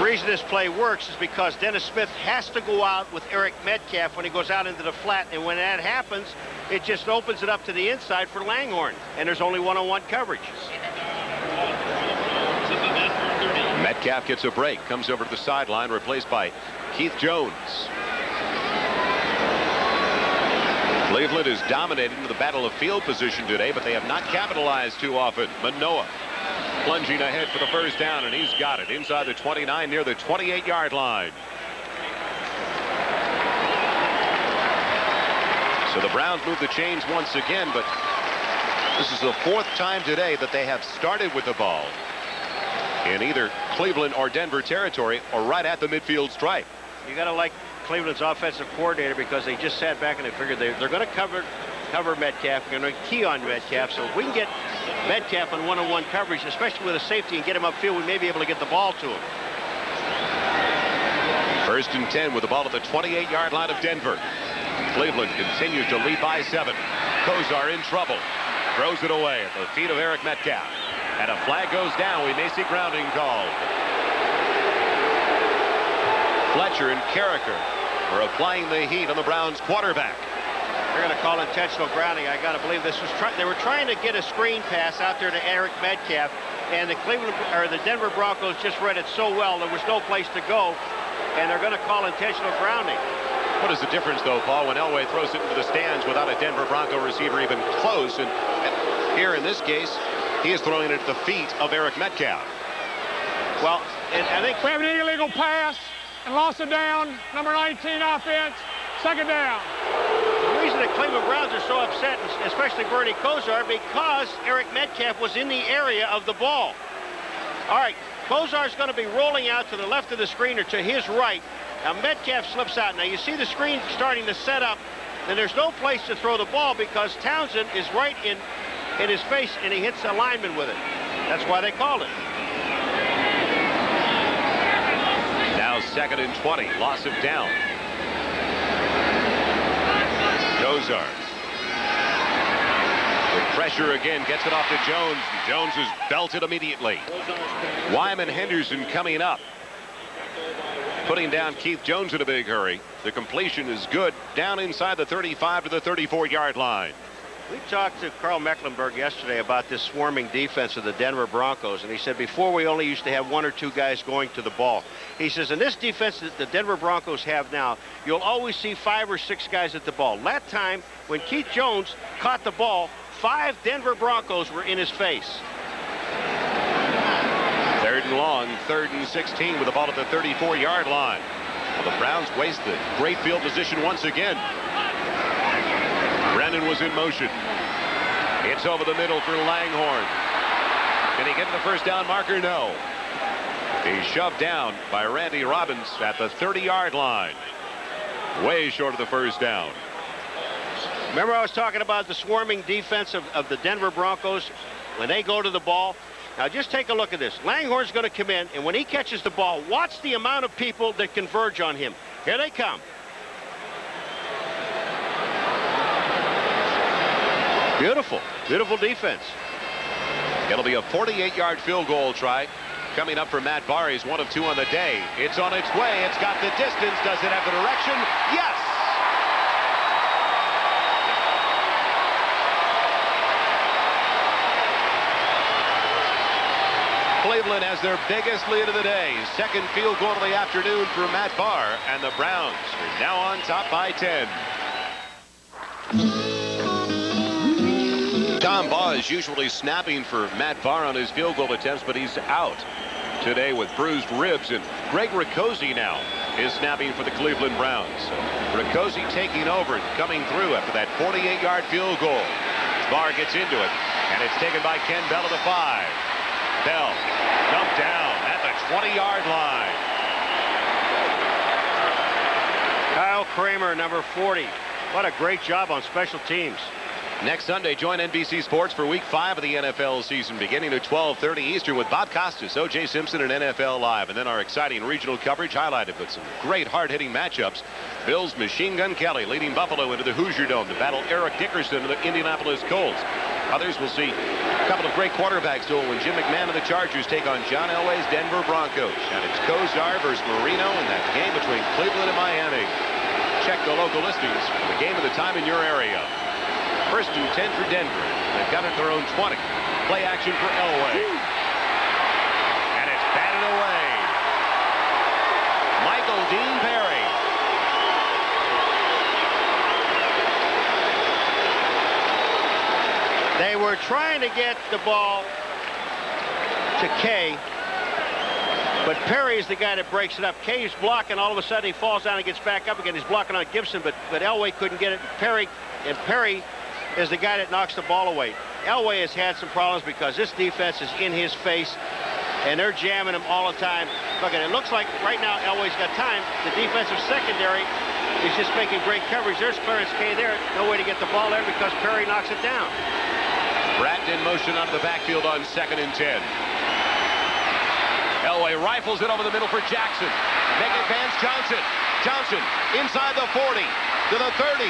reason this play works is because Dennis Smith has to go out with Eric Metcalf when he goes out into the flat, and when that happens, it just opens it up to the inside for Langhorne, and there's only one-on-one coverage. Metcalf gets a break, comes over to the sideline, replaced by Keith Jones. Cleveland is dominating the battle of field position today, but they have not capitalized too often. Manoa plunging ahead for the first down, and he's got it inside the 29 near the 28-yard line. So the Browns move the chains once again, but this is the 4th time today that they have started with the ball in either Cleveland or Denver territory or right at the midfield stripe. You got to like Cleveland's offensive coordinator because they just sat back and they figured they're going to cover Metcalf. They're going to key on Metcalf. So if we can get Metcalf on one-on-one coverage, especially with a safety, and get him upfield, we may be able to get the ball to him. 1st and 10 with the ball at the 28-yard line of Denver. Cleveland continues to lead by 7. Kosar in trouble. Throws it away at the feet of Eric Metcalf. And a flag goes down. We may see grounding called. Fletcher and Carricker are applying the heat on the Browns quarterback. They're going to call intentional grounding. I got to believe this was they were trying to get a screen pass out there to Eric Metcalf, and the Denver Broncos just read it so well there was no place to go, and they're going to call intentional grounding. What is the difference, though, Paul, when Elway throws it into the stands without a Denver Bronco receiver even close? And here in this case, he is throwing it at the feet of Eric Metcalf. Well, and I think we have an illegal pass and lost it down. Number 19 offense. 2nd down. The reason the Cleveland Browns are so upset, especially Bernie Kosar, because Eric Metcalf was in the area of the ball. All right, Kosar's going to be rolling out to the left of the screen or to his right. Now Metcalf slips out. Now you see the screen starting to set up. Then there's no place to throw the ball because Townsend is right in his face, and he hits a lineman with it. That's why they called it. Now 2nd and 20. Loss of down. Kosar. With pressure again, gets it off to Jones. Jones is belted immediately. Wyman Henderson coming up. Putting down Keith Jones in a big hurry. The completion is good. Down inside the 35 to the 34-yard line. We talked to Carl Mecklenburg yesterday about this swarming defense of the Denver Broncos, and he said before we only used to have 1 or 2 guys going to the ball. He says in this defense that the Denver Broncos have now, you'll always see 5 or 6 guys at the ball. That time, when Keith Jones caught the ball, 5 Denver Broncos were in his face. 3rd and long, 3rd and 16 with the ball at the 34-yard line. Well, the Browns waste the great field position once again. Brennan was in motion. It's over the middle for Langhorne. Can he get to the first down marker? No. He's shoved down by Randy Robbins at the 30-yard line. Way short of the first down. Remember I was talking about the swarming defense of the Denver Broncos when they go to the ball? Now just take a look at this. Langhorne's going to come in, and when he catches the ball, watch the amount of people that converge on him. Here they come. Beautiful, beautiful defense. It'll be a 48-yard field goal try coming up for Matt Barr. He's 1 of 2 on the day. It's on its way. It's got the distance. Does it have the direction? Yes! Cleveland has their biggest lead of the day. 2nd field goal of the afternoon for Matt Barr, and the Browns are now on top by 10. Tom Baugh is usually snapping for Matt Barr on his field goal attempts, but he's out today with bruised ribs. And Greg Riccozzi now is snapping for the Cleveland Browns. So Riccozzi taking over and coming through after that 48-yard field goal. Barr gets into it, and it's taken by Ken Bell at the 5. Bell dumped down at the 20-yard line. Kyle Kramer, number 40. What a great job on special teams. Next Sunday, join NBC Sports for Week 5 of the NFL season, beginning at 12:30 Eastern with Bob Costas, O.J. Simpson, and NFL Live. And then our exciting regional coverage highlighted with some great hard-hitting matchups. Bills Machine Gun Kelly leading Buffalo into the Hoosier Dome to battle Eric Dickerson of the Indianapolis Colts. Others will see A couple of great quarterbacks duel when Jim McMahon and the Chargers take on John Elway's Denver Broncos. And it's Kozar versus Marino in that game between Cleveland and Miami. Check the local listings for the game of the time in your area. 1st and 10 for Denver. They've got it at their own 20. Play action for Elway. And it's batted away. Michael Dean Perry. They were trying to get the ball to Kay, but Perry is the guy that breaks it up. Kay's blocking. All of a sudden, he falls down and gets back up again. He's blocking on Gibson, but Elway couldn't get it. Perry is the guy that knocks the ball away. Elway has had some problems because this defense is in his face, and they're jamming him all the time. Look at it. It looks like right now Elway's got time. The defensive secondary is just making great coverage. There's Clarence Kay there. No way to get the ball there because Perry knocks it down. Bratton in motion out of the backfield on 2nd and 10. Elway rifles it over the middle for Jackson. Make it Vance Johnson. Johnson inside the 40, to the 30,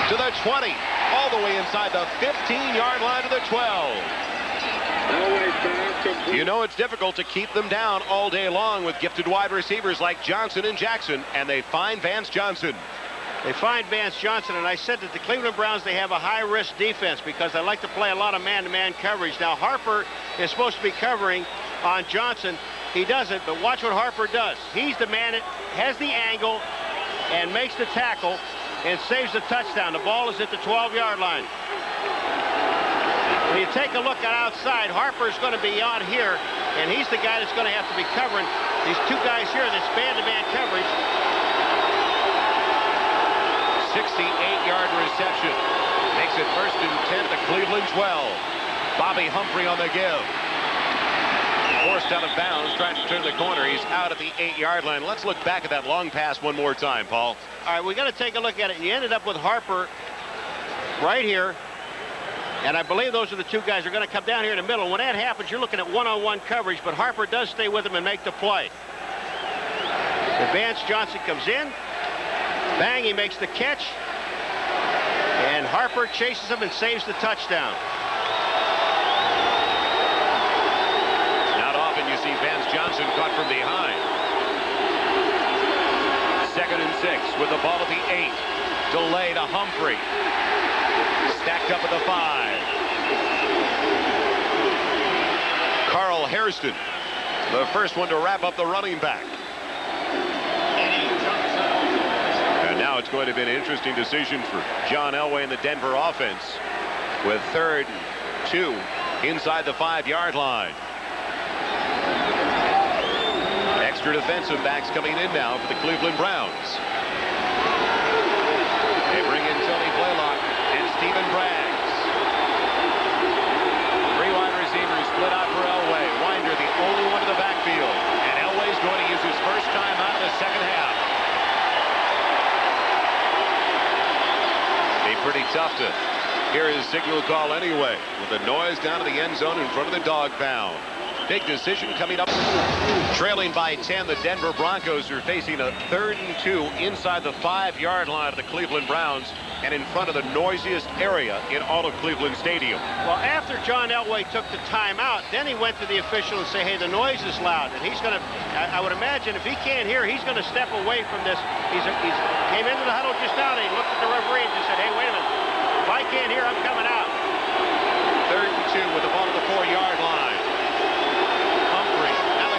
to the 20, all the way inside the 15-yard line to the 12. You know it's difficult to keep them down all day long with gifted wide receivers like Johnson and Jackson, and they find Vance Johnson. They find Vance Johnson, and I said that the Cleveland Browns, they have a high-risk defense because they like to play a lot of man-to-man coverage. Now, Harper is supposed to be covering on Johnson. He doesn't, but watch what Harper does. He's the man that has the angle and makes the tackle and saves the touchdown. The ball is at the 12-yard line. When you take a look at outside, Harper's going to be on here, and he's the guy that's going to have to be covering these two guys here that's man-to-man coverage. 68-yard reception. Makes it 1st and 10 to Cleveland 12. Bobby Humphrey on the give. Forced out of bounds, trying to turn the corner. He's out at the 8-yard line. Let's look back at that long pass one more time, Paul. All right, we got to take a look at it. You ended up with Harper right here. And I believe those are the two guys who are going to come down here in the middle. When that happens, you're looking at one-on-one coverage, but Harper does stay with him and make the play. And Vance Johnson comes in. Bang, he makes the catch. And Harper chases him and saves the touchdown. Not often you see Vance Johnson caught from behind. 2nd and 6 with the ball at the 8. Delay to Humphrey. Stacked up at the 5. Carl Hairston, the first one to wrap up the running back. And now it's going to be an interesting decision for John Elway and the Denver offense with 3rd and 2 inside the 5-yard line. Extra defensive backs coming in now for the Cleveland Browns. They bring in Tony Blaylock and Stephen Braggs. 3 wide receivers split out for Elway. Winder the only one in the backfield. And Elway's going to use his first time out of the second half. Be pretty tough to hear his signal call anyway, with the noise down to the end zone in front of the Dawg Pound. Big decision coming up. Trailing by 10, the Denver Broncos are facing a 3rd and 2 inside the 5-yard line of the Cleveland Browns and in front of the noisiest area in all of Cleveland Stadium. Well, after John Elway took the timeout, then he went to the official and say, hey, the noise is loud. And he's going to, I would imagine, if he can't hear, he's going to step away from this. He's came into the huddle just now, and he looked at the referee and just said, hey, wait a minute. If I can't hear, I'm coming out. 3rd and 2 with the ball at the 4-yard line.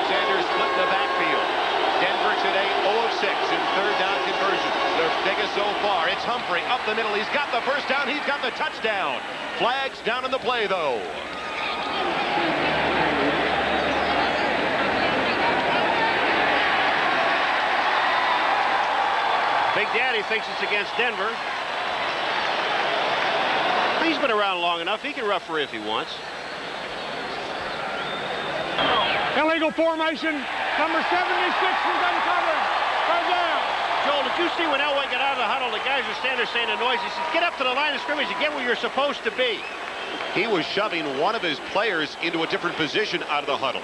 Split in the backfield. Denver today 0 of 6 in 3rd down conversions. Their biggest so far. It's Humphrey up the middle. He's got the first down. He's got the touchdown. Flags down in the play, though. Big Daddy thinks it's against Denver. He's been around long enough. He can referee if he wants. Illegal formation, number 76 is uncovered. Right down. Joel, did you see when Elway got out of the huddle, the guys are standing there saying the noise? He says, get up to the line of scrimmage and get where you're supposed to be. He was shoving one of his players into a different position out of the huddle.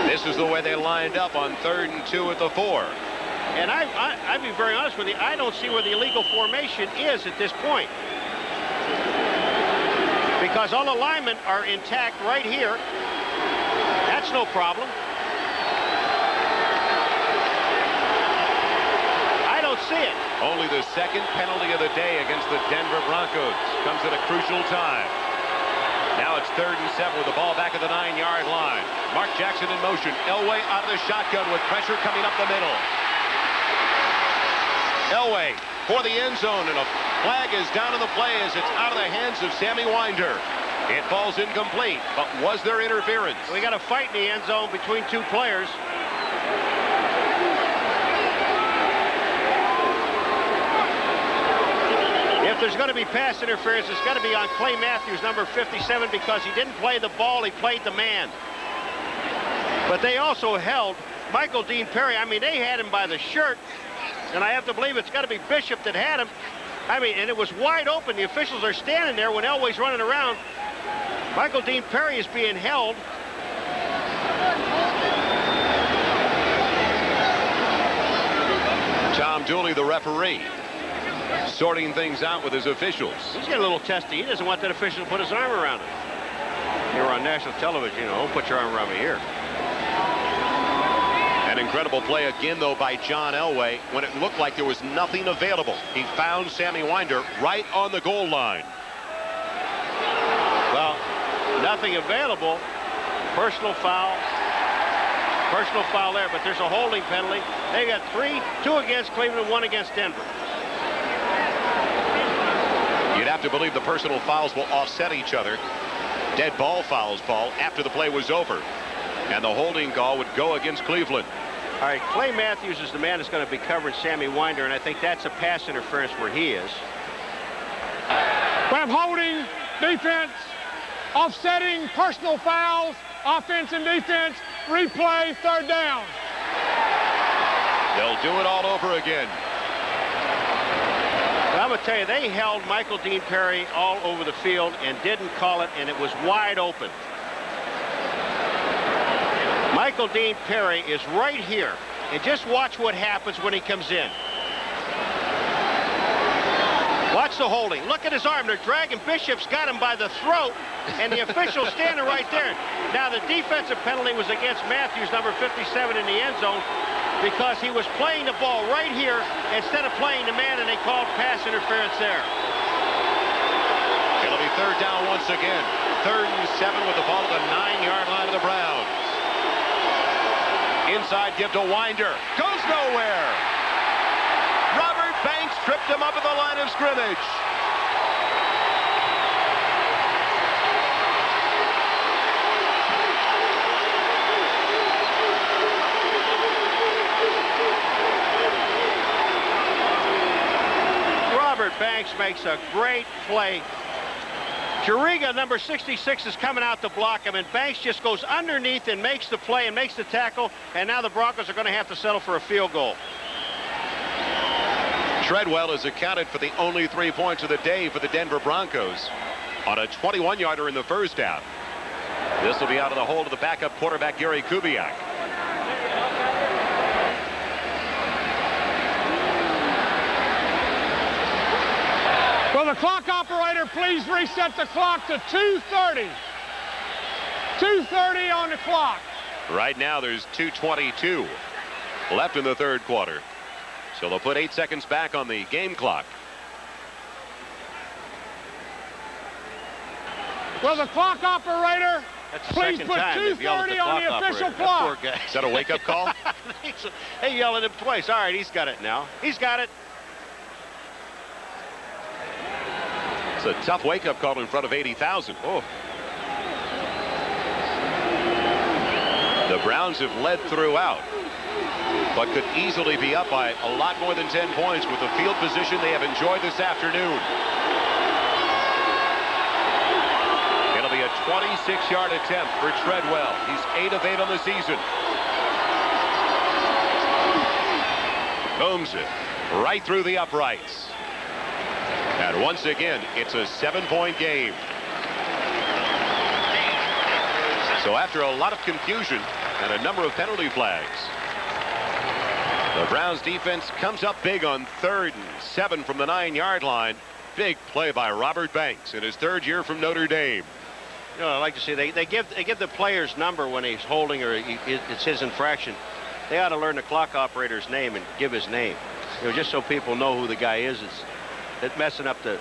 This is the way they lined up on 3rd and 2 at the 4. And I'd be very honest with you, I don't see where the illegal formation is at this point. Because all the linemen are intact right here. That's no problem. I don't see it. Only the second penalty of the day against the Denver Broncos comes at a crucial time. Now it's 3rd and 7 with the ball back at the 9-yard line. Mark Jackson in motion. Elway out of the shotgun with pressure coming up the middle. Elway for the end zone, and a flag is down in the play as it's out of the hands of Sammy Winder. It falls incomplete, but was there interference? We got a fight in the end zone between two players. If there's going to be pass interference, it's got to be on Clay Matthews, number 57, because he didn't play the ball, he played the man. But they also held Michael Dean Perry. I mean, they had him by the shirt, and I have to believe it's got to be Bishop that had him. I mean, and it was wide open. The officials are standing there when Elway's running around. Michael Dean Perry is being held. Tom Dooley, the referee, sorting things out with his officials. He's getting a little testy. He doesn't want that official to put his arm around him. Here on national television, you know, don't put your arm around me here. An incredible play again, though, by John Elway when it looked like there was nothing available. He found Sammy Winder right on the goal line. Well, nothing available. Personal foul. Personal foul there, but there's a holding penalty. They got 2 against Cleveland, 1 against Denver. You'd have to believe the personal fouls will offset each other. Dead ball fouls, Paul, after the play was over. And the holding call would go against Cleveland. All right, Clay Matthews is the man that's going to be covering Sammy Winder, and I think that's a pass interference where he is. We have holding, defense, offsetting, personal fouls, offense and defense, replay, 3rd down. They'll do it all over again. I'm going to tell you, they held Michael Dean Perry all over the field and didn't call it, and it was wide open. Michael Dean Perry is right here, and just watch what happens when he comes in. Watch the holding. Look at his arm. They're dragging. Bishop's got him by the throat, and the official's standing right there. Now, the defensive penalty was against Matthews, number 57, in the end zone, because he was playing the ball right here instead of playing the man, and they called pass interference there. It'll be 3rd down once again. 3rd and 7 with the ball at the 9-yard line of the Browns. Inside give to Winder. Goes nowhere. Robert Banks tripped him up at the line of scrimmage. Robert Banks makes a great play. Juriga, number 66, is coming out to block him, and Banks just goes underneath and makes the play and makes the tackle, and now the Broncos are going to have to settle for a field goal. Treadwell has accounted for the only 3 points of the day for the Denver Broncos on a 21-yarder in the first half. This will be out of the hold of the backup quarterback, Gary Kubiak. Will the clock operator please reset the clock to 2:30? 2:30 on the clock. Right now, there's 2:22 left in the 3rd quarter. So they'll put 8 seconds back on the game clock. Will the clock operator please put time 2:30 on the official clock? Is that a wake-up call? They yelled at him twice. All right, he's got it now. He's got it. It's a tough wake-up call in front of 80,000. Oh. The Browns have led throughout, but could easily be up by a lot more than 10 points with the field position they have enjoyed this afternoon. It'll be a 26-yard attempt for Treadwell. He's 8 of 8 on the season. Booms it right through the uprights. And once again, it's a 7-point game. So after a lot of confusion and a number of penalty flags, The Browns defense comes up big on 3rd and 7 from the 9-yard line. Big play by Robert Banks in his 3rd year from Notre Dame. You know, I like to see they give the player's number when he's holding or it's his infraction. They ought to learn the clock operator's name and give his name. You know, just so people know who the guy is. It's messing up the.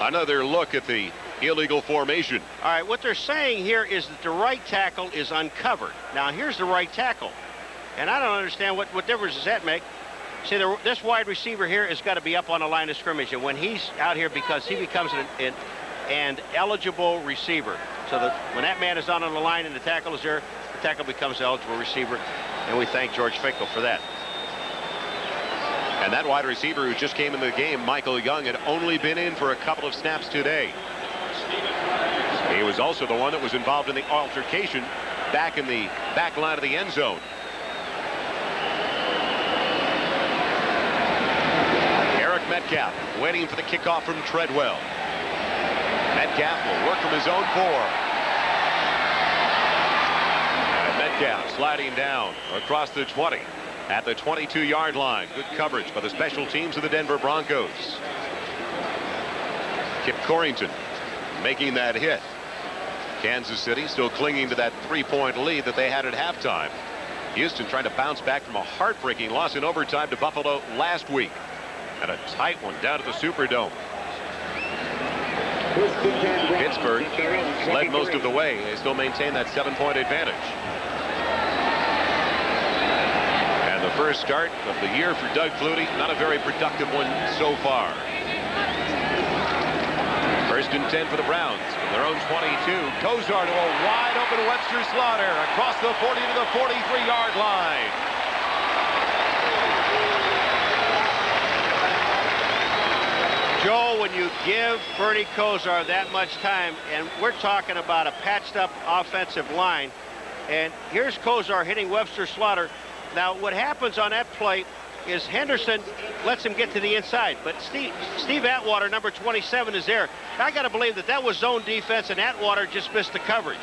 Another look at the illegal formation. All right, what they're saying here is that the right tackle is uncovered. Now, here's the right tackle. And I don't understand what difference does that make. See, this wide receiver here has got to be up on the line of scrimmage. And when he's out here, because he becomes an eligible receiver. So that when that man is not on the line and the tackle is there, the tackle becomes an eligible receiver. And we thank George Finkel for that. And that wide receiver who just came into the game, Michael Young, had only been in for a couple of snaps today. He was also the one that was involved in the altercation back in the back line of the end zone. Eric Metcalf waiting for the kickoff from Treadwell. Metcalf will work from his own 4. And Metcalf sliding down across the 20 at the 22-yard line. Good coverage by the special teams of the Denver Broncos. Kip Corrington making that hit. Kansas City still clinging to that 3-point lead that they had at halftime. Houston trying to bounce back from a heartbreaking loss in overtime to Buffalo last week. And a tight one down at the Superdome. Pittsburgh led most of the way. They still maintain that 7-point advantage. And the first start of the year for Doug Flutie, not a very productive one so far. 1st and 10 for the Browns. Their own 22. Kosar to a wide open Webster Slaughter across the 40 to the 43-yard line. Joe, when you give Bernie Kosar that much time, and we're talking about a patched up offensive line, and here's Kosar hitting Webster Slaughter. Now, what happens on that play is Henderson lets him get to the inside, but Steve Atwater, number 27, is there. I got to believe that was zone defense, and Atwater just missed the coverage.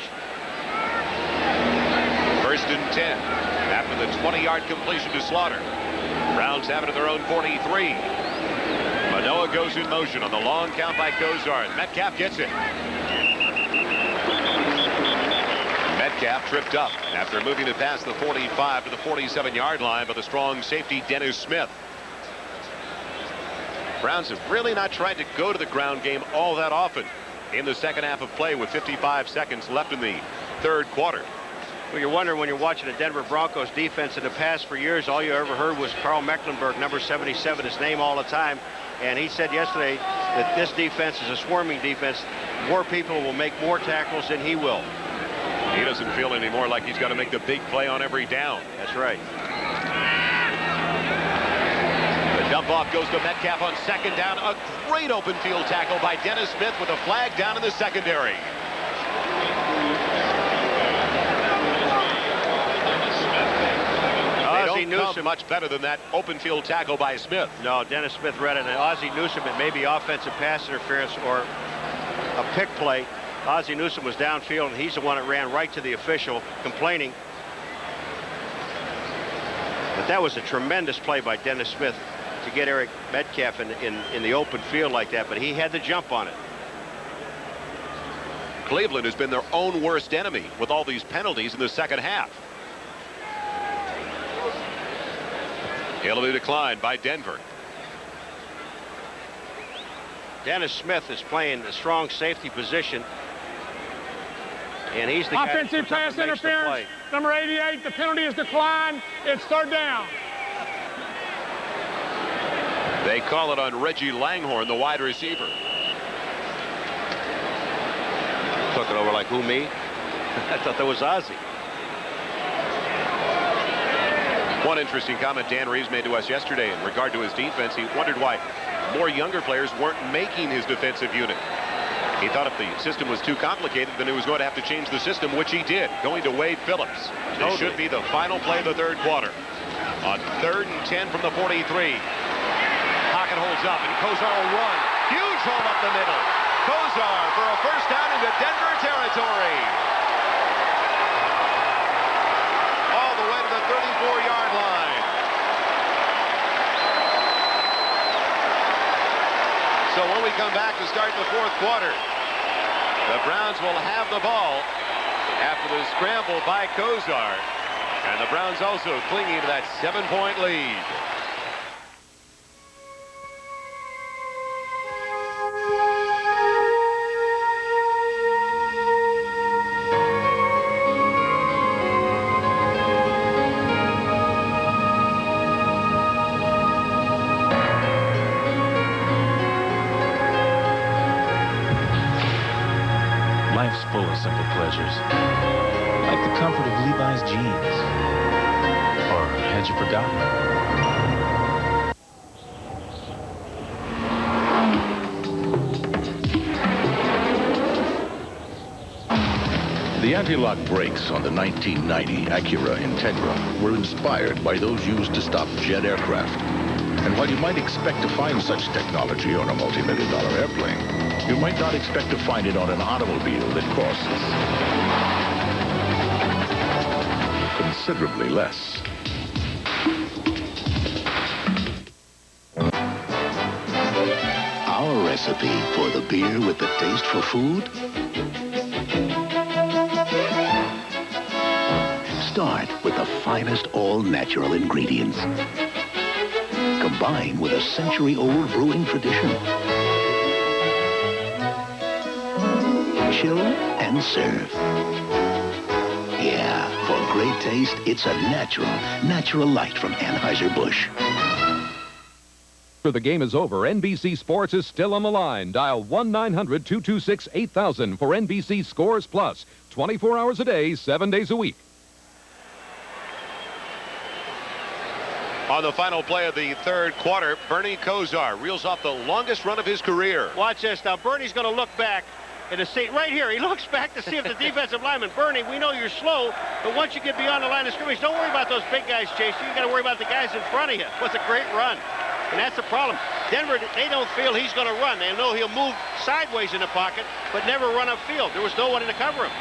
1st and 10 after the 20-yard completion to Slaughter. Browns have it at their own 43. Manoa goes in motion on the long count by Kosar. Metcalf gets it. Metcalf tripped up after moving it past the 45 to the 47-yard line by the strong safety Dennis Smith. Browns have really not tried to go to the ground game all that often in the second half of play with 55 seconds left in the 3rd quarter. Well, you're wondering when you're watching the Denver Broncos defense in the past for years, all you ever heard was Carl Mecklenburg, number 77, his name all the time. And he said yesterday that this defense is a swarming defense. More people will make more tackles than he will. He doesn't feel anymore like he's got to make the big play on every down. That's right. The dump off goes to Metcalf on 2nd down. A great open field tackle by Dennis Smith with a flag down in the secondary. They don't come much better than that open field tackle by Smith. No, Dennis Smith read it. And Ozzie Newsome, it may be offensive pass interference or a pick play. Ozzie Newsome was downfield, and he's the one that ran right to the official, complaining. But that was a tremendous play by Dennis Smith to get Eric Metcalf in the open field like that, but he had the jump on it. Cleveland has been their own worst enemy with all these penalties in the second half. He'll be declined by Denver. Dennis Smith is playing a strong safety position. And he's the offensive pass interference. Number 88, the penalty is declined. It's 3rd down. They call it on Reggie Langhorne, the wide receiver. Took it over like who, me? I thought that was Ozzie. One interesting comment Dan Reeves made to us yesterday in regard to his defense. He wondered why more younger players weren't making his defensive unit. He thought if the system was too complicated, then he was going to have to change the system, which he did, going to Wade Phillips. This should be the final play of the 3rd quarter. On 3rd and 10 from the 43. Pocket holds up, and Kosar will run. Huge hole up the middle. Kosar for a 1st down into Denver territory. So when we come back to start the fourth quarter, the Browns will have the ball after the scramble by Kozar. And the Browns also clinging to that 7-point lead. Life's full of simple pleasures, like the comfort of Levi's jeans. Or had you forgotten? The anti-lock brakes on the 1990 Acura Integra were inspired by those used to stop jet aircraft. And while you might expect to find such technology on a multi-million-dollar airplane, you might not expect to find it on an automobile that costs considerably less. Our recipe for the beer with the taste for food? Start with the finest all-natural ingredients, combined with a century-old brewing tradition. Chill and serve. Yeah, for great taste, it's a natural light from Anheuser-Busch. After the game is over, NBC Sports is still on the line. Dial 1-900-226-8000 for NBC Scores Plus. 24 hours a day, 7 days a week. On the final play of the third quarter, Bernie Kosar reels off the longest run of his career. Watch this. Now, Bernie's going to look back and to see right here. He looks back to see if the defensive lineman, Bernie, we know you're slow, but once you get beyond the line of scrimmage, don't worry about those big guys chasing you. You got to worry about the guys in front of you. What's a great run. And that's the problem. Denver, they don't feel he's going to run. They know he'll move sideways in the pocket, but never run upfield. There was no one to cover him.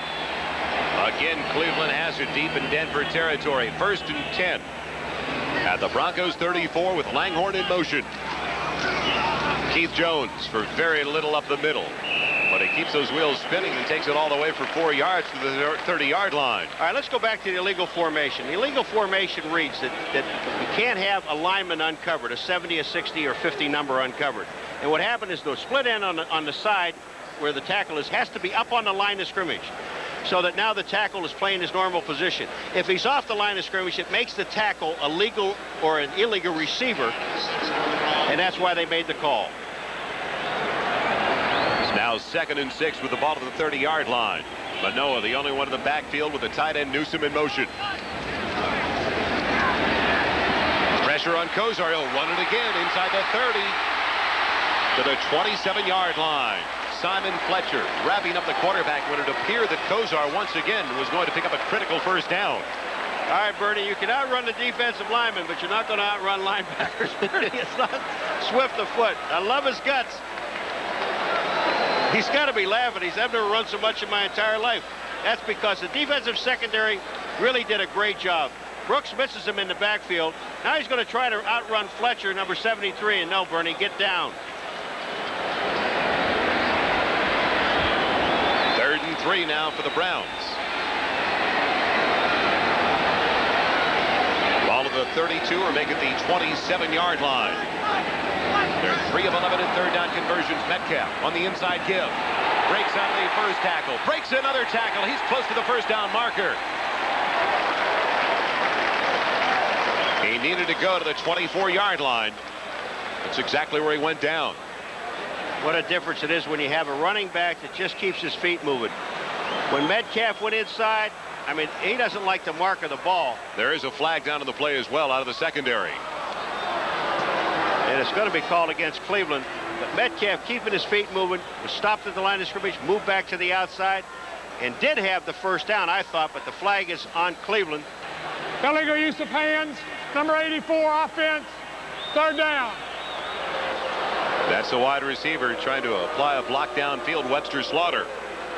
Again, Cleveland has it deep in Denver territory. 1st and 10. At the Broncos 34 with Langhorne in motion. Keith Jones for very little up the middle. But he keeps those wheels spinning and takes it all the way for 4 yards to the 30-yard line. All right, let's go back to the illegal formation. The illegal formation reads that you can't have a lineman uncovered, a 70, a 60, or 50 number uncovered. And what happened is the split end on the side where the tackle is has to be up on the line of scrimmage, so that now the tackle is playing his normal position. If he's off the line of scrimmage, it makes the tackle a legal or an illegal receiver, and that's why they made the call. It's now 2nd and 6 with the ball to the 30-yard line. Manoa, the only one in the backfield with the tight end Newsome in motion. Pressure on Kosar. He'll run it again inside the 30 to the 27-yard line. Simon Fletcher wrapping up the quarterback when it appeared that Kosar once again was going to pick up a critical first down. All right, Bernie, you can outrun the defensive lineman, but you're not going to outrun linebackers. Bernie, it's not swift of foot. I love his guts. He's got to be laughing. I've never run so much in my entire life. That's because the defensive secondary really did a great job. Brooks misses him in the backfield. Now he's going to try to outrun Fletcher, number 73, and no, Bernie, get down. 3rd and 3 now for the Browns. Ball to the 32 or make it the 27-yard line. They're 3 of 11 in third down conversions. Metcalf on the inside give. Breaks out of the first tackle. Breaks another tackle. He's close to the first down marker. He needed to go to the 24-yard line. That's exactly where he went down. What a difference it is when you have a running back that just keeps his feet moving. When Metcalf went inside, I mean, he doesn't like the mark of the ball. There is a flag down to the play as well out of the secondary. And it's going to be called against Cleveland. But Metcalf keeping his feet moving, was stopped at the line of scrimmage, moved back to the outside, and did have the first down, I thought, but the flag is on Cleveland. Illegal use of hands, number 84, offense, 3rd down. That's the wide receiver trying to apply a block downfield, Webster Slaughter.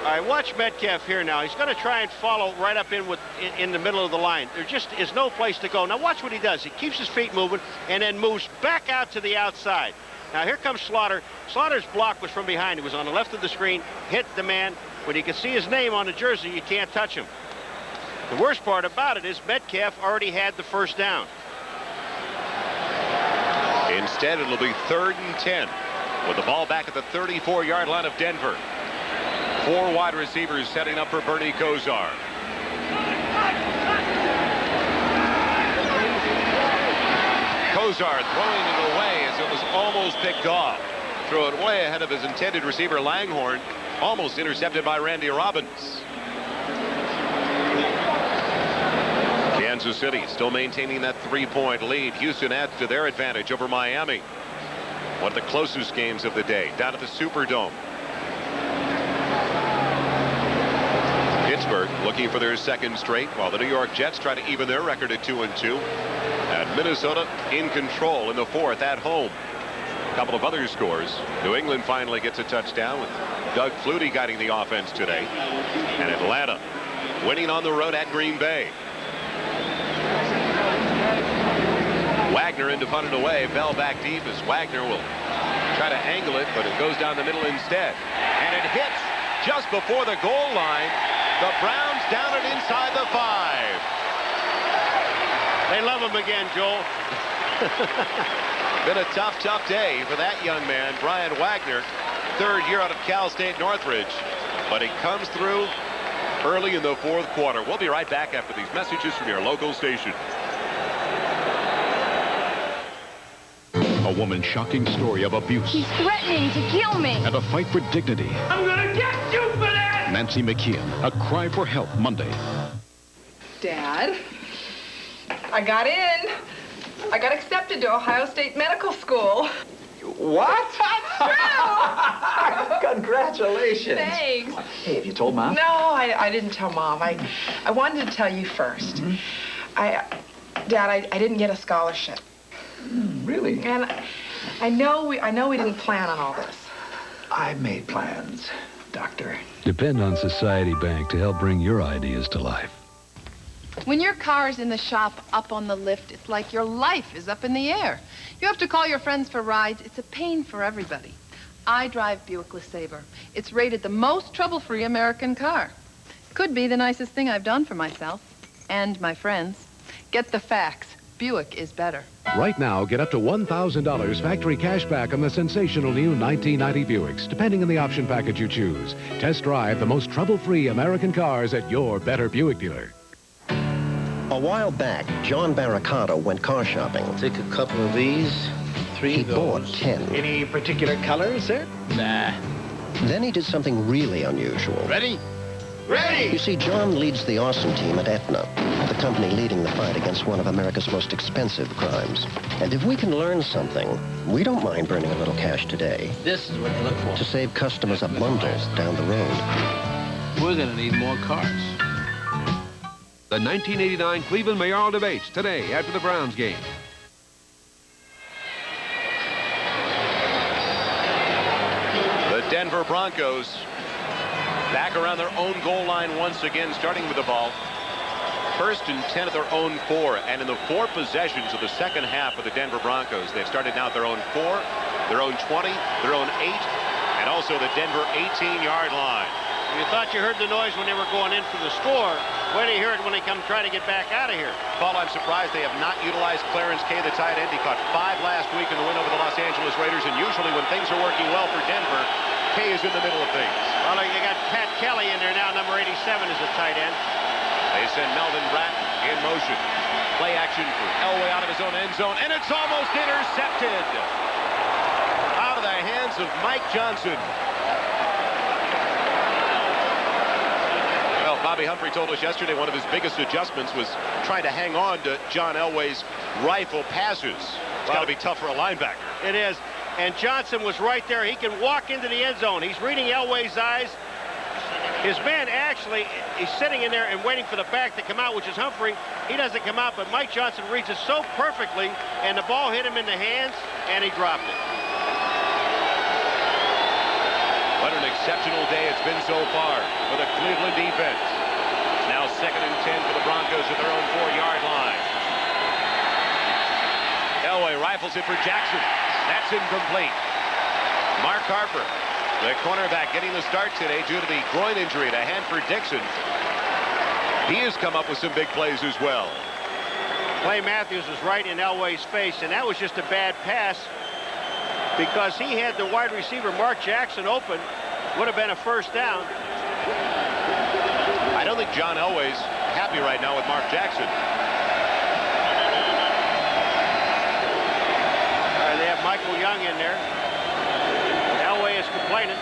All right, watch Metcalf here now. He's going to try and follow right up in the middle of the line. There just is no place to go. Now watch what he does. He keeps his feet moving and then moves back out to the outside. Now here comes Slaughter. Slaughter's block was from behind. It was on the left of the screen, hit the man. When you can see his name on the jersey, you can't touch him. The worst part about it is Metcalf already had the first down. Instead, it'll be 3rd and 10 with the ball back at the 34-yard line of Denver. 4 wide receivers setting up for Bernie Kosar. Kosar throwing it away as it was almost picked off. Threw it way ahead of his intended receiver, Langhorne. Almost intercepted by Randy Robbins. Kansas City still maintaining that 3-point lead. Houston adds to their advantage over Miami. One of the closest games of the day down at the Superdome. Pittsburgh looking for their 2nd straight, while the New York Jets try to even their record at 2-2. And Minnesota in control in the 4th at home. A couple of other scores. New England finally gets a touchdown with Doug Flutie guiding the offense today. And Atlanta winning on the road at Green Bay. Wagner in to punt it away. Bell back deep as Wagner will try to angle it, but it goes down the middle instead. And it hits just before the goal line. The Browns down it inside the 5. They love him again, Joel. Been a tough day for that young man, Brian Wagner. 3rd year out of Cal State Northridge. But he comes through early in the 4th quarter. We'll be right back after these messages from your local station. A woman's shocking story of abuse. He's threatening to kill me. And a fight for dignity. I'm gonna get you for that! Nancy McKeon, A Cry for Help, Monday. Dad, I got in. I got accepted to Ohio State Medical School. What? That's true! Congratulations. Thanks. Hey, have you told Mom? No, I didn't tell Mom. I wanted to tell you first. Dad, I didn't get a scholarship. Really? And I know we didn't plan on all this. I made plans, Doctor. Depend on Society Bank to help bring your ideas to life. When your car is in the shop up on the lift, it's like your life is up in the air. You have to call your friends for rides. It's a pain for everybody. I drive Buick LeSabre. It's rated the most trouble-free American car. Could be the nicest thing I've done for myself and my friends. Get the facts. Buick is better. Right now, get up to $1,000 factory cash back on the sensational new 1990 Buicks, depending on the option package you choose. Test drive the most trouble-free American cars at your better Buick dealer. A while back, John Barricato went car shopping. Take a couple of these, 3 He bought 10. Any particular color, sir? Nah. Then he did something really unusual. Ready? Ready! You see, John leads the arson team at Aetna, the company leading the fight against one of America's most expensive crimes. And if we can learn something, we don't mind burning a little cash today. This is what you look for. To save customers a bundle down the road. We're gonna need more cars. The 1989 Cleveland mayoral debates today after the Browns game. The Denver Broncos back around their own goal line once again, starting with the ball. 1st and 10 at their own 4, and in the 4 possessions of the second half of the Denver Broncos, they've started now at their own 4, their own 20, their own 8, and also the Denver 18-yard line. You thought you heard the noise when they were going in for the score. Where do you hear it when they come try to get back out of here? Paul, I'm surprised they have not utilized Clarence Kay, the tight end. He caught 5 last week in the win over the Los Angeles Raiders, and usually when things are working well for Denver, Kay is in the middle of things. Well, you got Pat Kelly in there now, number 87 is a tight end. They send Melvin Bratt in motion. Play action for Elway out of his own end zone, and it's almost intercepted. Out of the hands of Mike Johnson. Well, Bobby Humphrey told us yesterday one of his biggest adjustments was trying to hang on to John Elway's rifle passes. It's got to be tough for a linebacker. It is. And Johnson was right there. He can walk into the end zone. He's reading Elway's eyes. His man actually is sitting in there and waiting for the back to come out, which is Humphrey. He doesn't come out, but Mike Johnson reads it so perfectly, and the ball hit him in the hands, and he dropped it. What an exceptional day it's been so far for the Cleveland defense. Now 2nd and 10 for the Broncos at their own 4-yard line. Elway rifles it for Jackson. That's incomplete. Mark Harper, the cornerback, getting the start today due to the groin injury to Hanford Dixon. He has come up with some big plays as well. Clay Matthews was right in Elway's face, and that was just a bad pass because he had the wide receiver Mark Jackson open. Would have been a first down. I don't think John Elway's happy right now with Mark Jackson. They have Michael Young in there. Elway is complaining.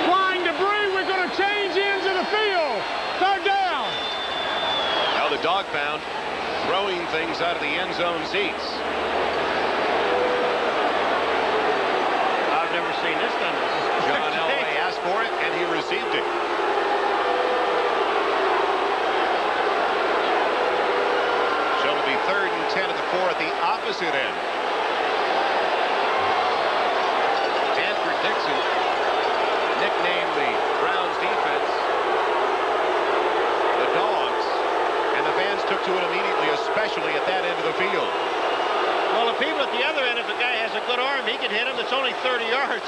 Flying debris, we're going to change ends of the field. Third down. Now the Dawg Pound throwing things out of the end zone seats. I've never seen this done. John Elway asked for it, and he received it. So it'll be 3rd and 10 at the 4 at the opposite end. Hanford Dixon, nicknamed the Browns defense, the Dogs, and the fans took to it immediately, especially at that end of the field. Well, the people at the other end, if the guy has a good arm, he can hit him. It's only 30 yards.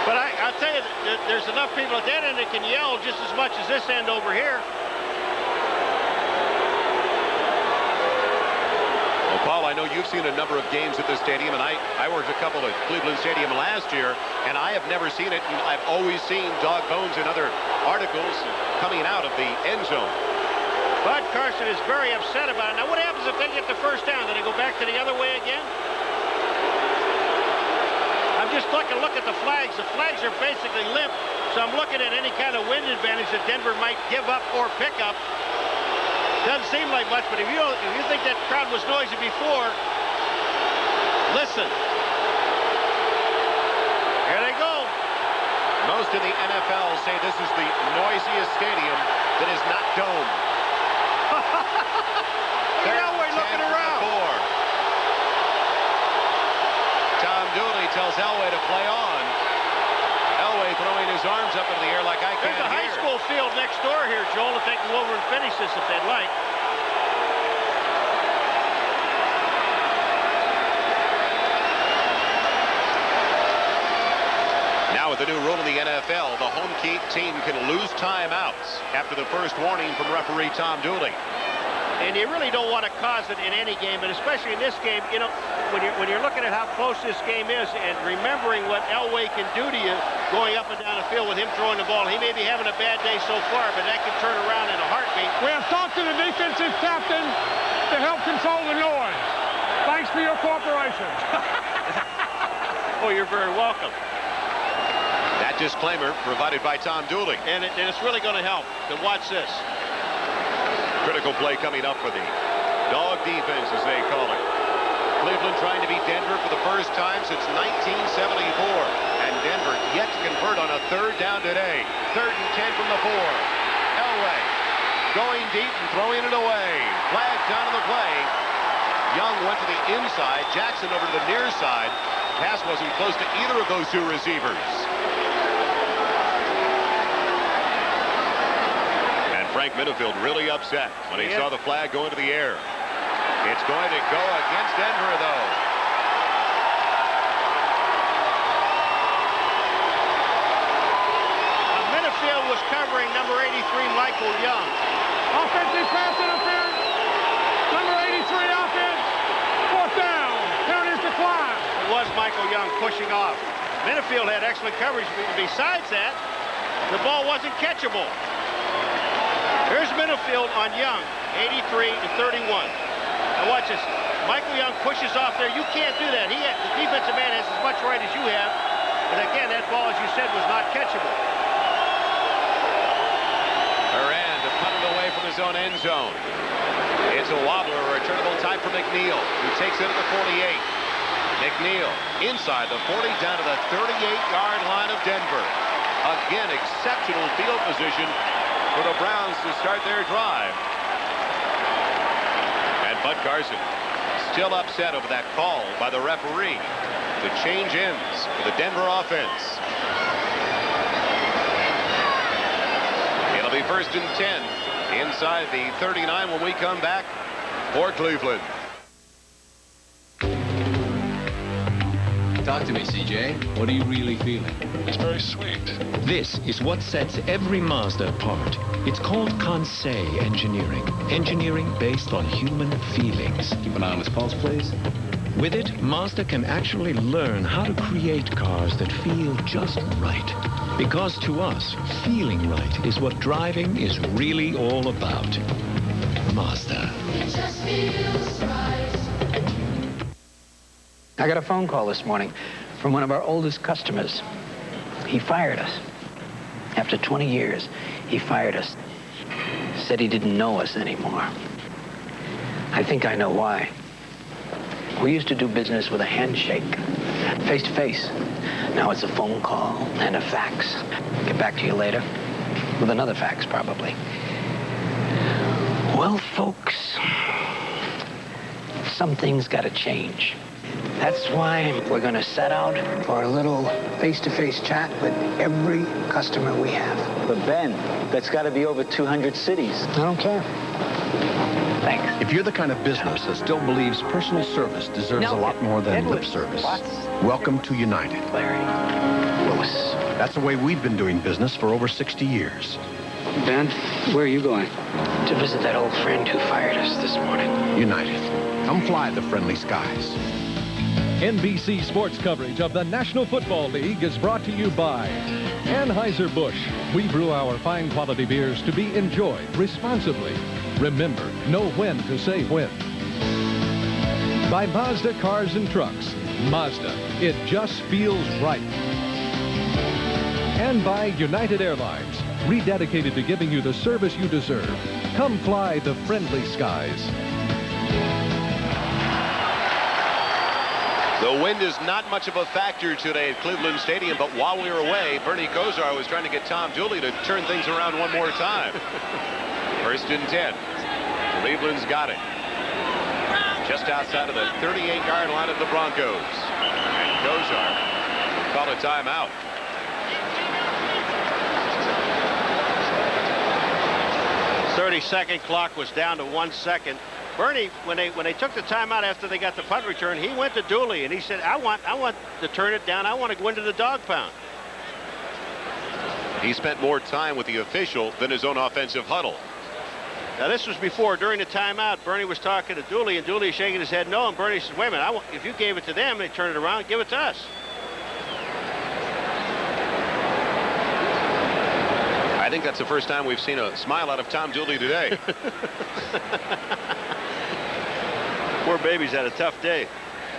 But I'll tell you, there's enough people at that end that can yell just as much as this end over here. Well, Paul, I know you've seen a number of games at this stadium, and I worked a couple at Cleveland Stadium last year, and I have never seen it. And I've always seen dog bones in other articles coming out of the end zone. Bud Carson is very upset about it. Now, what happens if they get the first down? Do they go back to the other way again? I'm just taking a look at the flags. The flags are basically limp, so I'm looking at any kind of wind advantage that Denver might give up or pick up. Doesn't seem like much, but if you think that crowd was noisy before, listen. Here they go. Most of the NFL say this is the noisiest stadium that is not domed. Elway looking around. Tom Dooley tells Elway to play on. Elway throwing his arms up in the air like I can't hear. There's a high school field next door here, Joel, if they can go over and finish this if they'd like. Now with the new rule in the NFL, the home team can lose timeouts after the first warning from referee Tom Dooley. And you really don't want to cause it in any game, but especially in this game, you know, when you're looking at how close this game is and remembering what Elway can do to you going up and down the field with him throwing the ball. He may be having a bad day so far, but that can turn around in a heartbeat. We have talked to the defensive captain to help control the noise. Thanks for your cooperation. Oh, you're very welcome. That disclaimer provided by Tom Dooley. And it's really going to help. So watch this. Critical play coming up for the Dog defense, as they call it. Cleveland trying to beat Denver for the first time since 1974. And Denver yet to convert on a 3rd down today. 3rd and 10 from the 4. Elway going deep and throwing it away. Flag down on the play. Young went to the inside. Jackson over to the near side. Pass wasn't close to either of those two receivers. Frank Minifield really upset when he saw the flag go into the air. It's going to go against Denver, though. Minifield was covering number 83, Michael Young. Offensive pass interference. Number 83 offense. 4th down. Penalties decline. It was Michael Young pushing off. Minifield had excellent coverage. Besides that, the ball wasn't catchable. Here's Minifield on Young, 83 to 31. Now watch this. Michael Young pushes off there. You can't do that. The defensive man has as much right as you have. But again, that ball, as you said, was not catchable. Durand punted away from his own end zone. It's a wobbler, a returnable time for McNeil, who takes it at the 48. McNeil inside the 40 down to the 38-yard line of Denver. Again, exceptional field position for the Browns to start their drive. And Bud Carson still upset over that call by the referee to change ends for the Denver offense. It'll be 1st and 10 inside the 39 when we come back for Cleveland. Talk to me, CJ. What are you really feeling? It's very sweet. This is what sets every Mazda apart. It's called Conseil Engineering. Engineering based on human feelings. Keep an eye on his pulse, please. With it, Mazda can actually learn how to create cars that feel just right. Because to us, feeling right is what driving is really all about. Mazda. It just feels right. I got a phone call this morning from one of our oldest customers. He fired us. After 20 years, he fired us. Said he didn't know us anymore. I think I know why. We used to do business with a handshake, face to face. Now it's a phone call and a fax. Get back to you later. With another fax, probably. Well, folks, some things gotta change. That's why we're gonna set out for a little face-to-face chat with every customer we have. But Ben, that's gotta be over 200 cities. I don't care. Thanks. If you're the kind of business that still believes personal service deserves a lot more than lip service, welcome to United. Larry. Lewis. That's the way we've been doing business for over 60 years. Ben, where are you going? To visit that old friend who fired us this morning. United. Come fly the friendly skies. NBC Sports coverage of the National Football League is brought to you by Anheuser-Busch. We brew our fine quality beers to be enjoyed responsibly. Remember, know when to say when. By Mazda Cars and Trucks. Mazda, it just feels right. And by United Airlines, rededicated to giving you the service you deserve. Come fly the friendly skies. The wind is not much of a factor today at Cleveland Stadium, but while we were away, Bernie Kosar was trying to get Tom Dooley to turn things around one more time. First and 10. Cleveland's got it. Just outside of the 38-yard line of the Broncos. And Kosar called a timeout. The 30-second clock was down to 1 second. Bernie, when they took the timeout after they got the punt return, he went to Dooley and he said, I want to turn it down. I want to go into the dog pound. He spent more time with the official than his own offensive huddle. Now, this was before, during the timeout, Bernie was talking to Dooley, and Dooley shaking his head no, and Bernie says, wait a minute, if you gave it to them, they turn it around, give it to us. I think that's the first time we've seen a smile out of Tom Dooley today. Poor baby's had a tough day.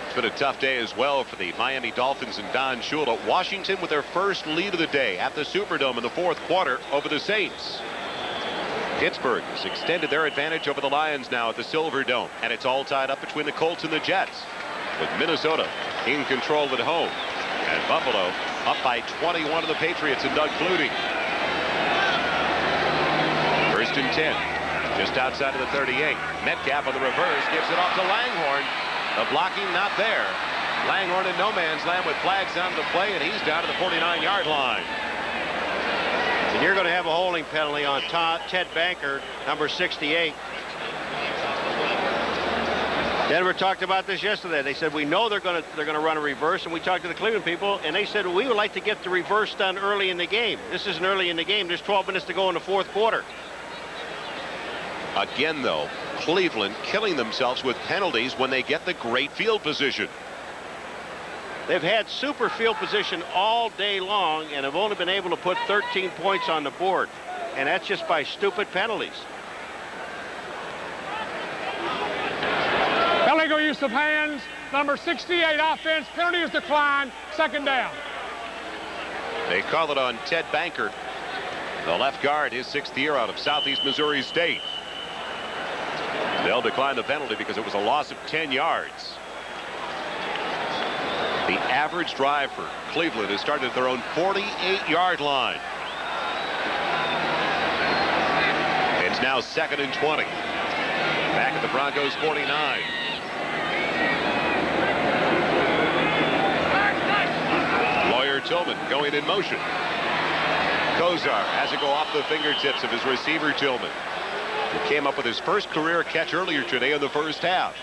It's been a tough day as well for the Miami Dolphins and Don Shula. Washington with their first lead of the day at the Superdome in the fourth quarter over the Saints. Pittsburgh has extended their advantage over the Lions now at the Silverdome, and it's all tied up between the Colts and the Jets, with Minnesota in control at home, and Buffalo up by 21 to the Patriots and Doug Flutie. First and 10, just outside of the 38. Metcalf on the reverse, gives it off to Langhorne. The blocking not there. Langhorne in no man's land with flags down to the play, and he's down to the 49-yard line. And you're going to have a holding penalty on Ted Banker, number 68. Denver talked about this yesterday. They said, we know they're going to run a reverse, and we talked to the Cleveland people, and they said, we would like to get the reverse done early in the game. This isn't early in the game. There's 12 minutes to go in the fourth quarter. Again, though, Cleveland killing themselves with penalties when they get the great field position. They've had super field position all day long and have only been able to put 13 points on the board. And that's just by stupid penalties. Illegal use of hands. Number 68 offense. Penalty is declined. Second down. They call it on Ted Banker, the left guard, his 6th year out of Southeast Missouri State. They'll decline the penalty because it was a loss of 10 yards. The average drive for Cleveland has started at their own 48-yard line. It's now 2nd and 20. Back at the Broncos 49. Lawyer Tillman going in motion. Kosar has it go off the fingertips of his receiver Tillman. He came up with his first career catch earlier today in the first half.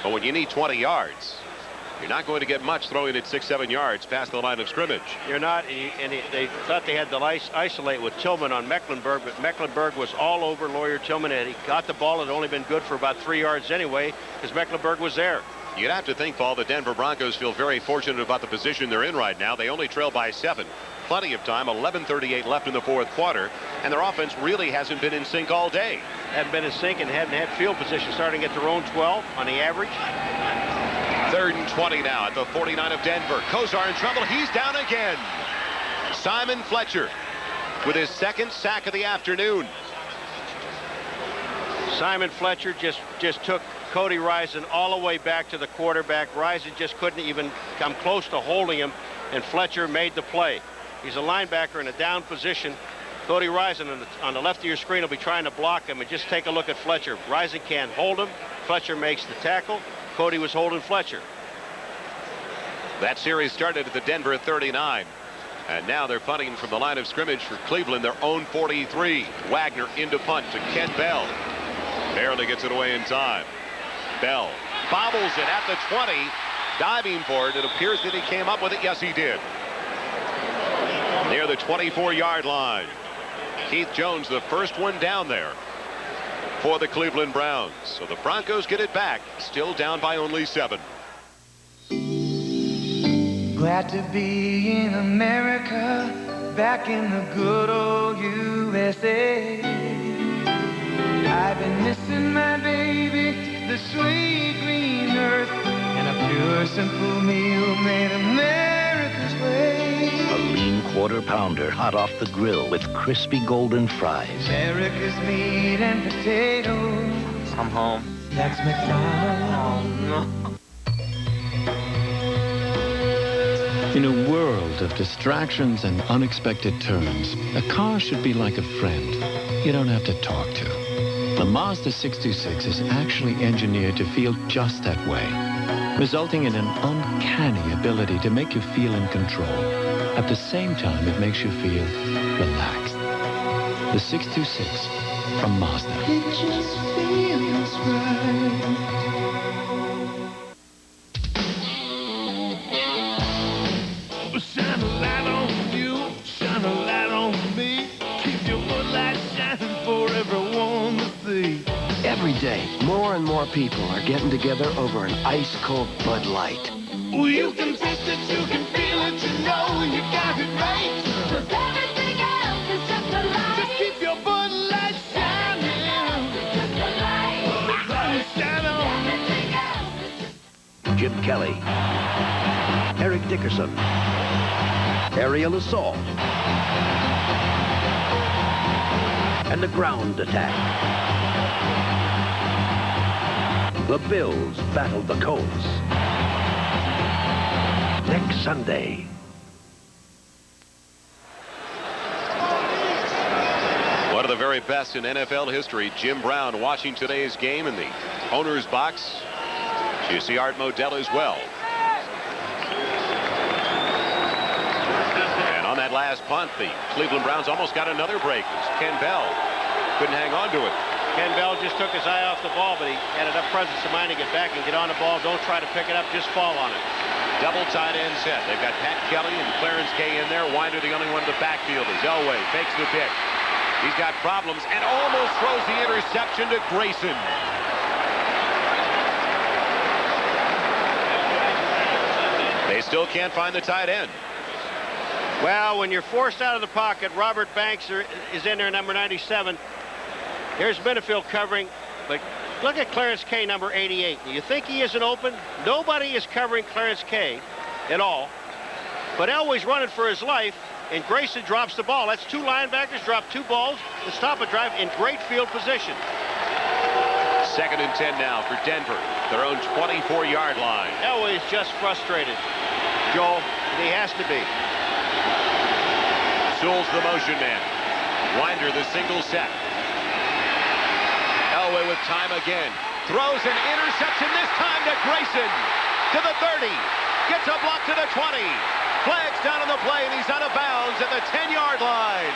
But when you need 20 yards, You're not going to get much throwing it 6-7 yards past the line of scrimmage. You're not, they thought they had to isolate with Tillman on Mecklenburg, but Mecklenburg was all over Lawyer Tillman, and he got the ball. It had only been good for about 3 yards anyway, because Mecklenburg was there. You'd have to think, Paul, the Denver Broncos feel very fortunate about the position they're in right now. They only trail by 7. Plenty of time, 11:38 left in the fourth quarter, and their offense really hasn't been in sync all day. Haven't been in sync and haven't had field position, starting at their own 12 on the average. 3rd and 20 now at the 49 of Denver. Kozar in trouble. He's down again. Simon Fletcher with his 2nd sack of the afternoon. Simon Fletcher just took Cody Rison all the way back to the quarterback. Rison just couldn't even come close to holding him, and Fletcher made the play. He's a linebacker in a down position. Cody Rison on the left of your screen will be trying to block him, and just take a look at Fletcher. Rison can't hold him. Fletcher makes the tackle. Cody was holding Fletcher. That series started at the Denver 39. And now they're punting from the line of scrimmage for Cleveland, their own 43. Wagner into punt to Kent Bell. Barely gets it away in time. Bell bobbles it at the 20. Diving for it. It appears that he came up with it. Yes, he did. Near the 24-yard line. Keith Jones, the first one down there for the Cleveland Browns. So the Broncos get it back, still down by only 7. Glad to be in America, back in the good old USA. I've been missing my baby, the sweet green earth, and a pure simple meal made America's way. A lean quarter pounder hot off the grill with crispy golden fries. America's meat and potatoes. I'm home. That's McDonald's. In a world of distractions and unexpected turns, a car should be like a friend you don't have to talk to. The Mazda 626 is actually engineered to feel just that way, resulting in an uncanny ability to make you feel in control. At the same time, it makes you feel relaxed. The 626 from Mazda. It just feels right. Shine a light on you, shine a light on me. Keep your footlight shining for everyone to see. Every day, more and more people are getting together over an ice-cold Bud Light. Well, you can taste it, you can feel it, you know you got it right. 'Cause everything else is just a light. Just keep your Bud Light shining. Just a light. Shine on. Everything else. Jim Kelly, Eric Dickerson, Aerial Assault, and the Ground Attack. The Bills battled the Colts. Next Sunday. One of the very best in NFL history, Jim Brown, watching today's game in the owner's box. You see Art Modell as well. And on that last punt, the Cleveland Browns almost got another break. Ken Bell couldn't hang on to it. Ken Bell just took his eye off the ball, but he had enough presence of mind to get back and get on the ball. Don't try to pick it up, just fall on it. Double tight end set. They've got Pat Kelly and Clarence Kay in there. Winder the only one in the backfield as Elway fakes the pitch. He's got problems and almost throws the interception to Grayson. They still can't find the tight end. Well, when you're forced out of the pocket, Robert Banks is in there, number 97. Here's Benefield covering, but look at Clarence Kay, number 88. You think he isn't open? Nobody is covering Clarence Kay at all. But Elway's running for his life, and Grayson drops the ball. That's 2 linebackers, drop 2 balls to stop a drive in great field position. 2nd and 10 now for Denver, their own 24-yard line. Elway is just frustrated, Joel, and he has to be. Sewell's the motion man. Winder the single set. Elway with time again. Throws an interception, this time to Grayson. To the 30. Gets a block to the 20. Flags down on the play, and he's out of bounds at the 10-yard line.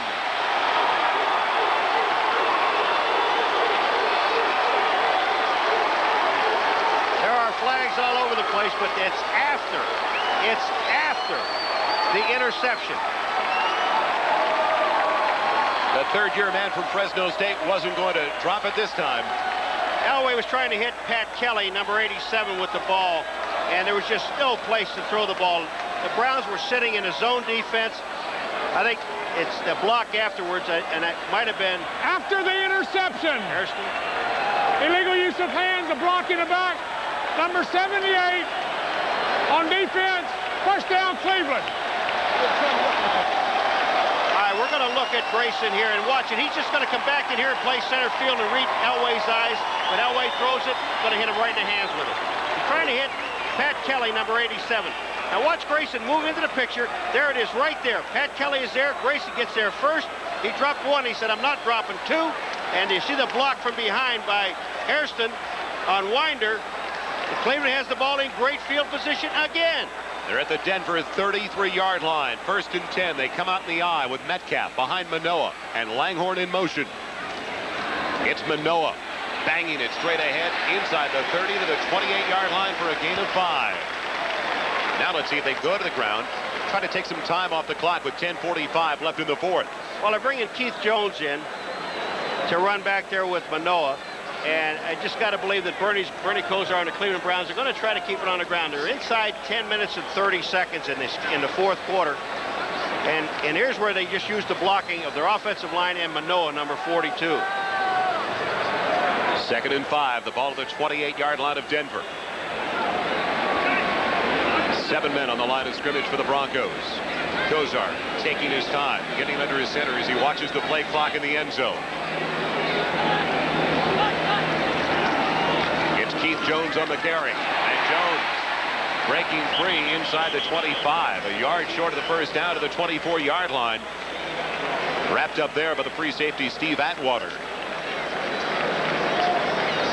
There are flags all over the place, but it's after. It's after the interception. The third-year man from Fresno State wasn't going to drop it this time. Elway was trying to hit Pat Kelly, number 87, with the ball, and there was just no place to throw the ball. The Browns were sitting in a zone defense. I think it's the block afterwards, and it might have been... After the interception. Hairston. Illegal use of hands, a block in the back. Number 78 on defense. First down, Cleveland. All right, we're going to look at Grayson here and watch it. He's just going to come back in here and play center field and read Elway's eyes. When Elway throws it, going to hit him right in the hands with it. He's trying to hit Pat Kelly, number 87. Now watch Grayson move into the picture. There it is right there. Pat Kelly is there. Grayson gets there first. He dropped one. He said, I'm not dropping two. And you see the block from behind by Hairston on Winder. Cleveland has the ball in great field position again. They're at the Denver 33-yard line. First and 10. They come out in the eye with Metcalf behind Manoah and Langhorne in motion. It's Manoah banging it straight ahead inside the 30 to the 28-yard line for a gain of 5. Now let's see if they go to the ground. Try to take some time off the clock with 10:45 left in the fourth. Well, they're bringing Keith Jones in to run back there with Manoah. And I just got to believe that Bernie Kosar and the Cleveland Browns are going to try to keep it on the ground. They're inside 10 minutes and 30 seconds in the fourth quarter. And here's where they just used the blocking of their offensive line and Manoah, number 42. Second and 5. The ball at the 28-yard line of Denver. 7 men on the line of scrimmage for the Broncos. Kosar taking his time, getting under his center as he watches the play clock in the end zone. It's Keith Jones on the carry. And Jones breaking free inside the 25. A yard short of the first down to the 24-yard line. Wrapped up there by the free safety Steve Atwater.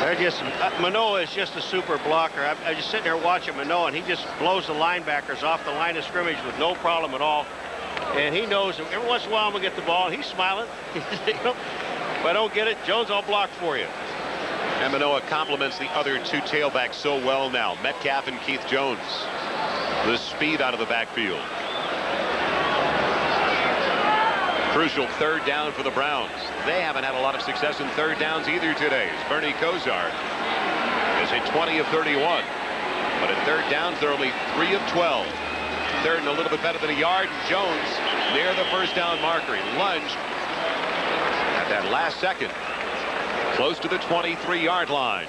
They're just Manoah is just a super blocker. I'm just sitting there watching Manoah, and he just blows the linebackers off the line of scrimmage with no problem at all. And he knows every once in a while I'm going to get the ball, and he's smiling. If I don't get it, Jones, I'll block for you. And Manoah complements the other two tailbacks so well now, Metcalf and Keith Jones. The speed out of the backfield. Crucial third down for the Browns. They haven't had a lot of success in third downs either today. As Bernie Kosar is at 20 of 31. But at third downs, they're only 3 of 12. Third and a little bit better than a yard. And Jones near the first down marker. He lunged at that last second. Close to the 23-yard line.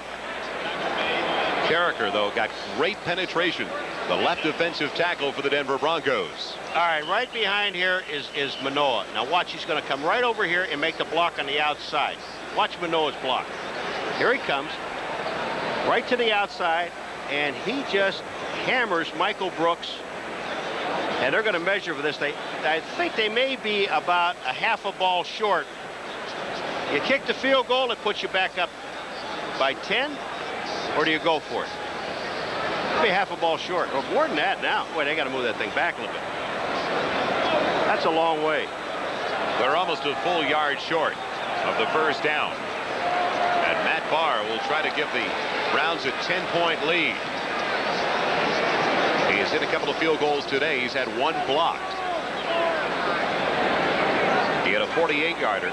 Carricker, though, got great penetration. The left defensive tackle for the Denver Broncos. All right, right behind here is Manoah. Now watch, he's going to come right over here and make the block on the outside. Watch Manoah's block. Here he comes, right to the outside, and he just hammers Michael Brooks. And they're going to measure for this. I think they may be about a half a ball short. You kick the field goal, it puts you back up by 10, or do you go for it? Maybe half a ball short, or more than that now. Boy, they got to move that thing back a little bit. That's a long way. They're almost a full yard short of the first down. And Matt Barr will try to give the Browns a 10-point lead. He has hit a couple of field goals today. He's had one blocked. He had a 48-yarder.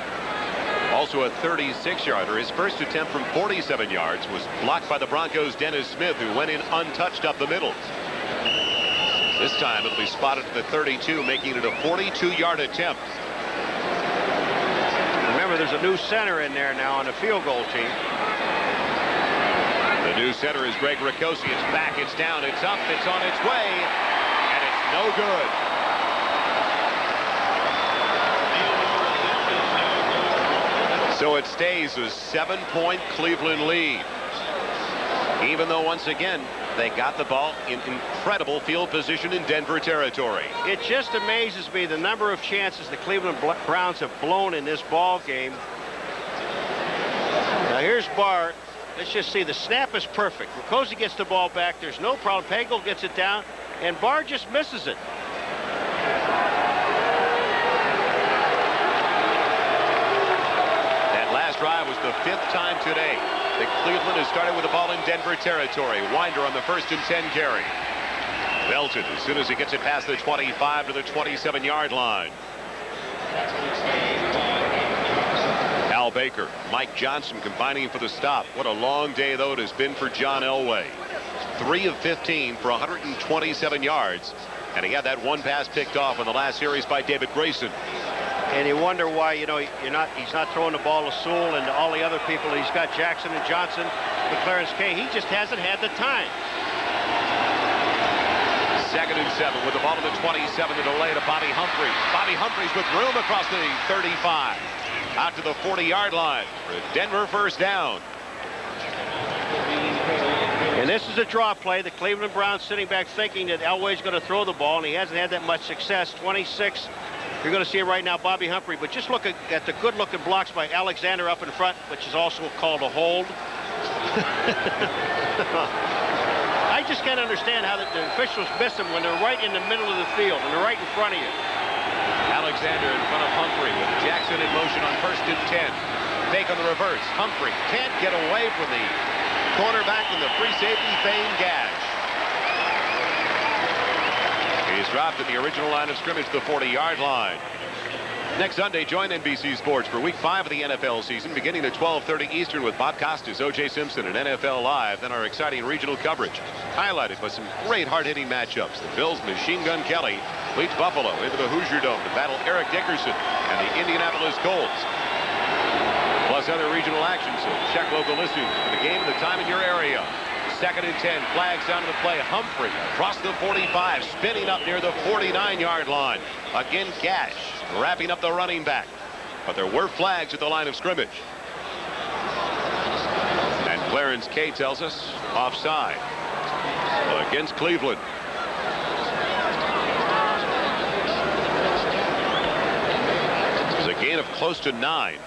Also a 36-yarder. His first attempt from 47 yards was blocked by the Broncos' Dennis Smith, who went in untouched up the middle. This time it'll be spotted to the 32, making it a 42-yard attempt. Remember, there's a new center in there now on the field goal team. The new center is Greg Ricosi. It's back, it's down, it's up, it's on its way, and it's no good. So it stays a 7-point Cleveland lead. Even though, once again, they got the ball in incredible field position in Denver territory. It just amazes me the number of chances the Cleveland Browns have blown in this ball game. Now here's Barr. Let's just see, the snap is perfect. Ricosi gets the ball back. There's no problem. Pagel gets it down, and Barr just misses it. That last drive was the 5th time today that Cleveland has started with the ball in Denver territory. Winder on the 1st and 10 carry. Belted as soon as he gets it past the 25 to the 27-yard line. Al Baker, Mike Johnson combining for the stop. What a long day, though, it has been for John Elway. 3 of 15 for 127 yards. And he had that one pass picked off in the last series by David Grayson. And you wonder why, you know, he's not throwing the ball to Sewell and all the other people. He's got Jackson and Johnson, Clarence Kay. He just hasn't had the time. 2nd and 7 with the ball to the 27, the delay to Bobby Humphries. Bobby Humphries with room across the 35. Out to the 40-yard line for Denver first down. And this is a draw play. The Cleveland Browns sitting back thinking that Elway's going to throw the ball, and he hasn't had that much success. 26. You're going to see it right now, Bobby Humphrey. But just look at the good-looking blocks by Alexander up in front, which is also called a hold. I just can't understand how the officials miss them when they're right in the middle of the field and they're right in front of you. Alexander in front of Humphrey with Jackson in motion on 1st and 10. Fake on the reverse. Humphrey can't get away from the cornerback in the free safety feign gash. He's dropped at the original line of scrimmage, the 40-yard line. Next Sunday, join NBC Sports for Week 5 of the NFL season, beginning at 12:30 Eastern with Bob Costas, O.J. Simpson, and NFL Live. Then our exciting regional coverage, highlighted by some great hard-hitting matchups. The Bills' Machine Gun Kelly leads Buffalo into the Hoosier Dome to battle Eric Dickerson and the Indianapolis Colts. Plus other regional action, so check local listings for the game and the time in your area. 2nd and 10, flags down to the play. Humphrey across the 45, spinning up near the 49-yard line. Again, Gash wrapping up the running back. But there were flags at the line of scrimmage. And Clarence Kay tells us offside against Cleveland. It was a gain of close to 9.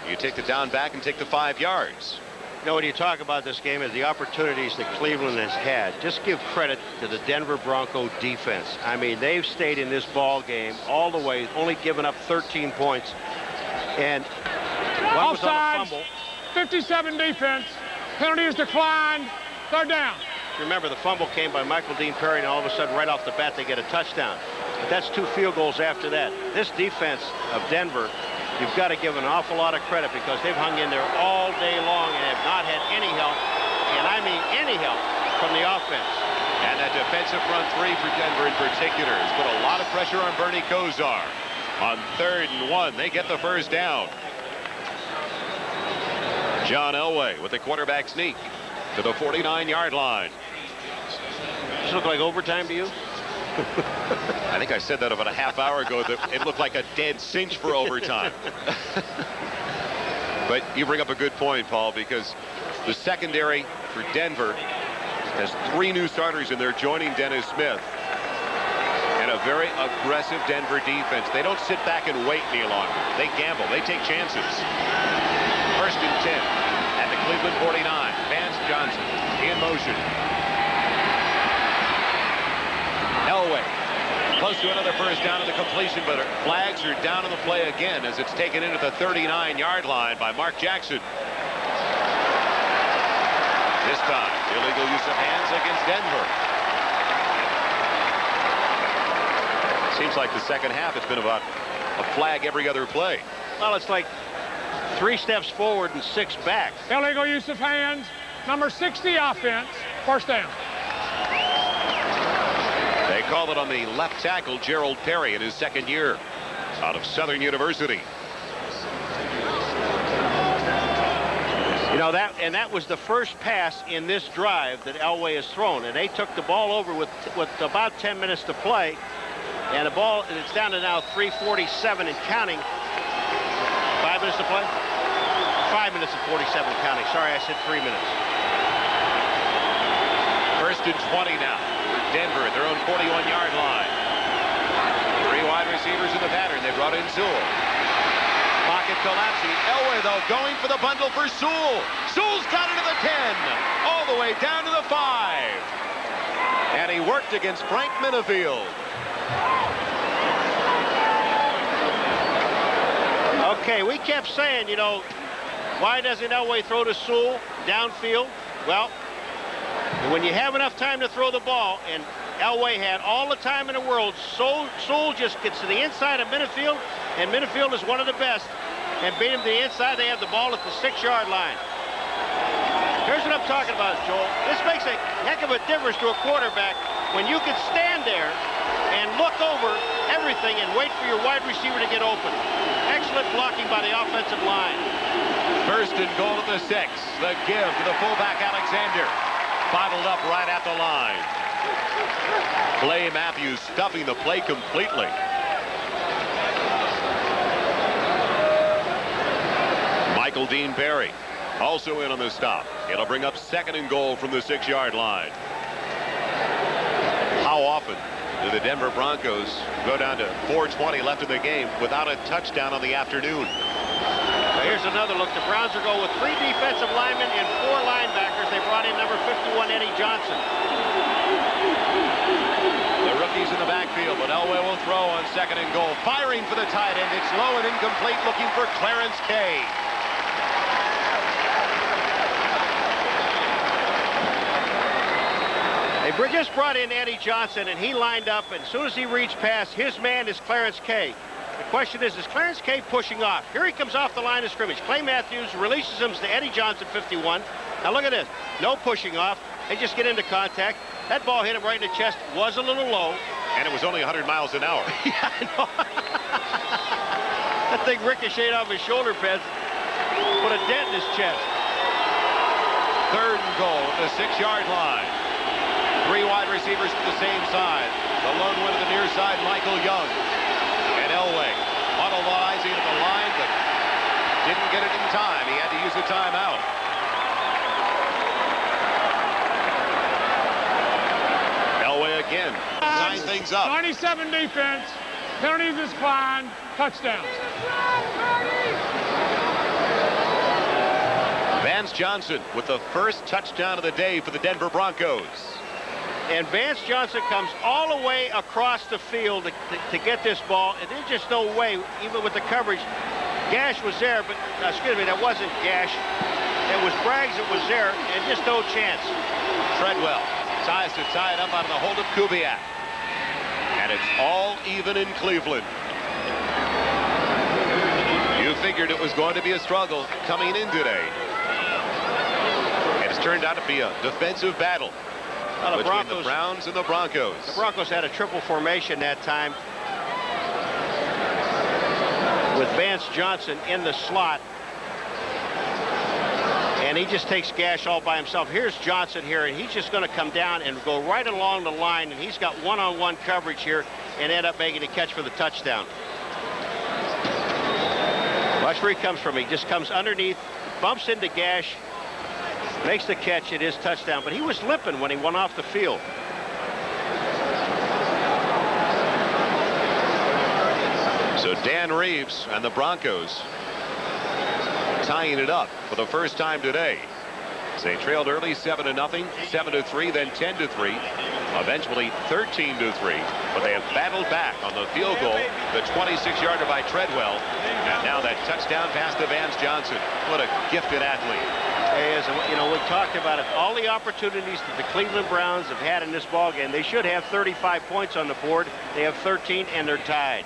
You take the down back and take the 5 yards. You know, when you talk about this game is the opportunities that Cleveland has had. Just give credit to the Denver Bronco defense. I mean, they've stayed in this ball game all the way, only given up 13 points. And one was on a fumble. 57 defense. Penalty is declined. 3rd down. Remember, the fumble came by Michael Dean Perry, and all of a sudden, right off the bat, they get a touchdown. But that's 2 field goals after that. This defense of Denver, you've got to give an awful lot of credit because they've hung in there all day long and have not had any help, and I mean any help, from the offense. And that defensive front 3 for Denver in particular has put a lot of pressure on Bernie Kosar. On 3rd and 1, they get the first down. John Elway with the quarterback sneak to the 49-yard line. Does this look like overtime to you? I think I said that about a half hour ago, that it looked like a dead cinch for overtime. But you bring up a good point, Paul, because the secondary for Denver has 3 new starters in there, joining Dennis Smith. And a very aggressive Denver defense. They don't sit back and wait any longer. They gamble. They take chances. 1st and 10 at the Cleveland 49. Vance Johnson in motion. Elway close to another first down to the completion, but flags are down on the play again as it's taken into the 39-yard line by Mark Jackson. This time, illegal use of hands against Denver. Seems like the second half it's been about a flag every other play. Well, it's like 3 steps forward and 6 back. Illegal use of hands. Number 60 offense. First down. They call it on the left tackle, Gerald Perry, in his 2nd year out of Southern University. You know, that was the first pass in this drive that Elway has thrown, and they took the ball over with about 10 minutes to play, and the ball, it's down to now 3:47 and counting. 5 minutes to play? 5 minutes and 47 counting. Sorry, I said 3 minutes. 1st and 20 now. Denver at their own 41-yard line. 3 wide receivers in the pattern. They brought in Sewell. Pocket collapsing. Elway, though, going for the bundle for Sewell. Sewell's got it to the 10. All the way down to the 5. And he worked against Frank Minifield. Okay, we kept saying, you know, why doesn't Elway throw to Sewell? downfield. Well, when you have enough time to throw the ball, and Elway had all the time in the world, Sewell just gets to the inside of Minifield, and Minifield is one of the best, and beat him to the inside. They have the ball at the 6-yard line. Here's what I'm talking about, Joel. This makes a heck of a difference to a quarterback when you can stand there and look over everything and wait for your wide receiver to get open. Excellent blocking by the offensive line. First and goal at the 6. The give to the fullback, Alexander. Bottled up right at the line. Clay Matthews stuffing the play completely. Michael Dean Perry also in on the stop. It'll bring up 2nd and goal from the 6-yard line. How often do the Denver Broncos go down to 4:20 left in the game without a touchdown on the afternoon? Now here's another look. The Browns are going with 3 defensive linemen and 4 linebackers. They brought in number 51, Eddie Johnson. The rookie's in the backfield, but Elway will throw on 2nd and goal. Firing for the tight end. It's low and incomplete, looking for Clarence Kay. They just brought in Eddie Johnson, and he lined up, and as soon as he reached past, his man is Clarence Kay. The question is Clarence Kay pushing off? Here he comes off the line of scrimmage. Clay Matthews releases him to Eddie Johnson, 51. Now look at this. No pushing off. They just get into contact. That ball hit him right in the chest. Was a little low. And it was only 100 miles an hour. Yeah, I know. That thing ricocheted off his shoulder pads. Put a dent in his chest. 3rd and goal at the 6-yard line. 3 wide receivers to the same side. The lone one to the near side, Michael Young. And Elway monolozing at the line, but didn't get it in time. He had to use a timeout. Elway again. Tying things up. 97 defense. Penalties is declined. Touchdowns. Vance Johnson with the first touchdown of the day for the Denver Broncos. And Vance Johnson comes all the way across the field to get this ball. And there's just no way, even with the coverage. Gash was there, but excuse me, that wasn't Gash. It was Braggs that was there, and just no chance. Treadwell tries to tie it up out of the hold of Kubiak. And it's all even in Cleveland. You figured it was going to be a struggle coming in today. It's turned out to be a defensive battle. Well, between the Browns and the Broncos. The Broncos had a triple formation that time with Vance Johnson in the slot. And he just takes Gash all by himself. Here's Johnson here, and he's just going to come down and go right along the line, and he's got one-on-one coverage here and end up making a catch for the touchdown. Watch where he comes from. He just comes underneath, bumps into Gash, makes the catch. It is touchdown, but he was limping when he went off the field. So Dan Reeves and the Broncos tying it up for the first time today. So they trailed early 7-0, 7-3, then 10-3, eventually 13-3. But they have battled back on the field goal, the 26-yarder by Treadwell, and now that touchdown pass to Vance Johnson. What a gifted athlete. As you know, we talked about it. All the opportunities that the Cleveland Browns have had in this ballgame, they should have 35 points on the board. They have 13, and they're tied.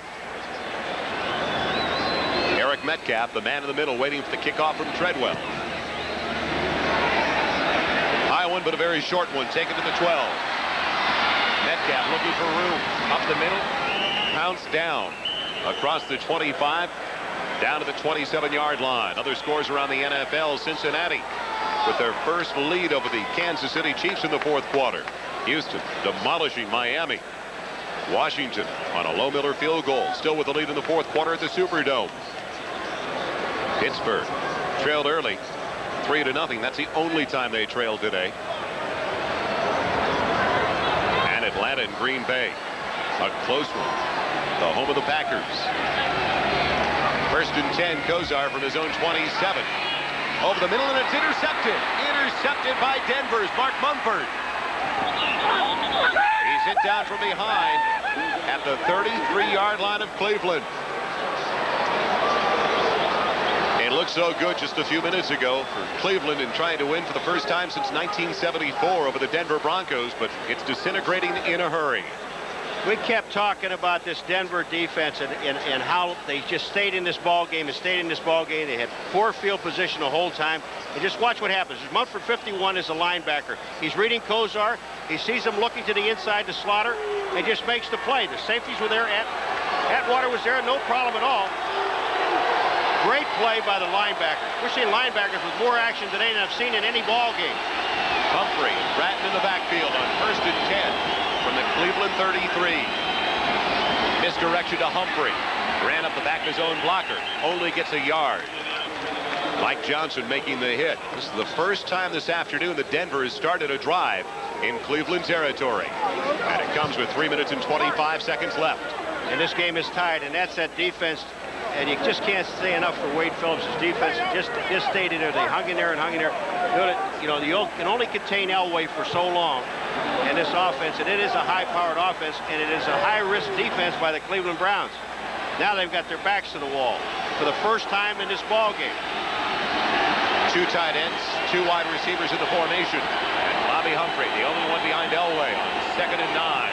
Eric Metcalf, the man in the middle, waiting for the kickoff from Treadwell. High one, but a very short one, taken to the 12. Metcalf looking for room. Up the middle, pounced down. Across the 25, down to the 27-yard line. Other scores around the NFL, Cincinnati with their first lead over the Kansas City Chiefs in the 4th quarter. Houston demolishing Miami. Washington on a Low Miller field goal, still with the lead in the 4th quarter at the Superdome. Pittsburgh trailed early, 3-0. That's the only time they trailed today. And Atlanta and Green Bay, a close one. The home of the Packers. 1st and 10, Kozar from his own 27. Over the middle, and it's intercepted. Intercepted by Denver's Mark Mumford. He's hit down from behind at the 33-yard line of Cleveland. It looks Looked so good just a few minutes ago for Cleveland in trying to win for the first time since 1974 over the Denver Broncos, but it's disintegrating in a hurry. We kept talking about this Denver defense and how they just stayed in this ball game and stayed in this ball game. They had poor field position the whole time. And just watch what happens. Mumford 51 is a linebacker. He's reading Kozar. He sees him looking to the inside to Slaughter and just makes the play. The safeties were there. Atwater was there. No problem at all. Great play by the linebackers. We're seeing linebackers with more action today than I've seen in any ball game. Humphrey, Bratton in the backfield on 1st and 10 from the Cleveland 33. Misdirection to Humphrey. Ran up the back of his own blocker. Only gets a yard. Mike Johnson making the hit. This is the first time this afternoon that Denver has started a drive in Cleveland territory. And it comes with 3 minutes and 25 seconds left. And this game is tied, and that's that defense. And you just can't say enough for Wade Phillips' defense. Just stayed in there. They hung in there and hung in there. You know, you can only contain Elway for so long in this offense, and it is a high-powered offense, and it is a high-risk defense by the Cleveland Browns. Now they've got their backs to the wall for the first time in this ball game. 2 tight ends, 2 wide receivers in the formation. And Bobby Humphrey, the only one behind Elway on 2nd and 9,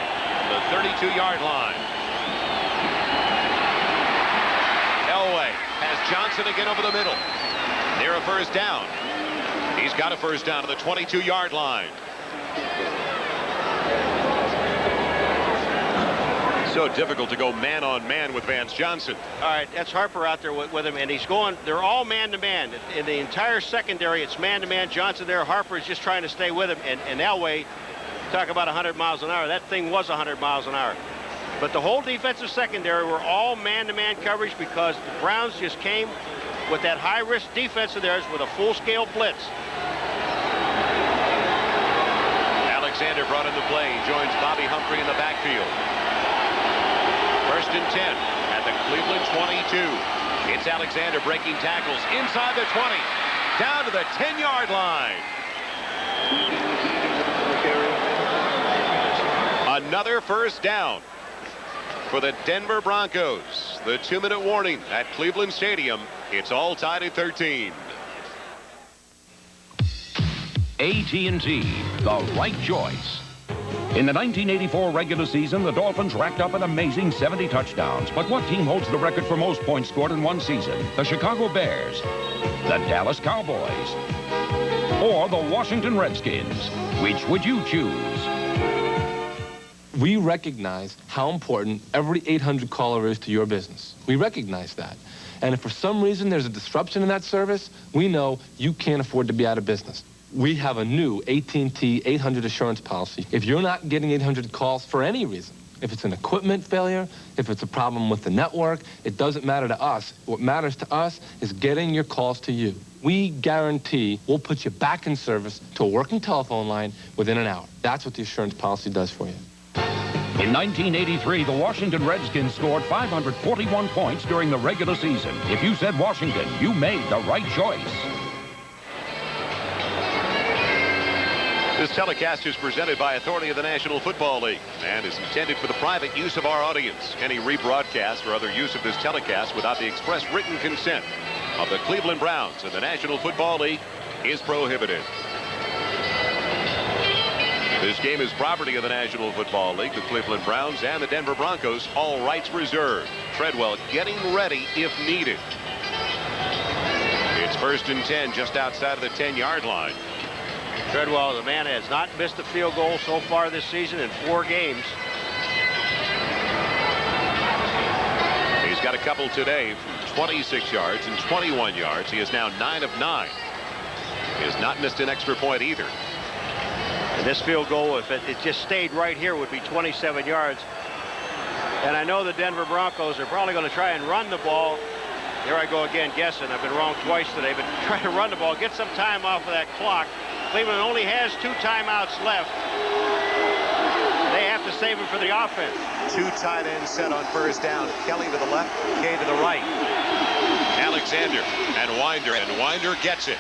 the 32-yard line. Elway has Johnson again over the middle. Near a first down. He's got a first down to the 22-yard line. So difficult to go man-on-man with Vance Johnson. All right, that's Harper out there with him, and he's going, they're all man-to-man. In the entire secondary, it's man-to-man. Johnson there, Harper is just trying to stay with him, and Elway, talk about 100 miles an hour. That thing was 100 miles an hour. But the whole defensive secondary were all man-to-man coverage because the Browns just came with that high-risk defense of theirs with a full-scale blitz. Alexander brought in the play. He joins Bobby Humphrey in the backfield. 1st and 10 at the Cleveland 22. It's Alexander breaking tackles inside the 20, down to the 10-yard line. Another first down for the Denver Broncos. The 2-minute warning at Cleveland Stadium. It's all tied at 13. AT&T, the right choice. In the 1984 regular season, the Dolphins racked up an amazing 70 touchdowns. But what team holds the record for most points scored in one season? The Chicago Bears, the Dallas Cowboys, or the Washington Redskins? Which would you choose? We recognize how important every 800 caller is to your business. We recognize that. And if for some reason there's a disruption in that service, we know you can't afford to be out of business. We have a new AT&T 800 assurance policy. If you're not getting 800 calls for any reason, if it's an equipment failure, if it's a problem with the network, it doesn't matter to us. What matters to us is getting your calls to you. We guarantee we'll put you back in service to a working telephone line within an hour. That's what the assurance policy does for you. In 1983, the Washington Redskins scored 541 points during the regular season. If you said Washington, you made the right choice. This telecast is presented by authority of the National Football League and is intended for the private use of our audience. Any rebroadcast or other use of this telecast without the express written consent of the Cleveland Browns and the National Football League is prohibited. This game is property of the National Football League, the Cleveland Browns and the Denver Broncos, all rights reserved. Treadwell getting ready if needed. It's 1st and 10 just outside of the 10-yard line. Treadwell, the man, has not missed a field goal so far this season in 4 games. He's got a couple today from 26 yards and 21 yards. He is now 9 of 9. He has not missed an extra point either. And this field goal, if it just stayed right here, would be 27 yards. And I know the Denver Broncos are probably going to try and run the ball. There I go again guessing. I've been wrong twice today, but try to run the ball, get some time off of that clock. Cleveland only has 2 timeouts left. They have to save them for the offense. 2 tight ends set on first down. Kelly to the left, Kay to the right. Alexander and Winder gets it.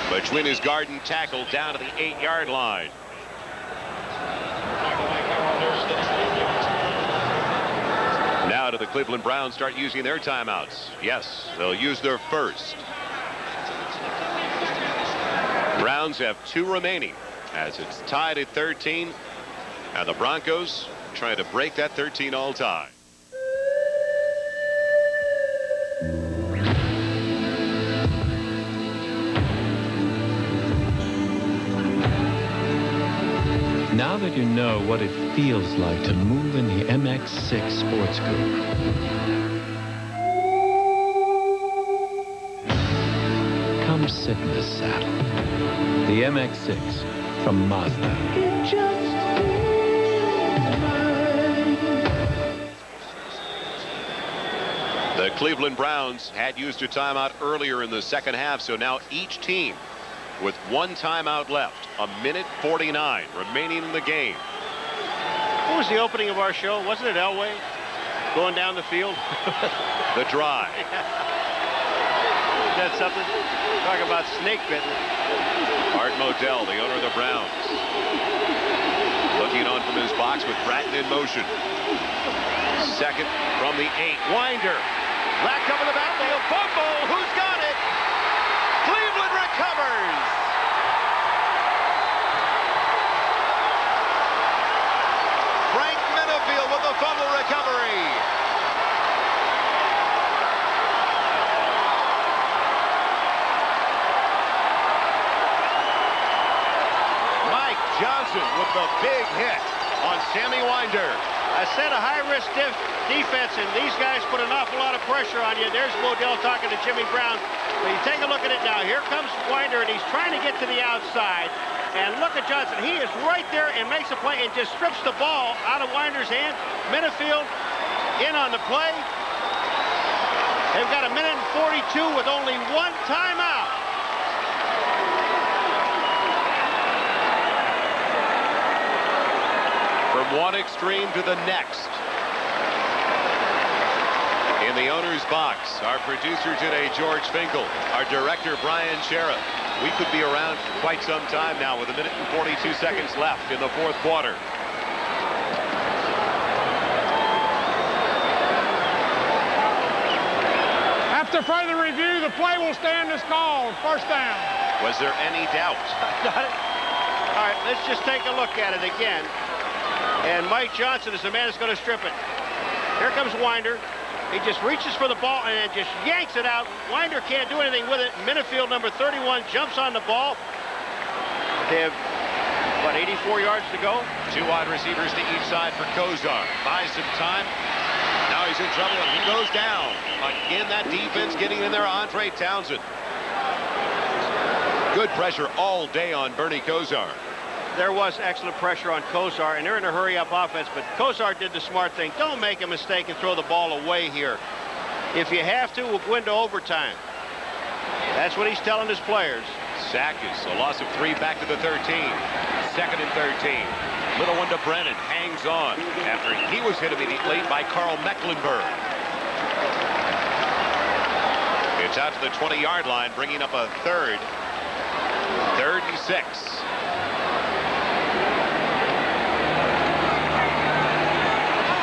Between his guard and tackle down to the 8-yard line. Now to the Cleveland Cleveland Browns start using their timeouts? Yes, they'll use their first. Browns have 2 remaining as it's tied at 13, and the Broncos trying to break that 13 all time. Now that you know what it feels like to move in the MX-6 Sports Coupe, come sit in the saddle. The MX-6 from Mazda. The Cleveland Browns had used a timeout earlier in the second half, so now each team with 1 timeout left. 1:49 remaining in the game. What was the opening of our show? Wasn't it Elway going down the field? The drive. Is that something? Talk about snake bitten. Art Modell, the owner of the Browns, looking on from his box with Bratton in motion. Second from the 8. Winder. Racked up in the backfield. Fumble. Who's got it? Cleveland recovers. Frank Minifield with the fumble recovery. Mike Johnson with the big hit on Sammy Winder. I said a high-risk defense, and these guys put an awful lot of pressure on you. There's Modell talking to Jimmy Brown. But you take a look at it now. Here comes Winder, and he's trying to get to the outside. And look at Johnson. He is right there and makes a play and just strips the ball out of Winder's hand. Minifield in on the play. They've got 1:42 with only 1 timeout. From one extreme to the next. In the owner's box, our producer today, George Finkel, our director, Brian Sheriff. We could be around for quite some time now with 1:42 seconds left in the 4th quarter. After further review, the play will stand as called. First down. Was there any doubt? All right, let's just take a look at it again. And Mike Johnson is the man that's going to strip it. Here comes Winder. He just reaches for the ball and just yanks it out. Winder can't do anything with it. Minifield, number 31, jumps on the ball. They have, what, 84 yards to go? 2 wide receivers to each side for Kozar. Buys some time. Now he's in trouble and he goes down. Again, that defense getting in there. Andre Townsend. Good pressure all day on Bernie Kozar. There was excellent pressure on Kozar, and they're in a hurry-up offense, but Kozar did the smart thing. Don't make a mistake and throw the ball away here. If you have to, we'll go into overtime. That's what he's telling his players. Sack is a loss of 3 back to the 13. 2nd and 13. Little one to Brennan. Hangs on after he was hit immediately by Carl Mecklenburg. It's out to the 20-yard line, bringing up a 3rd. 3rd and 6.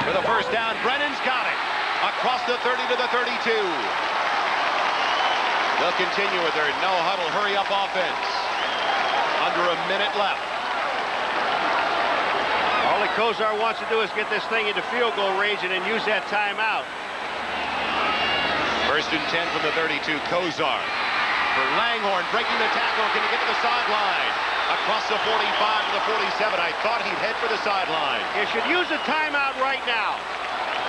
For the first down, Brennan's got it. Across the 30 to the 32. They'll continue with their no-huddle, hurry-up offense. Under a minute left. All that Kozar wants to do is get this thing into field goal range and then use that timeout. 1st and 10 from the 32. Kozar for Langhorne, breaking the tackle. Can he get to the sideline? Across the 45 to the 47. I thought he'd head for the sideline. You should use a timeout right now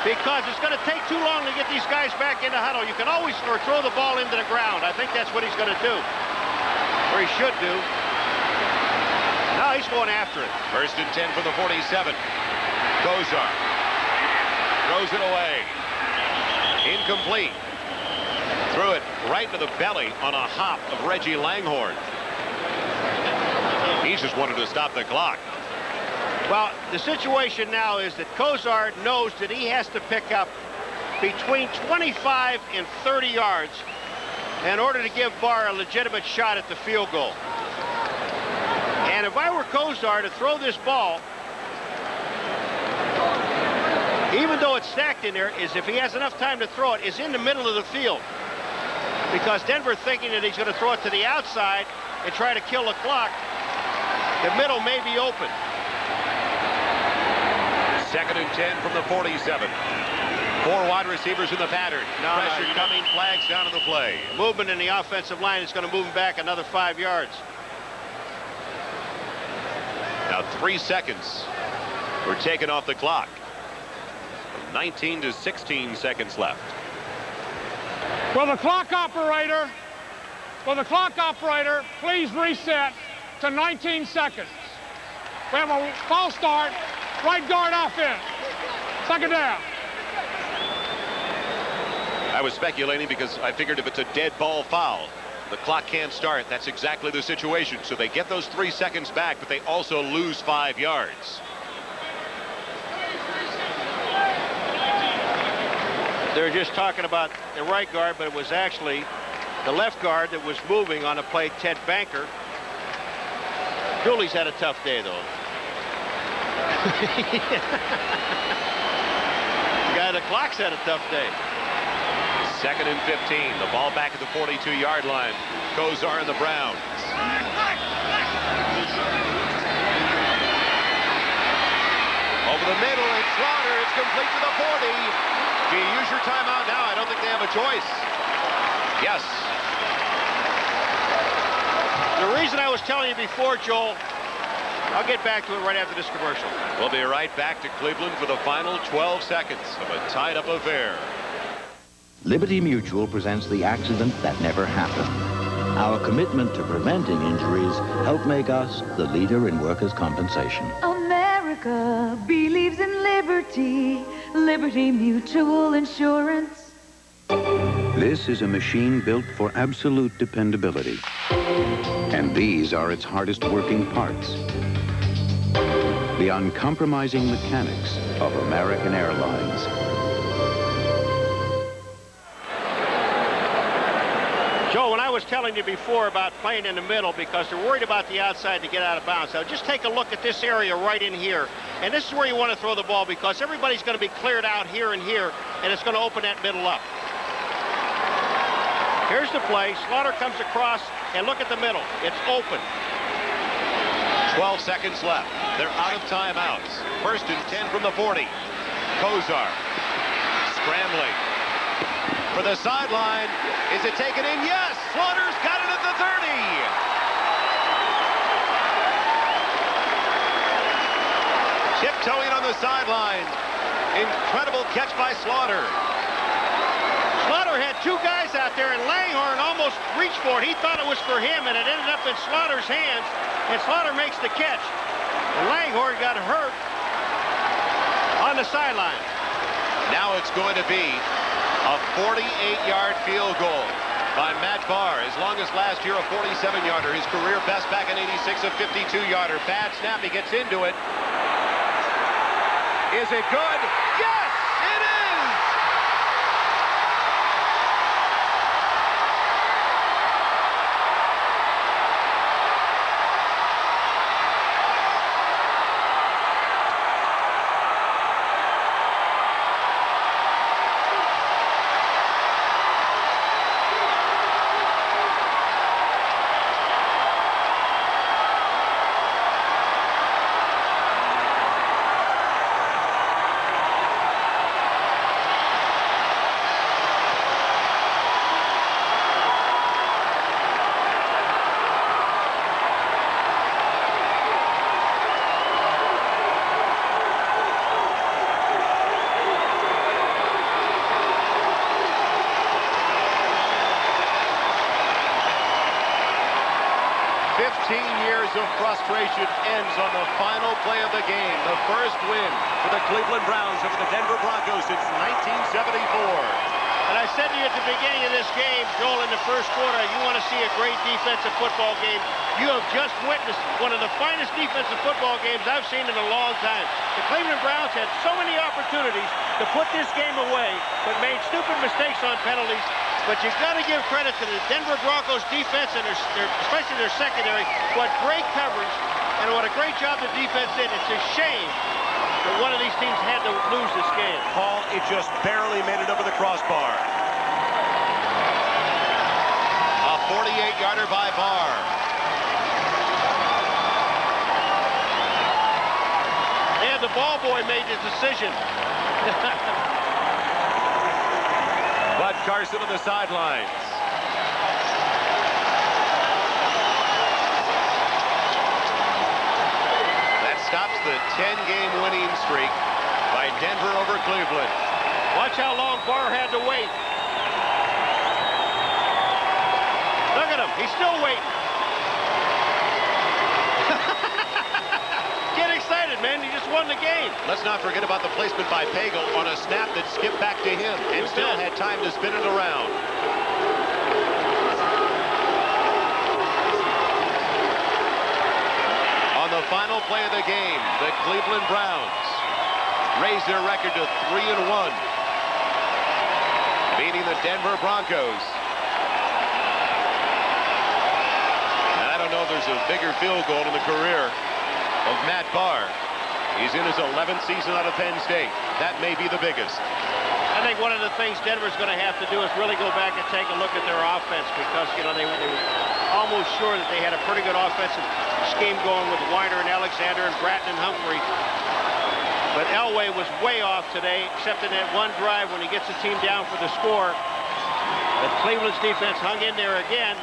because it's going to take too long to get these guys back in the huddle. You can always throw the ball into the ground. I think that's what he's going to do, or he should do. Now he's going after it. 1st and 10 from the 47. Kozar throws it away. Incomplete. Threw it right into the belly on a hop of Reggie Langhorne. He just wanted to stop the clock. Well, the situation now is that Kozar knows that he has to pick up between 25 and 30 yards in order to give Barr a legitimate shot at the field goal. And if I were Kozar to throw this ball, even though it's stacked in there, is if he has enough time to throw it, is in the middle of the field. Because Denver thinking that he's going to throw it to the outside and try to kill the clock. The middle may be open. 2nd and 10 from the 47. 4 wide receivers in the pattern. Pressure coming, flags down to the play. Movement in the offensive line is going to move him back another 5 yards. Now 3 seconds were taken off the clock. 19 to 16 seconds left. Will the clock operator, please reset to 19 seconds. We have a false start. Right guard offense. 2nd down. I was speculating because I figured if it's a dead ball foul, the clock can't start. That's exactly the situation. So they get those 3 seconds back, but they also lose 5 yards. They're just talking about the right guard, but it was actually the left guard that was moving on the play, Ted Banker. Dooley's had a tough day, though. The guy at the clock's had a tough day. 2nd and 15. The ball back at the 42-yard line. Kozar and the Browns. Over the middle, it's Slaughter. It's complete to the 40. Do you use your timeout now? I don't think they have a choice. Yes. The reason I was telling you before, Joel, I'll get back to it right after this commercial. We'll be right back to Cleveland for the final 12 seconds of a tied-up affair. Liberty Mutual presents the accident that never happened. Our commitment to preventing injuries helped make us the leader in workers' compensation. America believes in liberty. Liberty Mutual Insurance. This is a machine built for absolute dependability. And these are its hardest working parts. The uncompromising mechanics of American Airlines. Joe, when I was telling you before about playing in the middle because they're worried about the outside to get out of bounds, so just take a look at this area right in here. And this is where you want to throw the ball because everybody's going to be cleared out here and here, and it's going to open that middle up. Here's the play. Slaughter comes across, and look at the middle. It's open. 12 seconds left. They're out of timeouts. 1st and 10 from the 40. Kozar scrambling for the sideline. Is it taken in? Yes! Slaughter's got it at the 30. Tiptoeing on the sideline. Incredible catch by Slaughter. Slaughter had 2 guys out there, and Langhorn almost reached for it. He thought it was for him, and it ended up in Slaughter's hands, and Slaughter makes the catch. And Langhorn got hurt on the sideline. Now it's going to be a 48-yard field goal by Matt Barr. As long as last year a 47-yarder, his career best back in '86, a 52-yarder. Bad snap, he gets into it. Is it good? Yes, it is! Of frustration ends on the final play of the game. The first win for the Cleveland Browns over the Denver Broncos since 1974. And I said to you at the beginning of this game, Joel, in the first quarter, you want to see a great defensive football game. You have just witnessed one of the finest defensive football games I've seen in a long time. The Cleveland Browns had so many opportunities to put this game away, but made stupid mistakes on penalties. But you've got to give credit to the Denver Broncos defense and especially their secondary. What great coverage and what a great job the defense did. It's a shame But one of these teams had to lose this game. Paul, it just barely made it over the crossbar. A 48-yarder by Barr. And the ball boy made the decision. Bud Carson on the sidelines. That stops the 10-game winning streak by Denver over Cleveland. Watch how long Barr had to wait. Look at him. He's still waiting. Get excited, man. You just won the game. Let's not forget about the placement by Pagel on a snap that skipped back to him and still had time to spin it around. On the final play of the game, the Cleveland Browns raise their record to 3-1, beating the Denver Broncos. And I don't know if there's a bigger field goal in the career of Matt Barr. He's in his 11th season out of Penn State. That may be the biggest. I think one of the things Denver's going to have to do is really go back and take a look at their offense, because, you know, they were almost sure that they had a pretty good offensive scheme going with Weiner and Alexander and Bratton and Humphrey. But Elway was way off today, except in that one drive when he gets the team down for the score. But Cleveland's defense hung in there again.